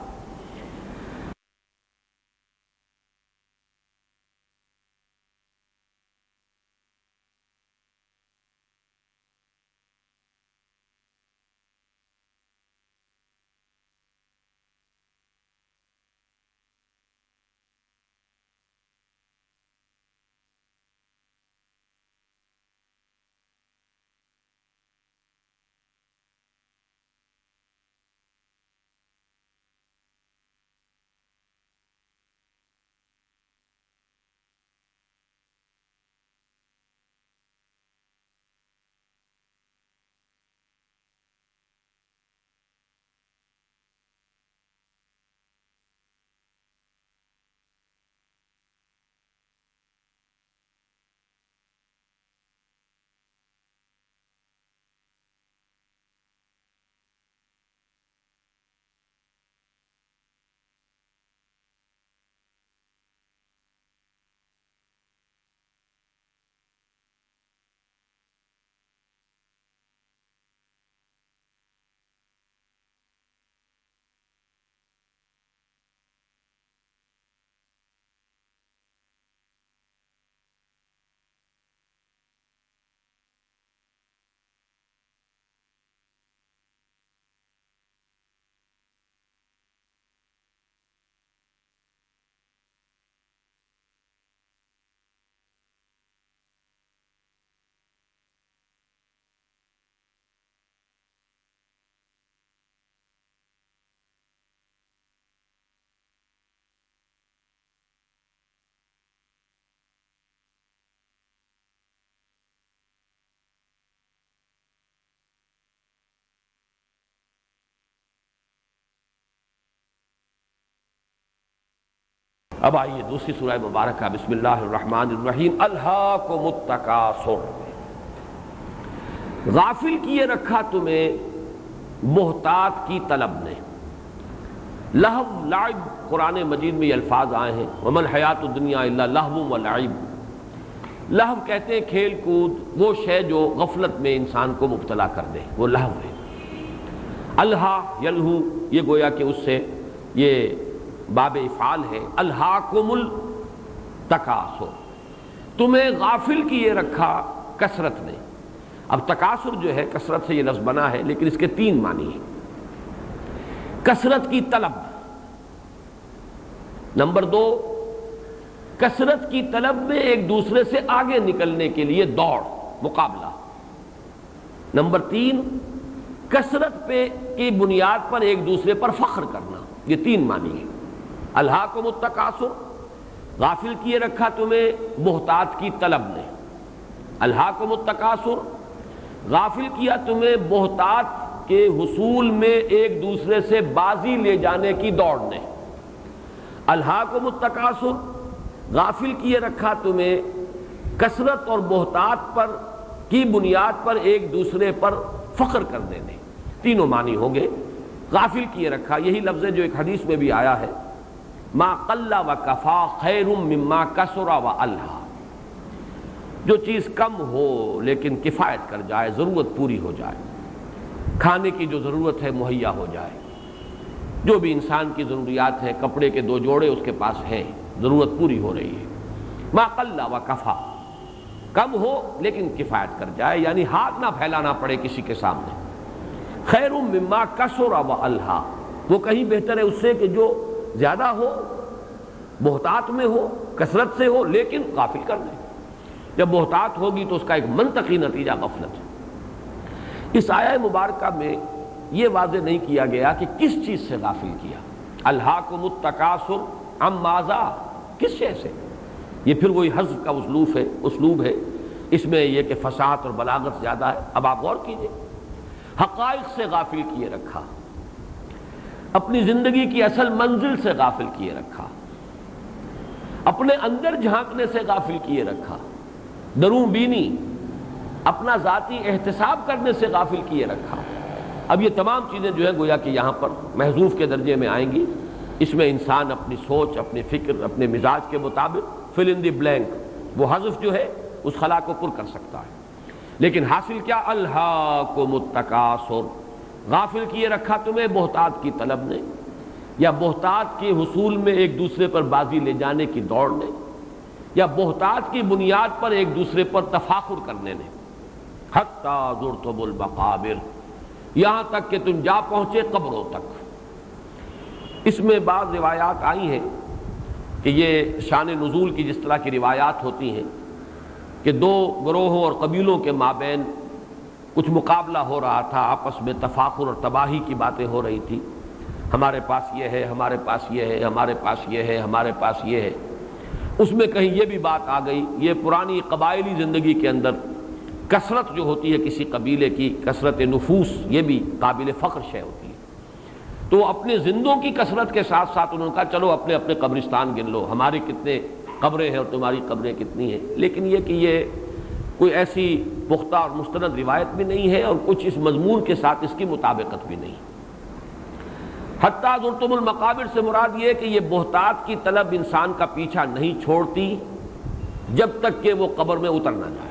اب آئیے دوسری سورہ مبارکہ، بسم اللہ الرحمن الرحیم۔ الہاکم التکاثر، غافل کیے رکھا تمہیں محتاط کی طلب نے۔ لہو لعب، قرآن مجید میں یہ الفاظ آئے ہیں، وما الحیات الدنیا الا لہو ولعب۔ لہو کہتے ہیں کھیل کود، وہ شے جو غفلت میں انسان کو مبتلا کر دے، وہ لہو ہے۔ الہا یلہو، یہ گویا کہ اس سے یہ باب افعال ہے۔ الہاکم التکاثر، تمہیں غافل کیے رکھا کثرت نے۔ اب تکاثر جو ہے کثرت سے یہ لفظ بنا ہے، لیکن اس کے تین معنی ہیں۔ کثرت کی طلب، نمبر دو کثرت کی طلب میں ایک دوسرے سے آگے نکلنے کے لیے دوڑ، مقابلہ۔ نمبر تین کثرت پہ کی بنیاد پر ایک دوسرے پر فخر کرنا۔ یہ تین معنی ہیں۔ الہاکم التکاثر، غافل کیے رکھا تمہیں محتاط کی طلب نے۔ الہاکم التکاثر، غافل کیا تمہیں محتاط کے حصول میں ایک دوسرے سے بازی لے جانے کی دوڑ نے۔ الہاکم التکاثر، غافل کیے رکھا تمہیں کثرت اور محتاط پر کی بنیاد پر ایک دوسرے پر فخر کرنے نے۔ تینوں معنی ہوں گے۔ غافل کیے رکھا، یہی لفظ ہے جو ایک حدیث میں بھی آیا ہے، ما قل و کفا خیر مما کثر و الہا۔ جو چیز کم ہو لیکن کفایت کر جائے، ضرورت پوری ہو جائے، کھانے کی جو ضرورت ہے مہیا ہو جائے، جو بھی انسان کی ضروریات ہیں، کپڑے کے دو جوڑے اس کے پاس ہیں، ضرورت پوری ہو رہی ہے۔ ما قل و کفا، کم ہو لیکن کفایت کر جائے، یعنی ہاتھ نہ پھیلانا پڑے کسی کے سامنے۔ خیر مما کثر و الہا، وہ کہیں بہتر ہے اس سے کہ جو زیادہ ہو، محتاط میں ہو، کثرت سے ہو، لیکن غافل کر دے۔ جب محتاط ہوگی تو اس کا ایک منطقی نتیجہ غفلت ہے۔ اس آیہ مبارکہ میں یہ واضح نہیں کیا گیا کہ کس چیز سے غافل کیا۔ الہاکم التکاثر عن ماذا، کس شے سے؟ یہ پھر وہی حذف کا اسلوب ہے، اس میں یہ کہ فصاحت اور بلاغت زیادہ ہے۔ اب آپ غور کیجئے، حقائق سے غافل کیے رکھا، اپنی زندگی کی اصل منزل سے غافل کیے رکھا، اپنے اندر جھانکنے سے غافل کیے رکھا، درون بینی، اپنا ذاتی احتساب کرنے سے غافل کیے رکھا۔ اب یہ تمام چیزیں جو ہیں گویا کہ یہاں پر محذوف کے درجے میں آئیں گی۔ اس میں انسان اپنی سوچ، اپنی فکر، اپنے مزاج کے مطابق فل ان دی بلینک، وہ حذف جو ہے اس خلا کو پر کر سکتا ہے۔ لیکن حاصل کیا؟ الہاکم التکاثر، غافل کیے رکھا تمہیں محتاط کی طلب نے، یا محتاط کے حصول میں ایک دوسرے پر بازی لے جانے کی دوڑ نے، یا محتاط کی بنیاد پر ایک دوسرے پر تفاخر کرنے نے۔ حتی زرتم المقابر، یہاں تک کہ تم جا پہنچے قبروں تک۔ اس میں بعض روایات آئی ہیں کہ یہ شان نزول کی جس طرح کی روایات ہوتی ہیں کہ دو گروہوں اور قبیلوں کے مابین کچھ مقابلہ ہو رہا تھا، آپس میں تفاخر اور تباہی کی باتیں ہو رہی تھی، ہمارے پاس یہ ہے، ہمارے پاس یہ ہے، ہمارے پاس یہ ہے، ہمارے پاس یہ ہے۔ اس میں کہیں یہ بھی بات آ گئی، یہ پرانی قبائلی زندگی کے اندر کثرت جو ہوتی ہے کسی قبیلے کی، کثرت نفوس، یہ بھی قابل فخر شے ہوتی ہے۔ تو اپنے زندوں کی کثرت کے ساتھ ساتھ انہوں نے کہا چلو اپنے اپنے قبرستان گن لو، ہماری کتنے قبریں ہیں اور تمہاری قبریں کتنی ہیں۔ لیکن یہ کہ یہ کوئی ایسی پختہ اور مستند روایت بھی نہیں ہے، اور کچھ اس مضمون کے ساتھ اس کی مطابقت بھی نہیں۔ حتیٰ زرتم المقابر سے مراد یہ کہ یہ محتاط کی طلب انسان کا پیچھا نہیں چھوڑتی جب تک کہ وہ قبر میں اتر نہ جائے۔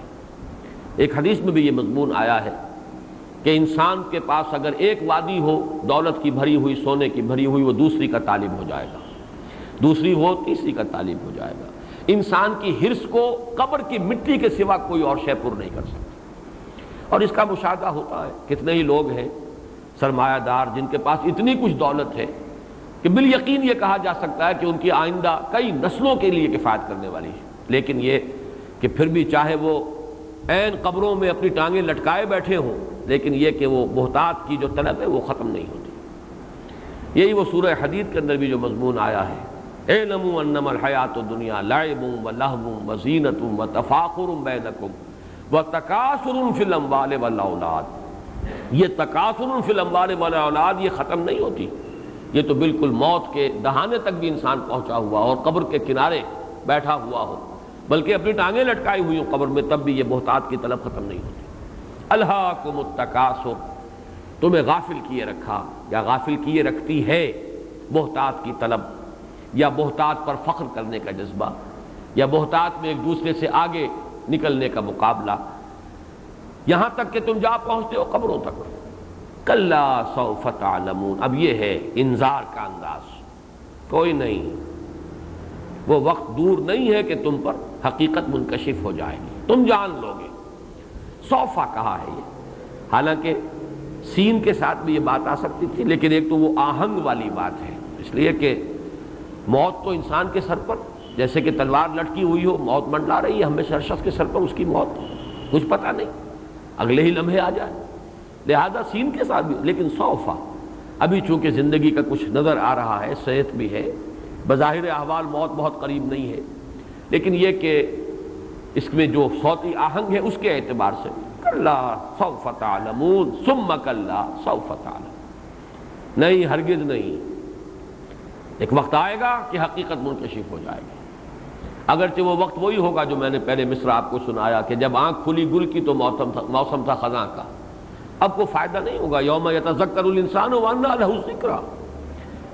ایک حدیث میں بھی یہ مضمون آیا ہے کہ انسان کے پاس اگر ایک وادی ہو دولت کی بھری ہوئی، سونے کی بھری ہوئی، وہ دوسری کا طالب ہو جائے گا، دوسری ہو تیسری کا طالب ہو جائے گا۔ انسان کی حرص کو قبر کی مٹی کے سوا کوئی اور شے پر نہیں کر سکتا۔ اور اس کا مشاہدہ ہوتا ہے، کتنے ہی لوگ ہیں سرمایہ دار جن کے پاس اتنی کچھ دولت ہے کہ بالیقین یہ کہا جا سکتا ہے کہ ان کی آئندہ کئی نسلوں کے لیے کفایت کرنے والی ہے، لیکن یہ کہ پھر بھی چاہے وہ عین قبروں میں اپنی ٹانگیں لٹکائے بیٹھے ہوں، لیکن یہ کہ وہ محتاط کی جو طلب ہے وہ ختم نہیں ہوتی۔ یہی وہ سورہ حدید کے اندر بھی جو مضمون آیا ہے، اعلموا انما الحیات الدنیا لعب ولہو وزینۃ وتفاخر بینکم وتکاثر فی الاموال والاولاد۔ یہ تکاثر فی الاموال والاولاد یہ ختم نہیں ہوتی، یہ تو بالکل موت کے دہانے تک بھی انسان پہنچا ہوا اور قبر کے کنارے بیٹھا ہوا ہو، بلکہ اپنی ٹانگیں لٹکائی ہوئی ہوں قبر میں، تب بھی یہ بہتات کی طلب ختم نہیں ہوتی۔ الہاکم التکاثر، تمہیں غافل کیے رکھا یا غافل کیے رکھتی ہے بہتات کی طلب، یا بہتات پر فخر کرنے کا جذبہ، یا بہتات میں ایک دوسرے سے آگے نکلنے کا مقابلہ، یہاں تک کہ تم جا پہنچتے ہو قبروں تک۔ کلا سوف تعلمون، اب یہ ہے انذار کا انداز، کوئی نہیں، وہ وقت دور نہیں ہے کہ تم پر حقیقت منکشف ہو جائے گی، تم جان لو گے۔ سوفا کہا ہے یہ، حالانکہ سین کے ساتھ بھی یہ بات آ سکتی تھی، لیکن ایک تو وہ آہنگ والی بات ہے، اس لیے کہ موت تو انسان کے سر پر جیسے کہ تلوار لٹکی ہوئی ہو، موت منڈلا رہی ہے ہمیشہ ہر شخص کے سر پر، اس کی موت کچھ پتہ نہیں، اگلے ہی لمحے آ جائے، لہذا سین کے ساتھ بھی۔ لیکن سوفا، ابھی چونکہ زندگی کا کچھ نظر آ رہا ہے، صحت بھی ہے، بظاہر احوال موت بہت قریب نہیں ہے، لیکن یہ کہ اس میں جو صوتی آہنگ ہے اس کے اعتبار سے کلا سوف تعلمون ثم کلا سوف تعلمون، نہیں ہرگز نہیں، ایک وقت آئے گا کہ حقیقت منکشف ہو جائے گی، اگرچہ وہ وقت وہی ہوگا جو میں نے پہلے مصرع آپ کو سنایا کہ جب آنکھ کھلی گل کی تو موسم تھا خزاں کا، اب کوئی فائدہ نہیں ہوگا۔ یوم یتذکر الانسان وانیٰ لہ الذکریٰ،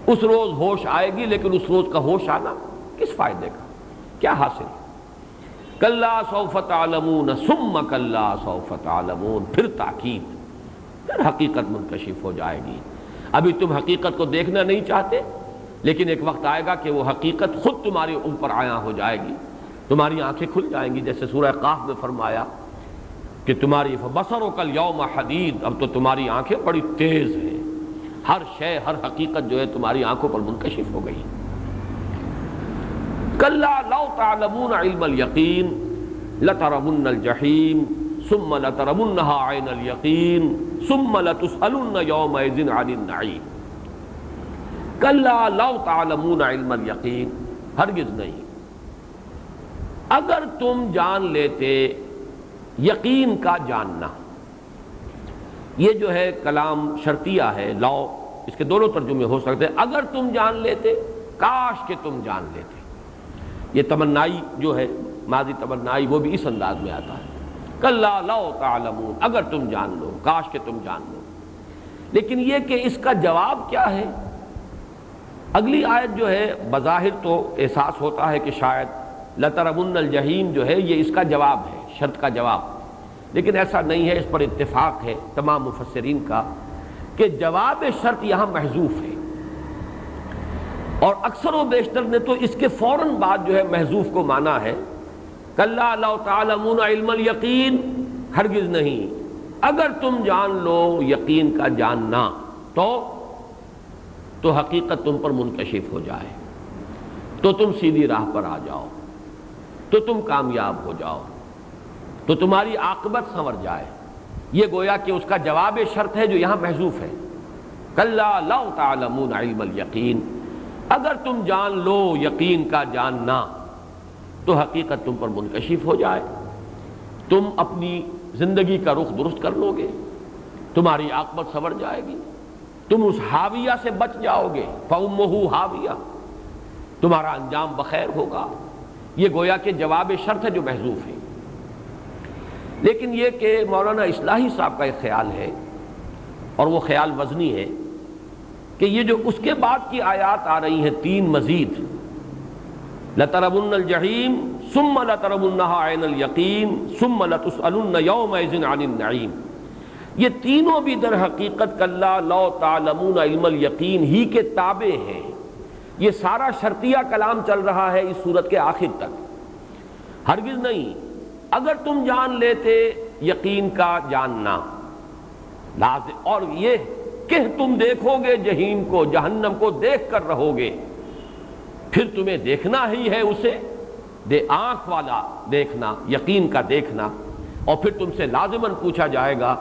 اس روز ہوش آئے گی، لیکن اس روز کا ہوش آنا کس فائدے کا، کیا حاصل؟ کلا سوف تعلمون ثم کلا سوف تعلمون، پھر تاکید، پھر حقیقت منکشف ہو جائے گی۔ ابھی تم حقیقت کو دیکھنا نہیں چاہتے، لیکن ایک وقت آئے گا کہ وہ حقیقت خود تمہارے اوپر عیاں ہو جائے گی، تمہاری آنکھیں کھل جائیں گی، جیسے سورہ قاف میں فرمایا کہ تمہاری فبصرک الیوم حدید، اب تو تمہاری آنکھیں بڑی تیز ہیں، ہر شے، ہر حقیقت جو ہے تمہاری آنکھوں پر منکشف ہو گئی۔ کلا لو تعلمون علم الیقین لترون الجحیم ثم لترونها عین الیقین ثم لتسألن یومئذ عن النعیم۔ کلا لو تعلمون علم الیقین، ہرگز نہیں، اگر تم جان لیتے یقین کا جاننا، یہ جو ہے کلام شرطیہ ہے، لو اس کے دونوں ترجمے ہو سکتے ہیں، اگر تم جان لیتے، کاش کہ تم جان لیتے، یہ تمنائی جو ہے ماضی تمنائی وہ بھی اس انداز میں آتا ہے، کلا لو تعلمون، اگر تم جان لو، کاش کہ تم جان لو۔ لیکن یہ کہ اس کا جواب کیا ہے؟ اگلی آیت جو ہے بظاہر تو احساس ہوتا ہے کہ شاید لترون الجحیم جو ہے یہ اس کا جواب ہے، شرط کا جواب، لیکن ایسا نہیں ہے، اس پر اتفاق ہے تمام مفسرین کا کہ جواب شرط یہاں محذوف ہے، اور اکثر و بیشتر نے تو اس کے فوراً بعد جو ہے محذوف کو مانا ہے، کلا لو تعلمون علم الیقین، ہرگز نہیں، اگر تم جان لو یقین کا جاننا تو حقیقت تم پر منکشف ہو جائے، تو تم سیدھی راہ پر آ جاؤ، تو تم کامیاب ہو جاؤ، تو تمہاری عاقبت سنور جائے، یہ گویا کہ اس کا جواب شرط ہے جو یہاں محذوف ہے۔ کلا لو تعلمون علم الیقین، اگر تم جان لو یقین کا جاننا تو حقیقت تم پر منکشف ہو جائے، تم اپنی زندگی کا رخ درست کر لو گے، تمہاری عاقبت سنور جائے گی، تم اس حاویہ سے بچ جاؤ گے، فَأُمُّهُ حاویہ، تمہارا انجام بخیر ہوگا، یہ گویا کہ جواب شرط ہے جو محذوف ہے۔ لیکن یہ کہ مولانا اصلاحی صاحب کا ایک خیال ہے، اور وہ خیال وزنی ہے، کہ یہ جو اس کے بعد کی آیات آ رہی ہیں تین مزید، لَتَرَوُنَّ الْجَحِيمَ ثُمَّ لَتَرَوُنَّهَا عَيْنَ الْيَقِينِ ثُمَّ لَتُسْأَلُنَّ يَوْمَئِذٍ عَنِ النَّعِيمِ، یہ تینوں بھی در حقیقت کلا لو تعلمون علم الیقین ہی کے تابع ہیں، یہ سارا شرطیہ کلام چل رہا ہے اس صورت کے آخر تک۔ ہرگز نہیں، اگر تم جان لیتے یقین کا جاننا، لازم، اور یہ کہ تم دیکھو گے جہنم کو، جہنم کو دیکھ کر رہو گے، پھر تمہیں دیکھنا ہی ہے اسے، آنکھ والا دیکھنا، یقین کا دیکھنا، اور پھر تم سے لازماً پوچھا جائے گا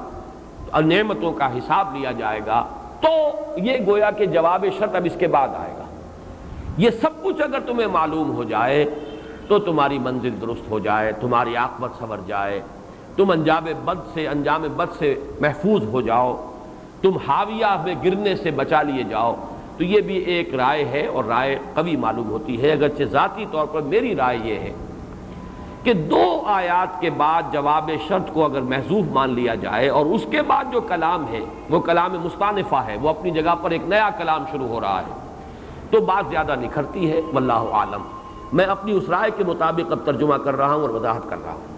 اور نعمتوں کا حساب لیا جائے گا، تو یہ گویا کہ جواب شرط اب اس کے بعد آئے گا۔ یہ سب کچھ اگر تمہیں معلوم ہو جائے تو تمہاری منزل درست ہو جائے، تمہاری عاقبت سنور جائے، تم انجام بد سے محفوظ ہو جاؤ، تم حاویہ میں گرنے سے بچا لیے جاؤ، تو یہ بھی ایک رائے ہے اور رائے قوی معلوم ہوتی ہے، اگرچہ ذاتی طور پر میری رائے یہ ہے کہ 2 آیات کے بعد جواب شرط کو اگر محذوف مان لیا جائے اور اس کے بعد جو کلام ہے وہ کلام مستانفہ ہے، وہ اپنی جگہ پر ایک نیا کلام شروع ہو رہا ہے، تو بات زیادہ نکھرتی ہے، واللہ عالم۔ میں اپنی اس رائے کے مطابق اب ترجمہ کر رہا ہوں اور وضاحت کر رہا ہوں۔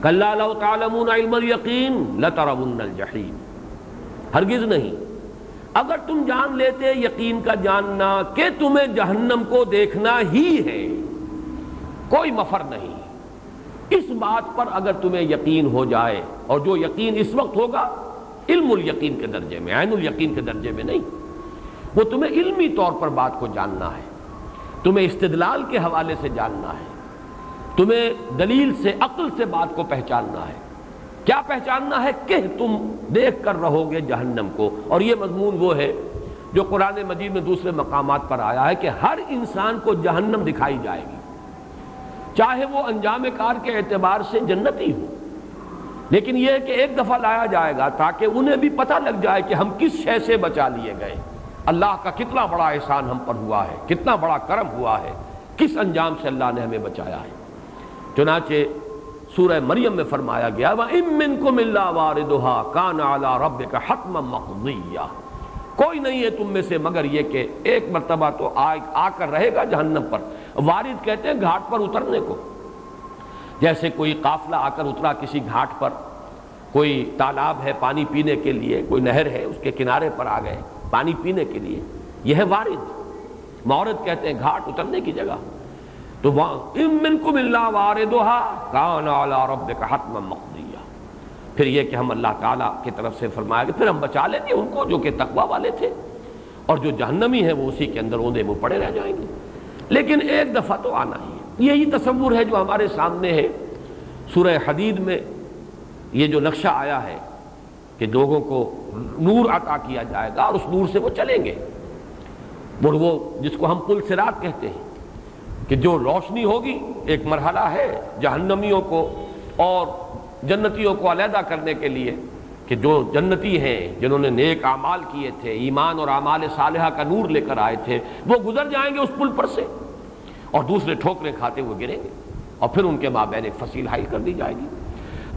کلا لو تعلمون علم الیقین لترون الجحیم، ہرگز نہیں، اگر تم جان لیتے یقین کا جاننا کہ تمہیں جہنم کو دیکھنا ہی ہے، کوئی مفر نہیں، اس بات پر اگر تمہیں یقین ہو جائے، اور جو یقین اس وقت ہوگا علم الیقین کے درجے میں، عین الیقین کے درجے میں نہیں، وہ تمہیں علمی طور پر بات کو جاننا ہے، تمہیں استدلال کے حوالے سے جاننا ہے، تمہیں دلیل سے عقل سے بات کو پہچاننا ہے۔ کیا پہچاننا ہے؟ کہ تم دیکھ کر رہو گے جہنم کو، اور یہ مضمون وہ ہے جو قرآن مجید میں دوسرے مقامات پر آیا ہے کہ ہر انسان کو جہنم دکھائی جائے گی، چاہے وہ انجام کار کے اعتبار سے جنتی ہو، لیکن یہ ہے کہ ایک دفعہ لایا جائے گا تاکہ انہیں بھی پتہ لگ جائے کہ ہم کس شے سے بچا لیے گئے، اللہ کا کتنا بڑا احسان ہم پر ہوا ہے، کتنا بڑا کرم ہوا ہے، کس انجام سے اللہ نے ہمیں بچایا ہے۔ چنانچہ سورہ مریم میں فرمایا گیا وَإِن مِّنكُمْ إِلَّا وَارِدُهَا كَانَ عَلَىٰ رَبِّكَ حَتْمًا مَّقْضِيًّا، کوئی نہیں ہے تم میں سے مگر یہ کہ ایک مرتبہ تو آ کر رہے گا جہنم پر۔ وارد کہتے ہیں گھاٹ پر اترنے کو، جیسے کوئی قافلہ آ کر اترا کسی گھاٹ پر، کوئی تالاب ہے پانی پینے کے لیے، کوئی نہر ہے اس کے کنارے پر آ گئے پانی پینے کے لیے، یہ ہے وارد۔ مورد کہتے ہیں گھاٹ، اترنے کی جگہ۔ تو وَإِن مِّنكُمْ إِلَّا وَارِدُهَا كَانَ عَلَىٰ رَبِّكَ حَتْمًا مَّقْضِيًّا، پھر یہ کہ ہم اللہ تعالیٰ کی طرف سے فرمایا کہ پھر ہم بچا لیں گے ان کو جو کہ تقویٰ والے تھے، اور جو جہنمی ہیں وہ اسی کے اندر اوندے منہ پڑے رہ جائیں گے، لیکن ایک دفعہ تو آنا ہی ہے۔ یہی تصور ہے جو ہمارے سامنے ہے۔ سورہ حدید میں یہ جو نقشہ آیا ہے کہ لوگوں کو نور عطا کیا جائے گا اور اس نور سے وہ چلیں گے، وہ جس کو ہم پل صراط کہتے ہیں، کہ جو روشنی ہوگی، ایک مرحلہ ہے جہنمیوں کو اور جنتیوں کو علیحدہ کرنے کے لیے، کہ جو جنتی ہیں جنہوں نے نیک اعمال کیے تھے، ایمان اور اعمال صالحہ کا نور لے کر آئے تھے، وہ گزر جائیں گے اس پل پر سے، اور دوسرے ٹھوکریں کھاتے ہوئے گریں گے، اور پھر ان کے مابین ایک فصیل حائل کر دی جائے گی۔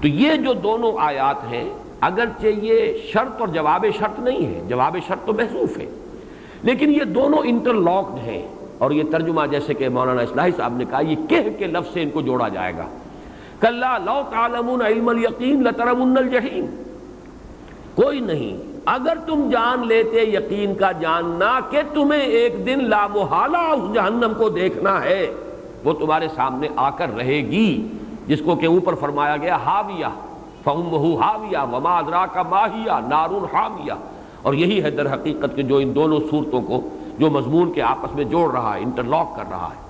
تو یہ جو دونوں آیات ہیں، اگرچہ یہ شرط اور جواب شرط نہیں ہے، جواب شرط تو محذوف ہے، لیکن یہ دونوں انٹرلاکڈ ہیں، اور یہ ترجمہ جیسے کہ مولانا اصلاحی صاحب نے کہا، یہ کہہ کے لفظ سے ان کو جوڑا جائے گا۔ کلا لو تعلمون علم الیقین لترون الجحیم، کوئی نہیں، اگر تم جان لیتے یقین کا جاننا کہ تمہیں ایک دن لا محالہ اس جہنم کو دیکھنا ہے، وہ تمہارے سامنے آ کر رہے گی، جس کو کہ اوپر فرمایا گیا حاویہ فأمہ حاویہ وما ادراک ما ہی نار حامیہ، اور یہی ہے در حقیقت کہ جو ان دونوں صورتوں کو جو مضمون کے آپس میں جوڑ رہا ہے، انٹرلاک کر رہا ہے۔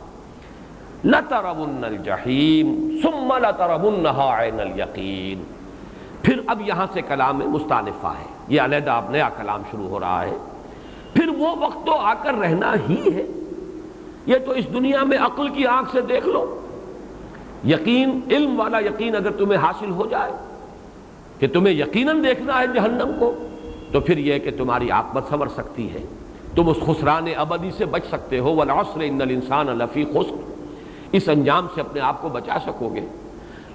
لَتَرَوُنَّ الْجَحِيمَ ثُمَّ لَتَرَوُنَّهَا عَيْنَ الْيَقِينِ، پھر اب یہاں سے کلام مستانفہ ہے، یہ علیحدہ اب نیا کلام شروع ہو رہا ہے۔ پھر وہ وقت تو آ کر رہنا ہی ہے، یہ تو اس دنیا میں عقل کی آنکھ سے دیکھ لو، یقین، علم والا یقین اگر تمہیں حاصل ہو جائے کہ تمہیں یقیناً دیکھنا ہے جہنم کو، تو پھر یہ کہ تمہاری عاقبت سنور سکتی ہے، تم اس خسران ابدی سے بچ سکتے ہو، والعصر ان الانسان لفی خسر، اس انجام سے اپنے آپ کو بچا سکو گے۔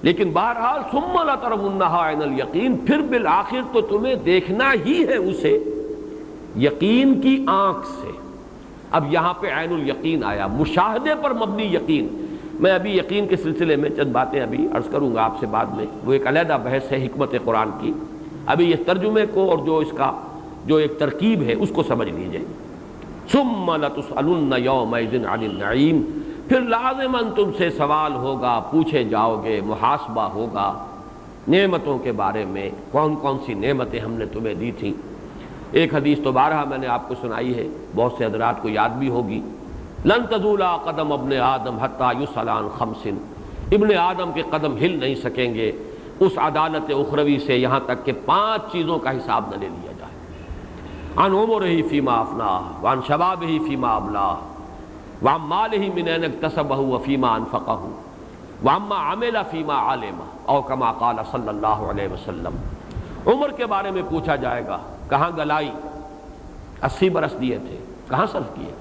لیکن بہرحال ثم لترونها عین الیقین، پھر بالآخر تو تمہیں دیکھنا ہی ہے اسے یقین کی آنکھ سے۔ اب یہاں پہ عین الیقین آیا، مشاہدے پر مبنی یقین۔ میں ابھی یقین کے سلسلے میں چند باتیں ابھی عرض کروں گا آپ سے بعد میں، وہ ایک علیحدہ بحث ہے حکمت قرآن کی۔ ابھی یہ ترجمے کو اور جو اس کا جو ایک ترکیب ہے اس کو سمجھ لیجئے۔ ثم لتسألن یومئذ عن النعیم، پھر لازماً تم سے سوال ہوگا، پوچھے جاؤ گے، محاسبہ ہوگا نعمتوں کے بارے میں، کون کون سی نعمتیں ہم نے تمہیں دی تھیں۔ ایک حدیث تو بارہا میں نے آپ کو سنائی ہے، بہت سے حضرات کو یاد بھی ہوگی، لن تزول قدم ابن آدم حتی یسأل عن خمس، ابن آدم کے قدم ہل نہیں سکیں گے اس عدالت اخروی سے یہاں تک کہ 5 چیزوں کا حساب نہ لے لیا جائے، عن عمرہ فیما افناہ، وعن شبابہ فیما ابلاہ، وعن مالہ من این اکتسبہ وفیما انفقہ، وعما عمل فیما علم، او کما قال صلی اللہ علیہ وسلم۔ عمر کے بارے میں پوچھا جائے گا، کہاں گلائی، 80 برس دیے تھے، کہاں صرف کیے؟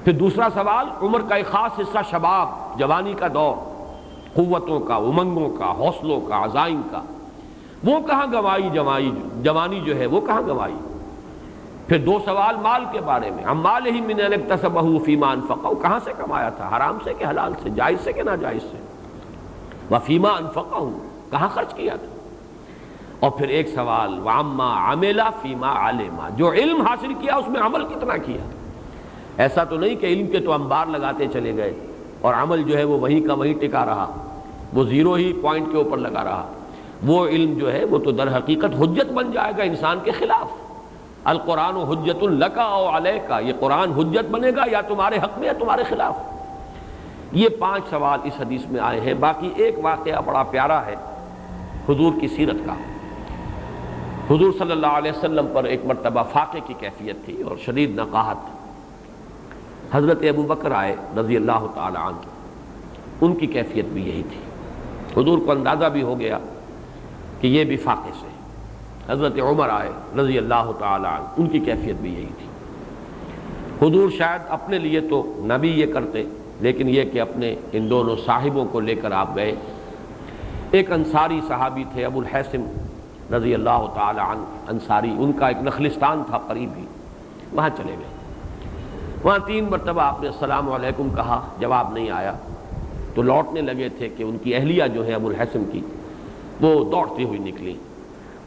پھر دوسرا سوال، عمر کا ایک خاص حصہ شباب، جوانی کا دور، قوتوں کا، امنگوں کا، حوصلوں کا، عزائم کا، وہ کہاں گنوائی؟ جوانی جو ہے وہ کہاں گنوائی؟ پھر دو سوال مال کے بارے میں، ہم مال ہی من ان اکتسبہ فیما انفقہ، کہاں سے کمایا تھا؟ حرام سے کہ حلال سے؟ جائز سے کہ ناجائز سے؟ وفیما انفقہ، کہاں خرچ کیا تھا؟ اور پھر ایک سوال، وعما عمل فیما علم، جو علم حاصل کیا اس میں عمل کتنا کیا؟ ایسا تو نہیں کہ علم کے تو انبار لگاتے چلے گئے اور عمل جو ہے وہ وہیں کا وہیں ٹکا رہا، وہ زیرو ہی پوائنٹ کے اوپر لگا رہا۔ وہ علم جو ہے وہ تو در حقیقت حجت بن جائے گا انسان کے خلاف۔ القرآن حجت لک او علیک، یہ قرآن حجت بنے گا یا تمہارے حق میں یا تمہارے خلاف۔ یہ 5 سوال اس حدیث میں آئے ہیں۔ باقی ایک واقعہ بڑا پیارا ہے حضور کی سیرت کا۔ حضور صلی اللہ علیہ وسلم پر ایک مرتبہ فاقے کی کیفیت تھی اور شدید نقاہت۔ حضرت ابو بکر آئے رضی اللہ تعالی عنہ، ان کی کیفیت بھی یہی تھی۔ حضور کو اندازہ بھی ہو گیا کہ یہ بھی فاقے سے۔ حضرت عمر آئے رضی اللہ تعالی عنہ، ان کی کیفیت بھی یہی تھی۔ حضور شاید اپنے لیے تو نہ بھی یہ کرتے، لیکن یہ کہ اپنے ان دونوں صاحبوں کو لے کر آپ گئے۔ ایک انصاری صحابی تھے ابو الحیثم رضی اللہ تعالی عنہ، انصاری، ان کا ایک نخلستان تھا قریب ہی، وہاں چلے گئے۔ وہاں 3 مرتبہ آپ نے السلام علیکم کہا، جواب نہیں آیا، تو لوٹنے لگے تھے کہ ان کی اہلیہ جو ہے ابو الحیثم کی، وہ دوڑتی ہوئی نکلی۔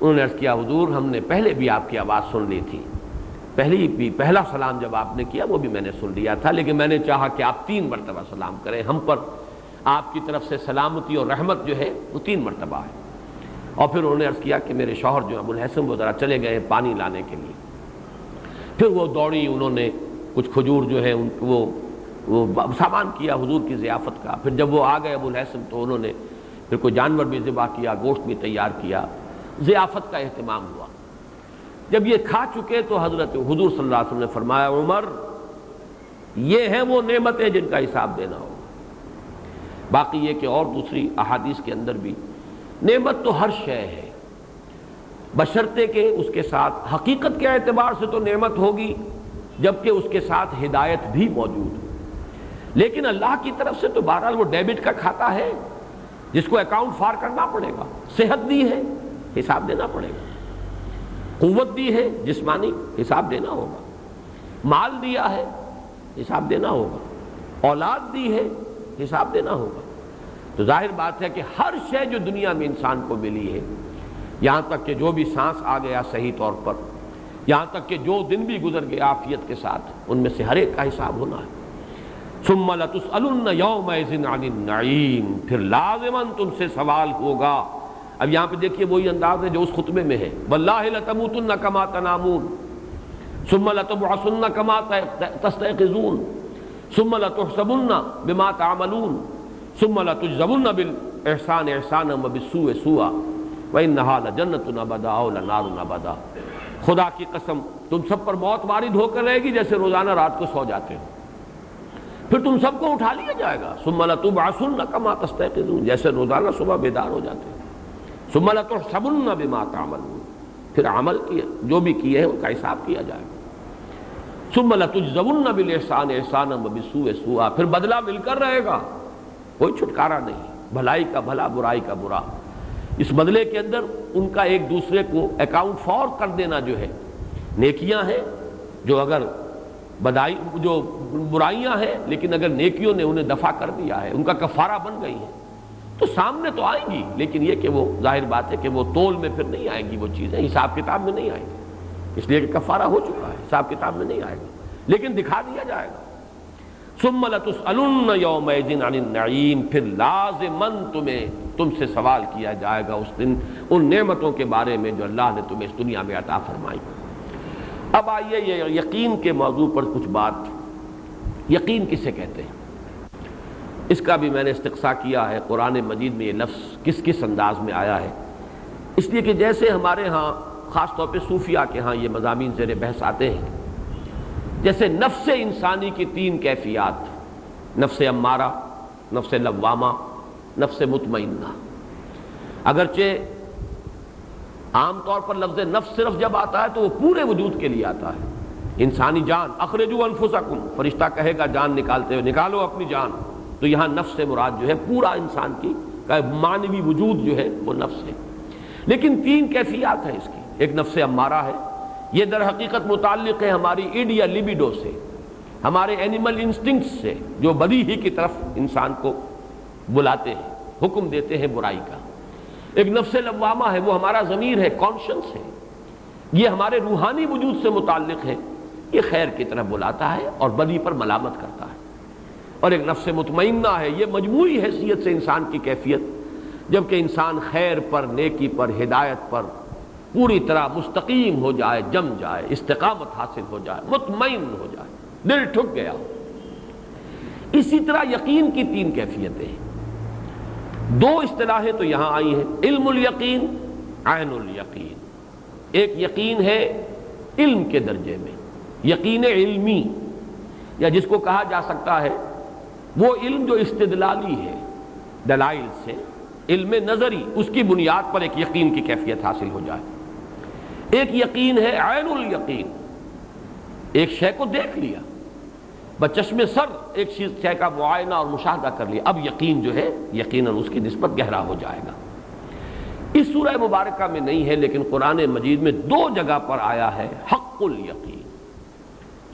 انہوں نے عرض کیا، حضور ہم نے پہلے بھی آپ کی آواز سن لی تھی، پہلا سلام جب آپ نے کیا وہ بھی میں نے سن لیا تھا، لیکن میں نے چاہا کہ آپ 3 مرتبہ سلام کریں، ہم پر آپ کی طرف سے سلامتی اور رحمت جو ہے وہ 3 مرتبہ ہے۔ اور پھر انہوں نے عرض کیا کہ میرے شوہر جو ابو الحیثم وہ ذرا چلے گئے پانی لانے کے لیے۔ پھر وہ دوڑی، انہوں نے کچھ کھجور جو ہے ان کو وہ سامان کیا حضور کی ضیافت کا۔ پھر جب وہ آ گئے ابو الحیثم تو انہوں نے پھر کوئی جانور بھی ذبح کیا، گوشت بھی تیار کیا، ضیافت کا اہتمام ہوا۔ جب یہ کھا چکے تو حضرت حضور صلی اللہ علیہ وسلم نے فرمایا، عمر یہ ہیں وہ نعمتیں جن کا حساب دینا ہوگا۔ باقی یہ کہ اور دوسری احادیث کے اندر بھی نعمت تو ہر شے ہے، بشرطے کہ اس کے ساتھ حقیقت کے اعتبار سے تو نعمت ہوگی جبکہ اس کے ساتھ ہدایت بھی موجود ہے، لیکن اللہ کی طرف سے تو بہرحال وہ ڈیبٹ کا کھاتا ہے جس کو اکاؤنٹ فار کرنا پڑے گا۔ صحت دی ہے، حساب دینا پڑے گا۔ قوت دی ہے جسمانی، حساب دینا ہوگا۔ مال دیا ہے، حساب دینا ہوگا۔ اولاد دی ہے، حساب دینا ہوگا۔ تو ظاہر بات ہے کہ ہر شے جو دنیا میں انسان کو ملی ہے، یہاں تک کہ جو بھی سانس آ گیا صحیح طور پر، یہاں تک کہ جو دن بھی گزر گئے عافیت کے ساتھ، ان میں سے ہر ایک کا حساب ہونا ہے۔ ثم لتسألن یومئذ عن النعیم، پھر لازماً تم سے سوال ہوگا۔ اب یہاں پہ دیکھیے وہی انداز ہے جو اس خطبے میں ہے، واللہ لتموتن کما تنامون ثم لتبعثن کما تستيقظون ثم لتحسبن بما تعملون ثم لتجزون بالاحسان احسانا وبالسوء سوءا وانها لجنۃ ابدا او لنار ابدا۔ خدا کی قسم تم سب پر موت وارد ہو کر رہے گی جیسے روزانہ رات کو سو جاتے ہو، پھر تم سب کو اٹھا لیا جائے گا۔ ثم لتبعثن کما تستيقظون، جیسے روزانہ صبح بیدار ہو جاتے ہیں۔ ثم لتحسبن بما تعملون، پھر عمل کیا جو بھی کیے ہیں ان کا حساب کیا جائے گا۔ ثم لتجزون بالاحسان احسانا وبالسوء سوءا، پھر بدلہ مل کر رہے گا، کوئی چھٹکارا نہیں، بھلائی کا بھلا برائی کا برا۔ اس بدلے کے اندر ان کا ایک دوسرے کو اکاؤنٹ فار کر دینا جو ہے، نیکیاں ہیں جو اگر جو برائیاں ہیں لیکن اگر نیکیوں نے انہیں دفع کر دیا ہے، ان کا کفارہ بن گئی ہے، تو سامنے تو آئیں گی، لیکن یہ کہ وہ ظاہر بات ہے کہ وہ تول میں پھر نہیں آئیں گی، وہ چیزیں حساب کتاب میں نہیں آئیں گی، اس لیے کہ کفارہ ہو چکا ہے، حساب کتاب میں نہیں آئے گا، لیکن دکھا دیا جائے گا۔ ثم لتسألن یومئذ عن النعیم، پھر لازماً تم سے سوال کیا جائے گا اس دن ان نعمتوں کے بارے میں جو اللہ نے تمہیں اس دنیا میں عطا فرمائی۔ اب آئیے یہ یقین کے موضوع پر کچھ بات۔ یقین کسے کہتے ہیں؟ اس کا بھی میں نے استقصاء کیا ہے، قرآن مجید میں یہ لفظ کس کس انداز میں آیا ہے، اس لیے کہ جیسے ہمارے ہاں خاص طور پہ صوفیہ کے ہاں یہ مضامین زیر بحث آتے ہیں، جیسے نفس انسانی کی 3 کیفیات، نفس امارہ، نفس لوامہ، نفس مطمئنہ۔ اگرچہ عام طور پر لفظ نفس صرف جب آتا ہے تو وہ پورے وجود کے لیے آتا ہے، انسانی جان، اخرجوا انفسکم، فرشتہ کہے گا جان نکالتے ہوئے نکالو اپنی جان، تو یہاں نفس سے مراد جو ہے پورا انسان کی کا معنوی وجود جو ہے وہ نفس ہے۔ لیکن تین کیفیات ہیں اس کی، ایک نفس امارہ ہے، یہ در حقیقت متعلق ہے ہماری ایڈ یا لیبیڈو سے، ہمارے اینیمل انسٹنکٹ سے، جو بدی ہی کی طرف انسان کو بلاتے ہیں، حکم دیتے ہیں برائی کا۔ ایک نفس لوامہ ہے، وہ ہمارا ضمیر ہے، کانشنس ہے، یہ ہمارے روحانی وجود سے متعلق ہے، یہ خیر کی طرف بلاتا ہے اور بدی پر ملامت کرتا ہے۔ اور ایک نفس مطمئنہ ہے، یہ مجموعی حیثیت سے انسان کی کیفیت، جبکہ انسان خیر پر، نیکی پر، ہدایت پر پوری طرح مستقیم ہو جائے، جم جائے، استقامت حاصل ہو جائے، مطمئن ہو جائے، دل ٹھک گیا۔ اسی طرح یقین کی تین کیفیتیں ہیں، دو اصطلاحیں تو یہاں آئی ہیں، علم الیقین، عین الیقین۔ ایک یقین ہے علم کے درجے میں، یقین علمی، یا جس کو کہا جا سکتا ہے وہ علم جو استدلالی ہے، دلائل سے، علم نظری، اس کی بنیاد پر ایک یقین کی کیفیت حاصل ہو جائے۔ ایک یقین ہے عین الیقین، ایک شے کو دیکھ لیا، بچشم سر ایک شے کا معائنہ اور مشاہدہ کر لیا، اب یقین جو ہے یقیناً اس کی نسبت گہرا ہو جائے گا۔ اس سورہ مبارکہ میں نہیں ہے، لیکن قرآن مجید میں دو جگہ پر آیا ہے حق الیقین۔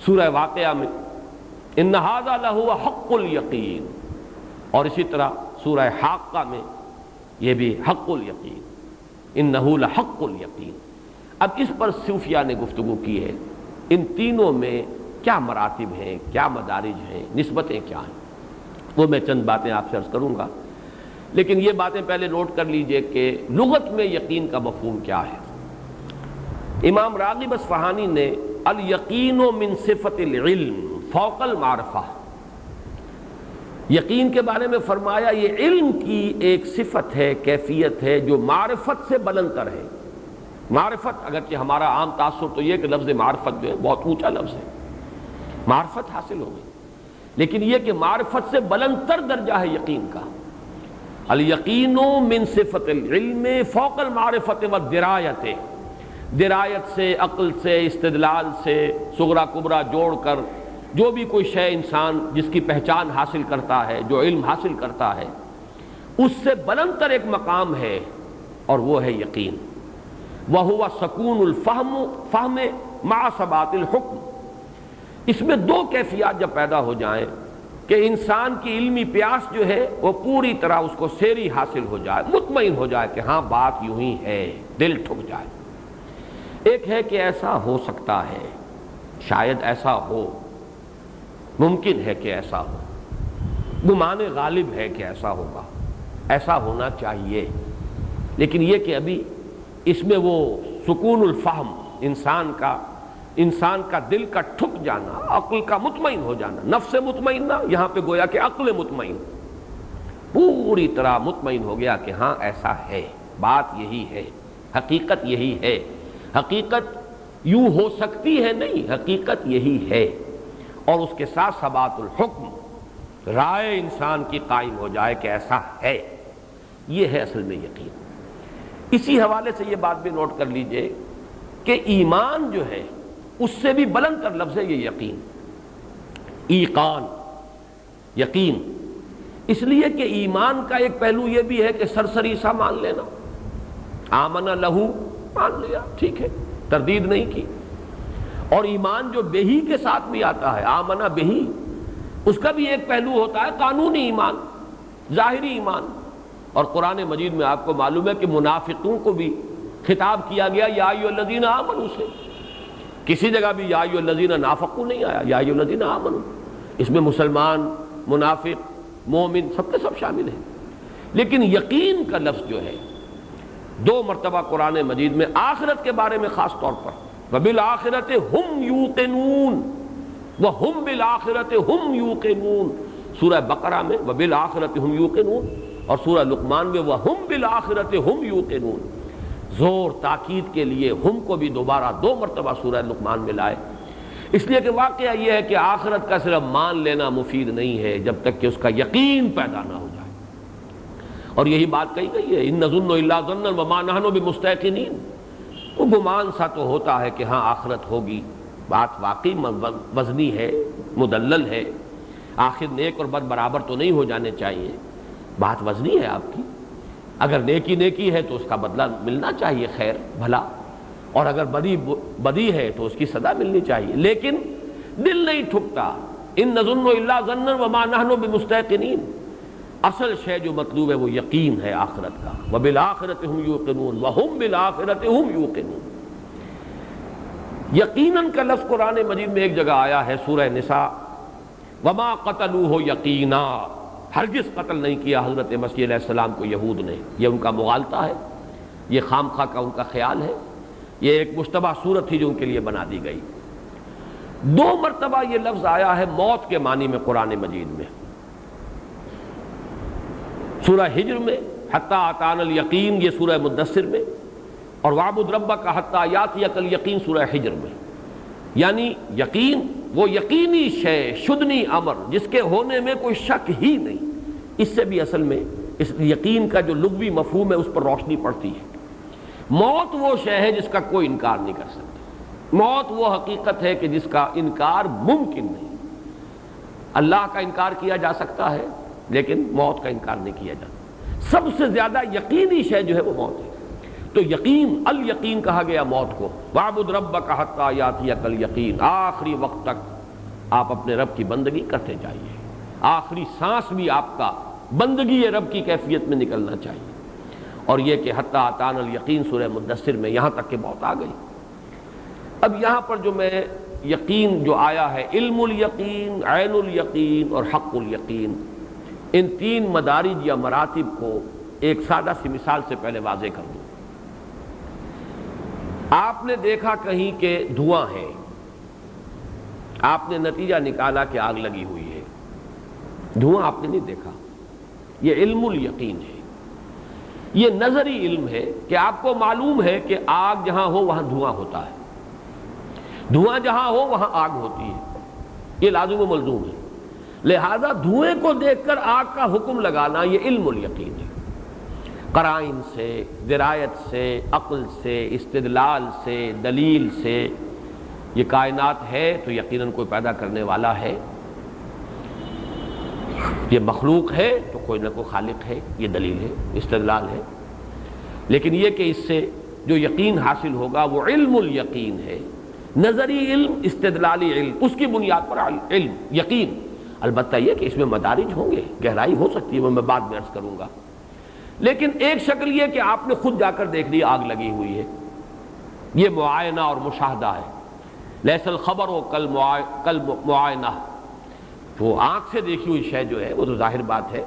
سورہ واقعہ میں ان ھذا لہو حق الیقین، اور اسی طرح سورہ حاقہ میں یہ بھی حق الیقین، انہ لحق الیقین۔ اب اس پر صوفیاء نے گفتگو کی ہے، ان تینوں میں کیا مراتب ہیں، کیا مدارج ہیں، نسبتیں کیا ہیں، وہ میں چند باتیں آپ سے عرض کروں گا، لیکن یہ باتیں پہلے نوٹ کر لیجئے کہ لغت میں یقین کا مفہوم کیا ہے۔ امام راغب اصفہانی نے الیقین من صفت العلم فوق المعرفہ، یقین کے بارے میں فرمایا یہ علم کی ایک صفت ہے، کیفیت ہے جو معرفت سے بلند تر ہے۔ معرفت، اگرچہ ہمارا عام تاثر تو یہ کہ لفظ معرفت جو ہے بہت اونچا لفظ ہے، معرفت حاصل ہو گئی، لیکن یہ کہ معرفت سے بلند تر درجہ ہے یقین کا۔ الیقین من صفت العلم فوق المعرفت والدرایت، درایت سے، عقل سے، استدلال سے، صغرا کبرا جوڑ کر جو بھی کوئی شے انسان جس کی پہچان حاصل کرتا ہے، جو علم حاصل کرتا ہے، اس سے بلند تر ایک مقام ہے اور وہ ہے یقین۔ وَهُوَ سکون الفہم مع ثبات الحکم۔ اس میں دو کیفیات جب پیدا ہو جائیں کہ انسان کی علمی پیاس جو ہے وہ پوری طرح اس کو سیری حاصل ہو جائے، مطمئن ہو جائے کہ ہاں بات یوں ہی ہے، دل ٹھک جائے۔ ایک ہے کہ ایسا ہو سکتا ہے، شاید ایسا ہو، ممکن ہے کہ ایسا ہو، گمان غالب ہے کہ ایسا ہوگا، ایسا ہونا چاہیے، لیکن یہ کہ ابھی اس میں وہ سکون الفہم، انسان کا دل کا ٹھک جانا، عقل کا مطمئن ہو جانا، نفس مطمئنہ، یہاں پہ گویا کہ عقل مطمئن، پوری طرح مطمئن ہو گیا کہ ہاں ایسا ہے، بات یہی ہے، حقیقت یہی ہے، حقیقت یوں ہو سکتی ہے نہیں، حقیقت یہی ہے، اور اس کے ساتھ ثبات الحکم، رائے انسان کی قائم ہو جائے کہ ایسا ہے، یہ ہے اصل میں یقین۔ اسی حوالے سے یہ بات بھی نوٹ کر لیجئے کہ ایمان جو ہے اس سے بھی بلند تر لفظ ہے یہ یقین، ایقان، یقین، اس لیے کہ ایمان کا ایک پہلو یہ بھی ہے کہ سرسری سا مان لینا، آمن لہو، مان لیا، ٹھیک ہے، تردید نہیں کی، اور ایمان جو بہی کے ساتھ بھی آتا ہے، آمنہ بہی، اس کا بھی ایک پہلو ہوتا ہے قانونی ایمان، ظاہری ایمان، اور قرآن مجید میں آپ کو معلوم ہے کہ منافقوں کو بھی خطاب کیا گیا یا ایھا الذین آمنوا سے، کسی جگہ بھی یا ایھا الذین نافقوا نہیں آیا، یا ایھا الذین آمنوا، اس میں مسلمان، منافق، مومن سب کے سب شامل ہیں، لیکن یقین کا لفظ جو ہے دو مرتبہ قرآن مجید میں آخرت کے بارے میں خاص طور پر، وَبِالْآخِرَةِ هُمْ يُوقِنُونَ وَهُمْ بِالْآخِرَةِ هُمْ يُوقِنُونَ، سورہ بقرہ میں وَبِالْآخِرَةِ هُمْ يُوقِنُونَ، اور سورہ لقمان میں وَهُمْ بِالْآخِرَةِ هُمْ يُوقِنُونَ، زور تاکید کے لیے ہم کو بھی دوبارہ دو مرتبہ سورہ لقمان میں لائے، اس لیے کہ واقعہ یہ ہے کہ آخرت کا صرف مان لینا مفید نہیں ہے جب تک کہ اس کا یقین پیدا نہ ہو جائے، اور یہی بات کہی گئی ہے، اِن نَظُنُّ إِلَّا ظَنًّا وَمَا نَحْنُ بِمُسْتَيْقِنِينَ، وہ گمان سا تو ہوتا ہے کہ ہاں آخرت ہوگی، بات واقعی وزنی ہے، مدلل ہے، آخر نیک اور بد برابر تو نہیں ہو جانے چاہیے، بات وزنی ہے آپ کی۔ اگر نیکی نیکی ہے تو اس کا بدلہ ملنا چاہیے، خیر بھلا، اور اگر بدی بدی ہے تو اس کی سزا ملنی چاہیے، لیکن دل نہیں ٹھکتا۔ ان نظن الا ظنا وما نحن بمستيقنين، اصل شے جو مطلوب ہے وہ یقین ہے آخرت کا، وبالآخرۃ هم یوقنون وهم بالآخرۃ هم یوقنون۔ یقیناً کا لفظ قرآن مجید میں ایک جگہ آیا ہے سورہ نساء، وما قتلوه یقینا، ہرگز قتل نہیں کیا حضرت مسیح علیہ السلام کو یہود نے، یہ ان کا مغالطہ ہے، یہ خام خواہ کا ان کا خیال ہے، یہ ایک مشتبہ صورت تھی جو ان کے لیے بنا دی گئی۔ 2 مرتبہ یہ لفظ آیا ہے موت کے معنی میں قرآن مجید میں، سورہ ہجر میں حتی اتانا الیقین، یہ سورہ مدثر میں، اور وعبد ربک حتی یاتیک الیقین سورہ ہجر میں۔ یعنی یقین وہ یقینی شے، شدنی امر، جس کے ہونے میں کوئی شک ہی نہیں۔ اس سے بھی اصل میں اس یقین کا جو لغوی مفہوم ہے اس پر روشنی پڑتی ہے۔ موت وہ شے ہے جس کا کوئی انکار نہیں کر سکتا، موت وہ حقیقت ہے کہ جس کا انکار ممکن نہیں۔ اللہ کا انکار کیا جا سکتا ہے لیکن موت کا انکار نہیں کیا جاتا۔ سب سے زیادہ یقینی شے جو ہے وہ موت ہے، تو یقین، الیقین کہا گیا موت کو۔ وَاعْبُدْ رَبَّكَ حَتَّى يَأْتِيَكَ الْيَقِينُ، آخری وقت تک آپ اپنے رب کی بندگی کرتے جائیے، آخری سانس بھی آپ کا بندگی رب کی کیفیت میں نکلنا چاہیے۔ اور یہ کہ حتیٰ اتانا الیقین سورہ مدثر میں یہاں تک کہ موت آ گئی۔ اب یہاں پر جو میں یقین جو آیا ہے، علم الیقین، عین الیقین اور حق الیقین، ان 3 مدارج یا مراتب کو ایک سادہ سی مثال سے پہلے واضح کر دوں۔ آپ نے دیکھا کہیں کہ دھواں ہے، آپ نے نتیجہ نکالا کہ آگ لگی ہوئی ہے، دھواں آپ نے نہیں دیکھا، یہ علم الیقین ہے، یہ نظری علم ہے کہ آپ کو معلوم ہے کہ آگ جہاں ہو وہاں دھواں ہوتا ہے، دھواں جہاں ہو وہاں آگ ہوتی ہے، یہ لازم و ملزوم ہے۔ لہذا دھوئیں کو دیکھ کر آگ کا حکم لگانا یہ علم الیقین ہے، قرائن سے، درایت سے، عقل سے، استدلال سے، دلیل سے۔ یہ کائنات ہے تو یقیناً کوئی پیدا کرنے والا ہے، یہ مخلوق ہے تو کوئی نہ کوئی خالق ہے، یہ دلیل ہے، استدلال ہے۔ لیکن یہ کہ اس سے جو یقین حاصل ہوگا وہ علم الیقین ہے، نظری علم، استدلالی علم، اس کی بنیاد پر علم یقین۔ البتہ یہ کہ اس میں مدارج ہوں گے، گہرائی ہو سکتی ہے، وہ میں بعد میں عرض کروں گا۔ لیکن ایک شکل یہ کہ آپ نے خود جا کر دیکھ لی آگ لگی ہوئی ہے، یہ معائنہ اور مشاہدہ ہے۔ لیس الخبر و کل معائنہ، وہ آنکھ سے دیکھی ہوئی شے جو ہے وہ تو ظاہر بات ہے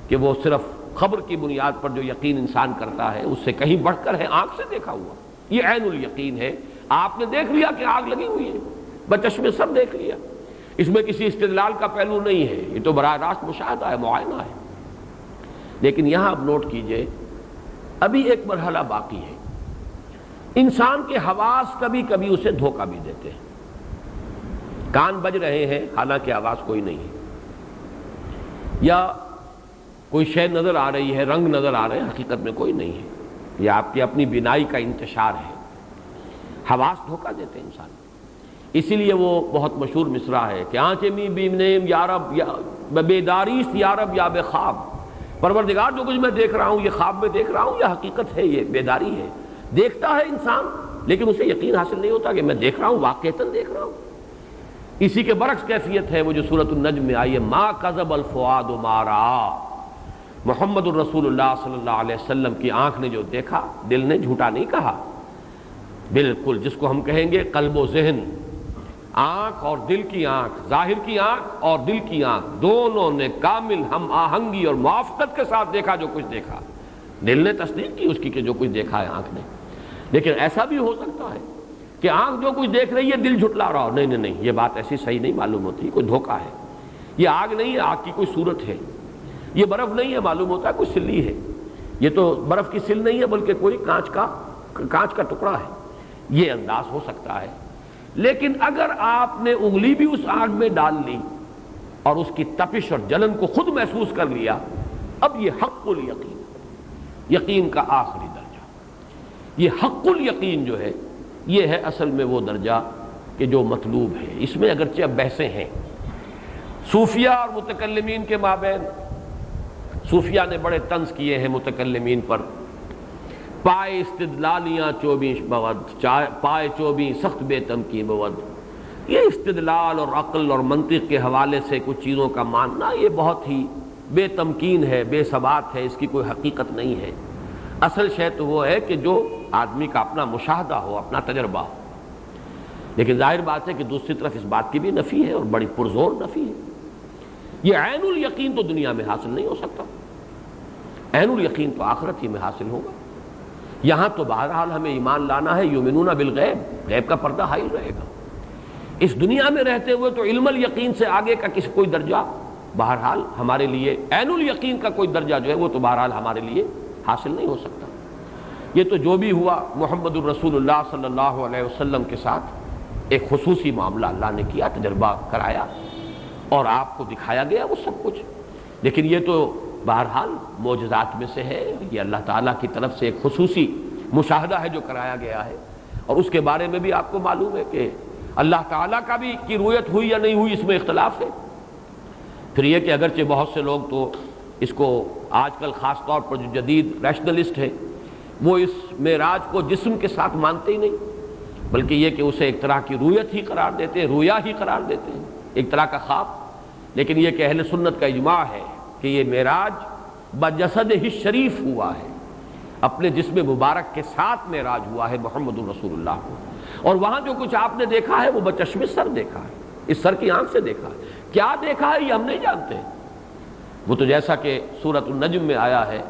کہ وہ صرف خبر کی بنیاد پر جو یقین انسان کرتا ہے اس سے کہیں بڑھ کر ہے آنکھ سے دیکھا ہوا، یہ عین الیقین ہے۔ آپ نے دیکھ لیا کہ آگ لگی ہوئی ہے، بچشمے سب دیکھ لیا، اس میں کسی استدلال کا پہلو نہیں ہے، یہ تو براہ راست مشاہدہ ہے، معائنہ ہے۔ لیکن یہاں اب نوٹ کیجئے، ابھی ایک مرحلہ باقی ہے۔ انسان کے حواس کبھی کبھی اسے دھوکہ بھی دیتے ہیں، کان بج رہے ہیں حالانکہ آواز کوئی نہیں ہے، یا کوئی شے نظر آ رہی ہے، رنگ نظر آ رہے ہیں، حقیقت میں کوئی نہیں ہے، یہ آپ کی اپنی بینائی کا انتشار ہے۔ حواس دھوکہ دیتے ہیں انسان، اسی لیے وہ بہت مشہور مصرع ہے کہ آنچ می بینیم یا رب بیداریست یا رب یا بے خواب، پروردگار جو کچھ میں دیکھ رہا ہوں یہ خواب میں دیکھ رہا ہوں یا حقیقت ہے، یہ بیداری ہے۔ دیکھتا ہے انسان لیکن اسے یقین حاصل نہیں ہوتا کہ میں دیکھ رہا ہوں، واقعتاً دیکھ رہا ہوں۔ اسی کے برعکس کیفیت ہے وہ جو سورۃ النجم میں آئی ہے، ما کذب الفؤاد ما رأى، محمد الرسول اللہ صلی اللہ علیہ وسلم کی آنکھ نے جو دیکھا دل نے جھوٹا نہیں کہا۔ بالکل جس کو ہم کہیں گے قلب و ذہن، آنکھ اور دل کی آنکھ، ظاہر کی آنکھ اور دل کی آنکھ دونوں نے کامل ہم آہنگی اور موافقت کے ساتھ دیکھا جو کچھ دیکھا، دل نے تصدیق کی اس کی کہ جو کچھ دیکھا ہے آنکھ نے۔ لیکن ایسا بھی ہو سکتا ہے کہ آنکھ جو کچھ دیکھ رہی ہے دل جھٹلا رہا ہو، نہیں نہیں یہ بات ایسی صحیح نہیں معلوم ہوتی، کوئی دھوکہ ہے، یہ آگ نہیں ہے، آگ کی کوئی صورت ہے، یہ برف نہیں ہے، معلوم ہوتا ہے کوئی سلی ہے، یہ تو برف کی سل نہیں ہے بلکہ کوئی کانچ کا ٹکڑا ہے، یہ انداز ہو سکتا ہے۔ لیکن اگر آپ نے انگلی بھی اس آگ میں ڈال لی اور اس کی تپش اور جلن کو خود محسوس کر لیا، اب یہ حق الیقین، یقین کا آخری درجہ، یہ حق الیقین جو ہے یہ ہے اصل میں وہ درجہ کہ جو مطلوب ہے۔ اس میں اگرچہ اب بحثیں ہیں صوفیہ اور متکلمین کے مابین۔ صوفیہ نے بڑے طنز کیے ہیں متکلمین پر، پائے استدلالیاں 24 بود، پائے 24 سخت بے تمکین بود۔ یہ استدلال اور عقل اور منطق کے حوالے سے کچھ چیزوں کا ماننا یہ بہت ہی بے تمکین ہے، بے ثبات ہے، اس کی کوئی حقیقت نہیں ہے۔ اصل شے تو وہ ہے کہ جو آدمی کا اپنا مشاہدہ ہو، اپنا تجربہ ہو۔ لیکن ظاہر بات ہے کہ دوسری طرف اس بات کی بھی نفی ہے اور بڑی پرزور نفی ہے۔ یہ عین الیقین تو دنیا میں حاصل نہیں ہو سکتا، عین الیقین تو آخرت ہی میں حاصل ہوگا۔ یہاں تو بہرحال ہمیں ایمان لانا ہے، یؤمنون بالغیب، غیب کا پردہ حائل رہے گا۔ اس دنیا میں رہتے ہوئے تو علم الیقین سے آگے کا کوئی درجہ بہرحال ہمارے لیے، عین الیقین کا کوئی درجہ جو ہے وہ تو بہرحال ہمارے لیے حاصل نہیں ہو سکتا۔ یہ تو جو بھی ہوا محمد الرسول اللہ صلی اللہ علیہ وسلم کے ساتھ ایک خصوصی معاملہ اللہ نے کیا، تجربہ کرایا اور آپ کو دکھایا گیا وہ سب کچھ۔ لیکن یہ تو بہرحال معجزات میں سے ہے، یہ اللہ تعالیٰ کی طرف سے ایک خصوصی مشاہدہ ہے جو کرایا گیا ہے، اور اس کے بارے میں بھی آپ کو معلوم ہے کہ اللہ تعالیٰ کا بھی کی رؤیت ہوئی یا نہیں ہوئی، اس میں اختلاف ہے۔ پھر یہ کہ اگرچہ بہت سے لوگ تو اس کو آج کل خاص طور پر جو جدید ریشنلسٹ ہے وہ اس معراج کو جسم کے ساتھ مانتے ہی نہیں، بلکہ یہ کہ اسے ایک طرح کی رؤیت ہی قرار دیتے ہیں، رویا ہی قرار دیتے ہیں، ایک طرح کا خواب۔ لیکن یہ کہ اہل سنت کا اجماع ہے کہ یہ معراج بجسدہ شریف ہوا ہے، اپنے جسم مبارک کے ساتھ معراج ہوا ہے محمد الرسول اللہ کو، اور وہاں جو کچھ آپ نے دیکھا ہے وہ بچشم سر دیکھا ہے، اس سر کی آنکھ سے دیکھا ہے۔ کیا دیکھا ہے یہ ہم نہیں جانتے، وہ تو جیسا کہ سورۃ النجم میں آیا ہے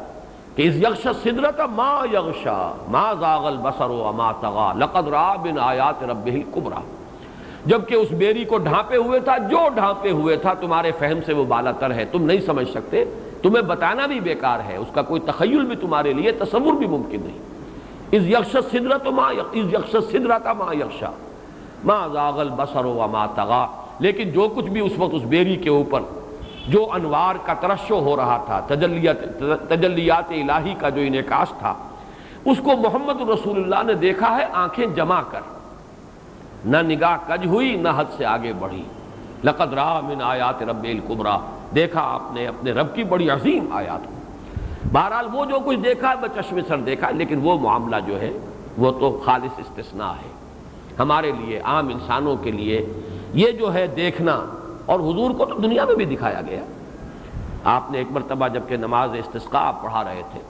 کہ اذ یغشی السدرۃ ما یغشی ما زاغ البصر وما طغی لقد رأى من آیات ربہ الکبریٰ، جبکہ اس بیری کو ڈھانپے ہوئے تھا، جو ڈھانپے ہوئے تھا تمہارے فہم سے وہ بالا تر ہے، تم نہیں سمجھ سکتے، تمہیں بتانا بھی بیکار ہے، اس کا کوئی تخیل بھی تمہارے لیے تصور بھی ممکن نہیں۔ اذ یغشی السدرۃ ما یغشی ما زاغ البصر وما طغی، لیکن جو کچھ بھی اس وقت اس بیری کے اوپر جو انوار کا ترشح ہو رہا تھا، تجلیات الہی کا جو انعکاس تھا، اس کو محمد رسول اللہ نے دیکھا ہے آنکھیں جما کر، نہ نگاہ کج ہوئی نہ حد سے آگے بڑھی۔ لقد رأى من آیات رب الکبریٰ، دیکھا آپ نے اپنے رب کی بڑی عظیم آیات کو۔ بہرحال وہ جو کچھ دیکھا ہے بچشم سر دیکھا ہے، لیکن وہ معاملہ جو ہے وہ تو خالص استثناء ہے ہمارے لیے، عام انسانوں کے لیے۔ یہ جو ہے دیکھنا، اور حضور کو تو دنیا میں بھی دکھایا گیا۔ آپ نے ایک مرتبہ جبکہ نماز استسقاء آپ پڑھا رہے تھے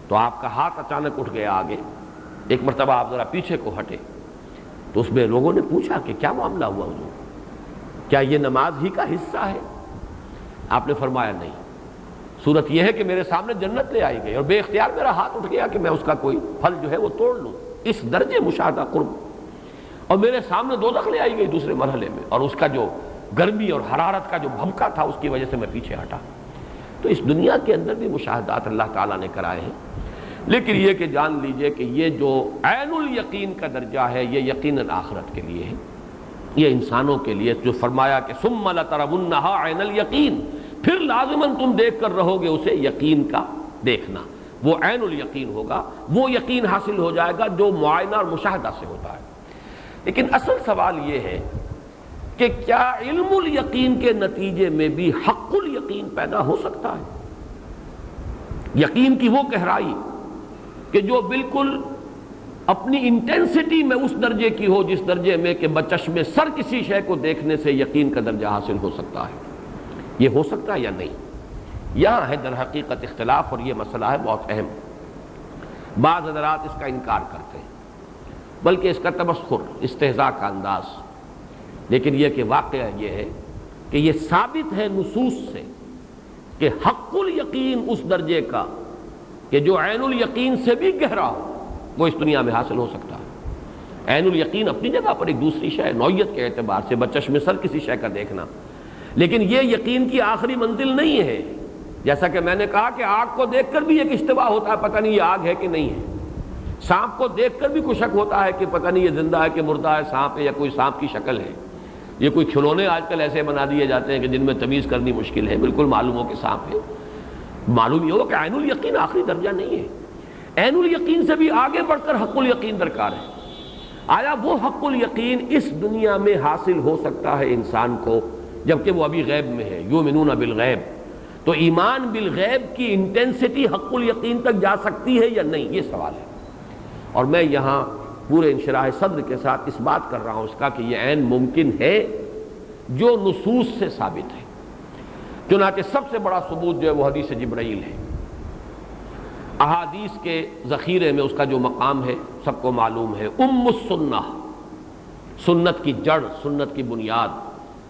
تو آپ کا ہاتھ اچانک اٹھ گیا آگے، ایک مرتبہ آپ ذرا پیچھے کو ہٹے تو اس میں لوگوں نے پوچھا کہ کیا معاملہ ہوا حضور، کیا یہ نماز ہی کا حصہ ہے؟ آپ نے فرمایا نہیں، صورت یہ ہے کہ میرے سامنے جنت لے آئی گئی اور بے اختیار میرا ہاتھ اٹھ گیا کہ میں اس کا کوئی پھل جو ہے وہ توڑ لوں، اس درجے مشاہدہ قرب، اور میرے سامنے دوزخ لے آئی گئی دوسرے مرحلے میں، اور اس کا جو گرمی اور حرارت کا جو بھبکا تھا اس کی وجہ سے میں پیچھے ہٹا۔ تو اس دنیا کے اندر بھی مشاہدات اللہ تعالیٰ نے کرائے ہیں، لیکن یہ کہ جان لیجئے کہ یہ جو عین الیقین کا درجہ ہے یہ یقیناً آخرت کے لیے ہے، یہ انسانوں کے لیے، جو فرمایا کہ ثم لترونھا عین الیقین، پھر لازماً تم دیکھ کر رہو گے اسے، یقین کا دیکھنا، وہ عین الیقین ہوگا، وہ یقین حاصل ہو جائے گا جو معائنہ اور مشاہدہ سے ہوتا ہے۔ لیکن اصل سوال یہ ہے کہ کیا علم الیقین کے نتیجے میں بھی حق الیقین پیدا ہو سکتا ہے؟ یقین کی وہ گہرائی کہ جو بالکل اپنی انٹینسٹی میں اس درجے کی ہو جس درجے میں کہ بچشم سر کسی شے کو دیکھنے سے یقین کا درجہ حاصل ہو سکتا ہے، یہ ہو سکتا ہے یا نہیں؟ یہاں ہے در حقیقت اختلاف، اور یہ مسئلہ ہے بہت اہم۔ بعض حضرات اس کا انکار کرتے ہیں، بلکہ اس کا تمسخر، استہزاء کا انداز، لیکن یہ کہ واقعہ یہ ہے کہ یہ ثابت ہے نصوص سے کہ حق الیقین اس درجے کا کہ جو عین الیقین سے بھی گہرا ہو وہ اس دنیا میں حاصل ہو سکتا ہے۔ عین الیقین اپنی جگہ پر ایک دوسری شے، نوعیت کے اعتبار سے بچشم سر کسی شے کا دیکھنا، لیکن یہ یقین کی آخری منزل نہیں ہے۔ جیسا کہ میں نے کہا کہ آگ کو دیکھ کر بھی ایک اشتباہ ہوتا ہے، پتہ نہیں یہ آگ ہے کہ نہیں ہے، سانپ کو دیکھ کر بھی کوئی شک ہوتا ہے کہ پتہ نہیں یہ زندہ ہے کہ مردہ ہے، سانپ ہے یا کوئی سانپ کی شکل ہے۔ یہ کوئی کھلونے آج کل ایسے بنا دیے جاتے ہیں کہ جن میں تمیز کرنی مشکل ہے، بالکل معلوم ہو کہ سانپ ہے۔ معلوم یہ ہو کہ عین الیقین آخری درجہ نہیں ہے، عین الیقین سے بھی آگے بڑھ کر حق الیقین درکار ہے۔ آیا وہ حق الیقین اس دنیا میں حاصل ہو سکتا ہے انسان کو جبکہ وہ ابھی غیب میں ہے؟ یؤمنون بالغیب، تو ایمان بالغیب کی انٹینسٹی حق الیقین تک جا سکتی ہے یا نہیں، یہ سوال ہے۔ اور میں یہاں پورے انشراح صدر کے ساتھ اس بات کر رہا ہوں اس کا کہ یہ عین ممکن ہے جو نصوص سے ثابت ہے۔ چنانچہ سب سے بڑا ثبوت جو ہے وہ حدیث جبرائیل ہے۔ احادیث کے ذخیرے میں اس کا جو مقام ہے سب کو معلوم ہے، ام السنہ، سنت کی جڑ، سنت کی بنیاد،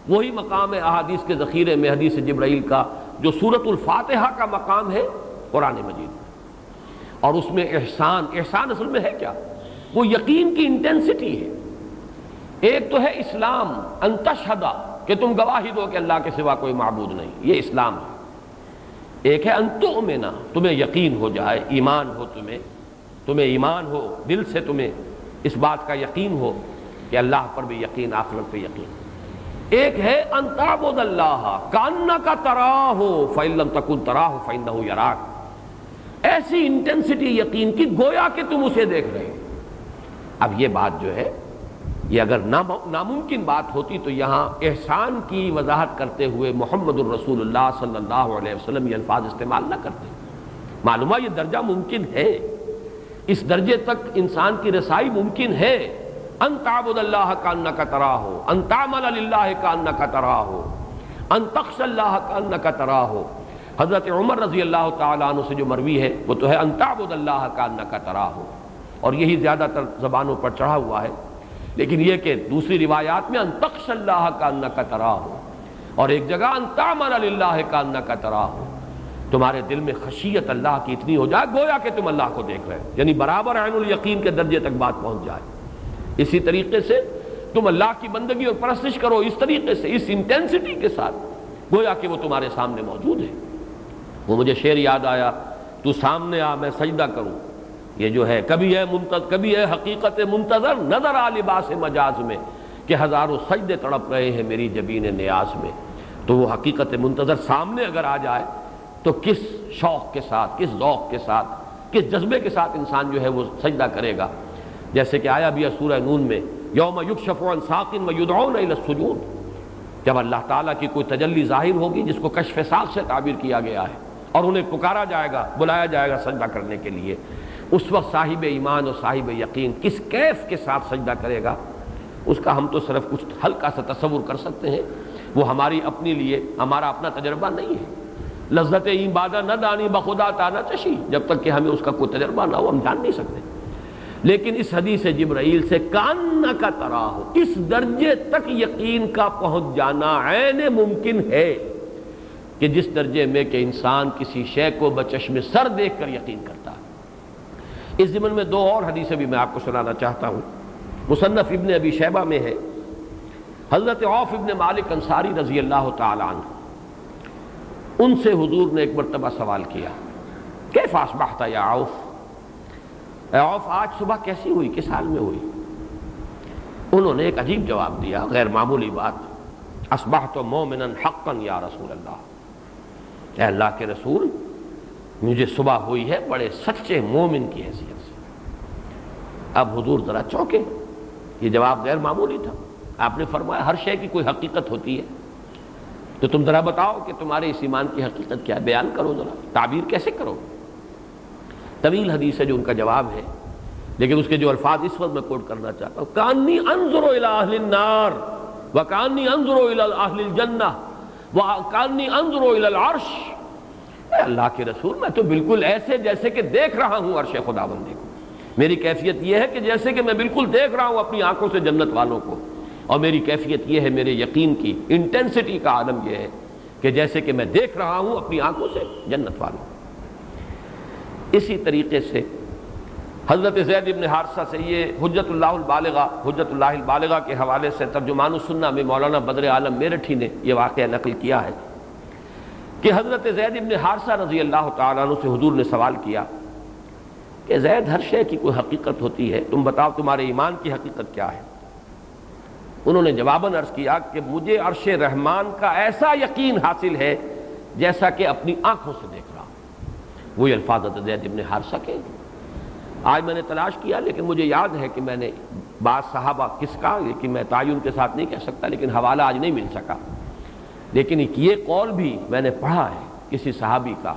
وہی مقام ہے احادیث کے ذخیرے میں حدیث جبرائیل کا جو سورۃ الفاتحہ کا مقام ہے قرآن مجید، اور اس میں احسان اصل میں ہے کیا؟ وہ یقین کی انٹینسٹی ہے۔ ایک تو ہے اسلام، ان تشہد، کہ تم گواہی دو کہ اللہ کے سوا کوئی معبود نہیں، یہ اسلام ہے۔ ایک ہے ان تؤمن، تمہیں یقین ہو جائے، ایمان ہو، تمہیں ایمان ہو، دل سے تمہیں اس بات کا یقین ہو کہ اللہ پر بھی یقین، آخرت پہ یقین۔ ایک ہے ان تعبد اللہ کأنک تراہ فإن لم تکن تراہ فإنہ یراک، ایسی انٹینسٹی یقین کی گویا کہ تم اسے دیکھ رہے ہو۔ اب یہ بات جو ہے یہ اگر ناممکن بات ہوتی تو یہاں احسان کی وضاحت کرتے ہوئے محمد الرسول اللہ صلی اللہ علیہ وسلم یہ الفاظ استعمال نہ کرتے۔ معلومہ یہ درجہ ممکن ہے، اس درجے تک انسان کی رسائی ممکن ہے۔ ان تعبد اللہ کأنک تراہ، ان تعمل للہ کأنک تراہ، ان تخشى اللہ کأنک تراہ۔ حضرت عمر رضی اللہ تعالیٰ عنہ سے جو مروی ہے وہ تو ہے ان تعبد اللہ کأنک تراہ، اور یہی زیادہ تر زبانوں پر چڑھا ہوا ہے۔ لیکن یہ کہ دوسری روایات میں ان تخشى اللہ کأنک تراہ، اور ایک جگہ ان تعمل للہ کأنک تراہ، تمہارے دل میں خشیت اللہ کی اتنی ہو جائے گویا کہ تم اللہ کو دیکھ رہے ہو، یعنی برابر عین الیقین کے درجے تک بات پہنچ جائے۔ اسی طریقے سے تم اللہ کی بندگی اور پرستش کرو اس طریقے سے، اس انٹینسٹی کے ساتھ، گویا کہ وہ تمہارے سامنے موجود ہے۔ وہ مجھے شعر یاد آیا، تو سامنے آ میں سجدہ کروں، یہ جو ہے کبھی ہے حقیقت منتظر نظر آ لباس مجاز میں، کہ ہزاروں سجدے تڑپ رہے ہیں میری جبین نیاز میں۔ تو وہ حقیقت منتظر سامنے اگر آ جائے تو کس شوق کے ساتھ، کس ذوق کے ساتھ، کس جذبے کے ساتھ انسان جو ہے وہ سجدہ کرے گا۔ جیسے کہ آیا بھی ہے سورہ نون میں، یوم یکشف عن ساق ویدعون الی السجود، جب اللہ تعالیٰ کی کوئی تجلی ظاہر ہوگی جس کو کشف ساق سے تعبیر کیا گیا ہے، اور انہیں پکارا جائے گا، بلایا جائے گا سجدہ کرنے کے لیے، اس وقت صاحب ایمان اور صاحب یقین کس کیف کے ساتھ سجدہ کرے گا، اس کا ہم تو صرف کچھ ہلکا سا تصور کر سکتے ہیں۔ وہ ہماری اپنے لیے ہمارا اپنا تجربہ نہیں ہے۔ لذت این بادہ نہ دانی بخدا تانا چشی، جب تک کہ ہمیں اس کا کوئی تجربہ نہ ہو ہم جان نہیں سکتے۔ لیکن اس حدیث جبرائیل سے کأنک تراہ، اس درجے تک یقین کا پہنچ جانا عین ممکن ہے کہ جس درجے میں کہ انسان کسی شے کو بچشم سر دیکھ کر یقین کرتا ہے۔ اس ضمن میں دو اور حدیثیں بھی میں آپ کو سنانا چاہتا ہوں۔ مصنف ابن ابی شیبہ میں ہے، حضرت عوف ابن مالک انصاری رضی اللہ تعالی عنہ، ان سے حضور نے ایک مرتبہ سوال کیا، کیف اصبحت یا عوف، اے عوف آج صبح کیسی ہوئی، کس حال میں ہوئی؟ انہوں نے ایک عجیب جواب دیا، غیر معمولی بات، اصبحت مومنا حقا یا رسول اللہ، اے اللہ کے رسول مجھے صبح ہوئی ہے بڑے سچے مومن کی حیثیت سے۔ اب حضور ذرا چونکے، یہ جواب غیر معمولی تھا۔ آپ نے فرمایا ہر شے کی کوئی حقیقت ہوتی ہے، تو تم ذرا بتاؤ کہ تمہارے اس ایمان کی حقیقت کیا ہے، بیان کرو، ذرا تعبیر کیسے کرو۔ طویل حدیث ہے جو ان کا جواب ہے، لیکن اس کے جو الفاظ اس وقت میں کوٹ کرنا چاہتا ہوں، کانی انظر الی اہل النار وکانی انظر الی اہل الجنہ وکانی انظر الی العرش، اے اللہ کے رسول میں تو بالکل ایسے جیسے کہ دیکھ رہا ہوں عرش خداوندی کو، میری کیفیت یہ ہے کہ جیسے کہ میں بالکل دیکھ رہا ہوں اپنی آنکھوں سے جنت والوں کو، اور میری کیفیت یہ ہے، میرے یقین کی انٹینسٹی کا عالم یہ ہے کہ جیسے کہ میں دیکھ رہا ہوں اپنی آنکھوں سے جنت والوں کو۔ اسی طریقے سے حضرت زید بن حارثہ سے یہ حجت اللہ البالغہ کے حوالے سے ترجمان السنہ میں مولانا بدر عالم میرٹھی نے یہ واقعہ نقل کیا ہے کہ حضرت زید بن حارثہ رضی اللہ تعالیٰ عنہ سے حضور نے سوال کیا کہ زید ہر شے کی کوئی حقیقت ہوتی ہے، تم بتاؤ تمہارے ایمان کی حقیقت کیا ہے؟ انہوں نے جواباً عرض کیا کہ مجھے عرش رحمان کا ایسا یقین حاصل ہے جیسا کہ اپنی آنکھوں سے دیکھ رہا ہوں۔ وہی الفاظ حضرت زید بن حارثہ کے، آج میں نے تلاش کیا لیکن مجھے یاد ہے کہ میں نے بعض صحابہ کس کا، لیکن میں تعین کے ساتھ نہیں کہہ سکتا، لیکن حوالہ آج نہیں مل سکا، لیکن یہ قول بھی میں نے پڑھا ہے کسی صحابی کا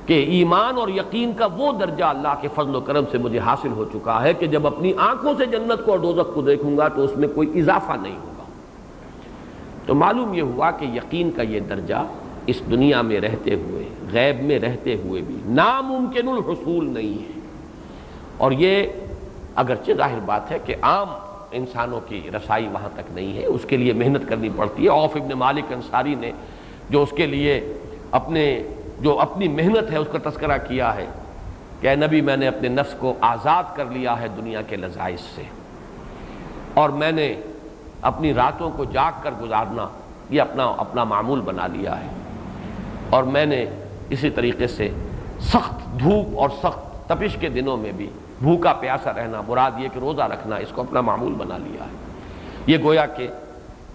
کہ ایمان اور یقین کا وہ درجہ اللہ کے فضل و کرم سے مجھے حاصل ہو چکا ہے کہ جب اپنی آنکھوں سے جنت کو اور دوزخ کو دیکھوں گا تو اس میں کوئی اضافہ نہیں ہوگا۔ تو معلوم یہ ہوا کہ یقین کا یہ درجہ اس دنیا میں رہتے ہوئے، غیب میں رہتے ہوئے بھی ناممکن الحصول نہیں ہے، اور یہ اگرچہ ظاہر بات ہے کہ عام انسانوں کی رسائی وہاں تک نہیں ہے، اس کے لیے محنت کرنی پڑتی ہے۔ عوف ابن مالک انصاری نے جو اس کے لیے اپنی محنت ہے اس کا تذکرہ کیا ہے کہ اے نبی، میں نے اپنے نفس کو آزاد کر لیا ہے دنیا کے لذائذ سے، اور میں نے اپنی راتوں کو جاگ کر گزارنا یہ اپنا معمول بنا لیا ہے، اور میں نے اسی طریقے سے سخت دھوپ اور سخت تپش کے دنوں میں بھی بھوکا پیاسا رہنا، مراد یہ کہ روزہ رکھنا، اس کو اپنا معمول بنا لیا ہے۔ یہ گویا کہ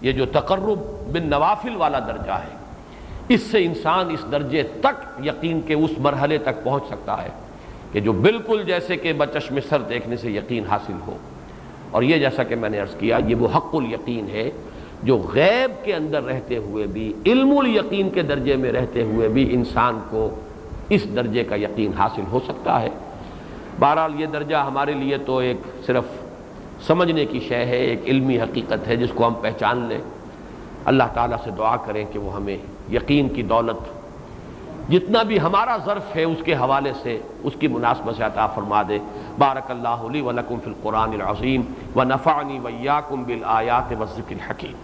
یہ جو تقرب بالنوافل والا درجہ ہے، اس سے انسان اس درجے تک یقین کے اس مرحلے تک پہنچ سکتا ہے کہ جو بالکل جیسے کہ بچشم سر دیکھنے سے یقین حاصل ہو۔ اور یہ جیسا کہ میں نے عرض کیا، یہ وہ حق الیقین ہے جو غیب کے اندر رہتے ہوئے بھی، علم الیقین کے درجے میں رہتے ہوئے بھی انسان کو اس درجے کا یقین حاصل ہو سکتا ہے۔ بہرحال یہ درجہ ہمارے لیے تو ایک صرف سمجھنے کی شے ہے، ایک علمی حقیقت ہے جس کو ہم پہچان لیں۔ اللہ تعالیٰ سے دعا کریں کہ وہ ہمیں یقین کی دولت جتنا بھی ہمارا ظرف ہے اس کے حوالے سے اس کی مناسبت سے عطا فرما دے۔ بارک اللہ لی ولکم فی القرآن العظیم ونفعنی وإیاکم بالآیات والذکر الحکیم۔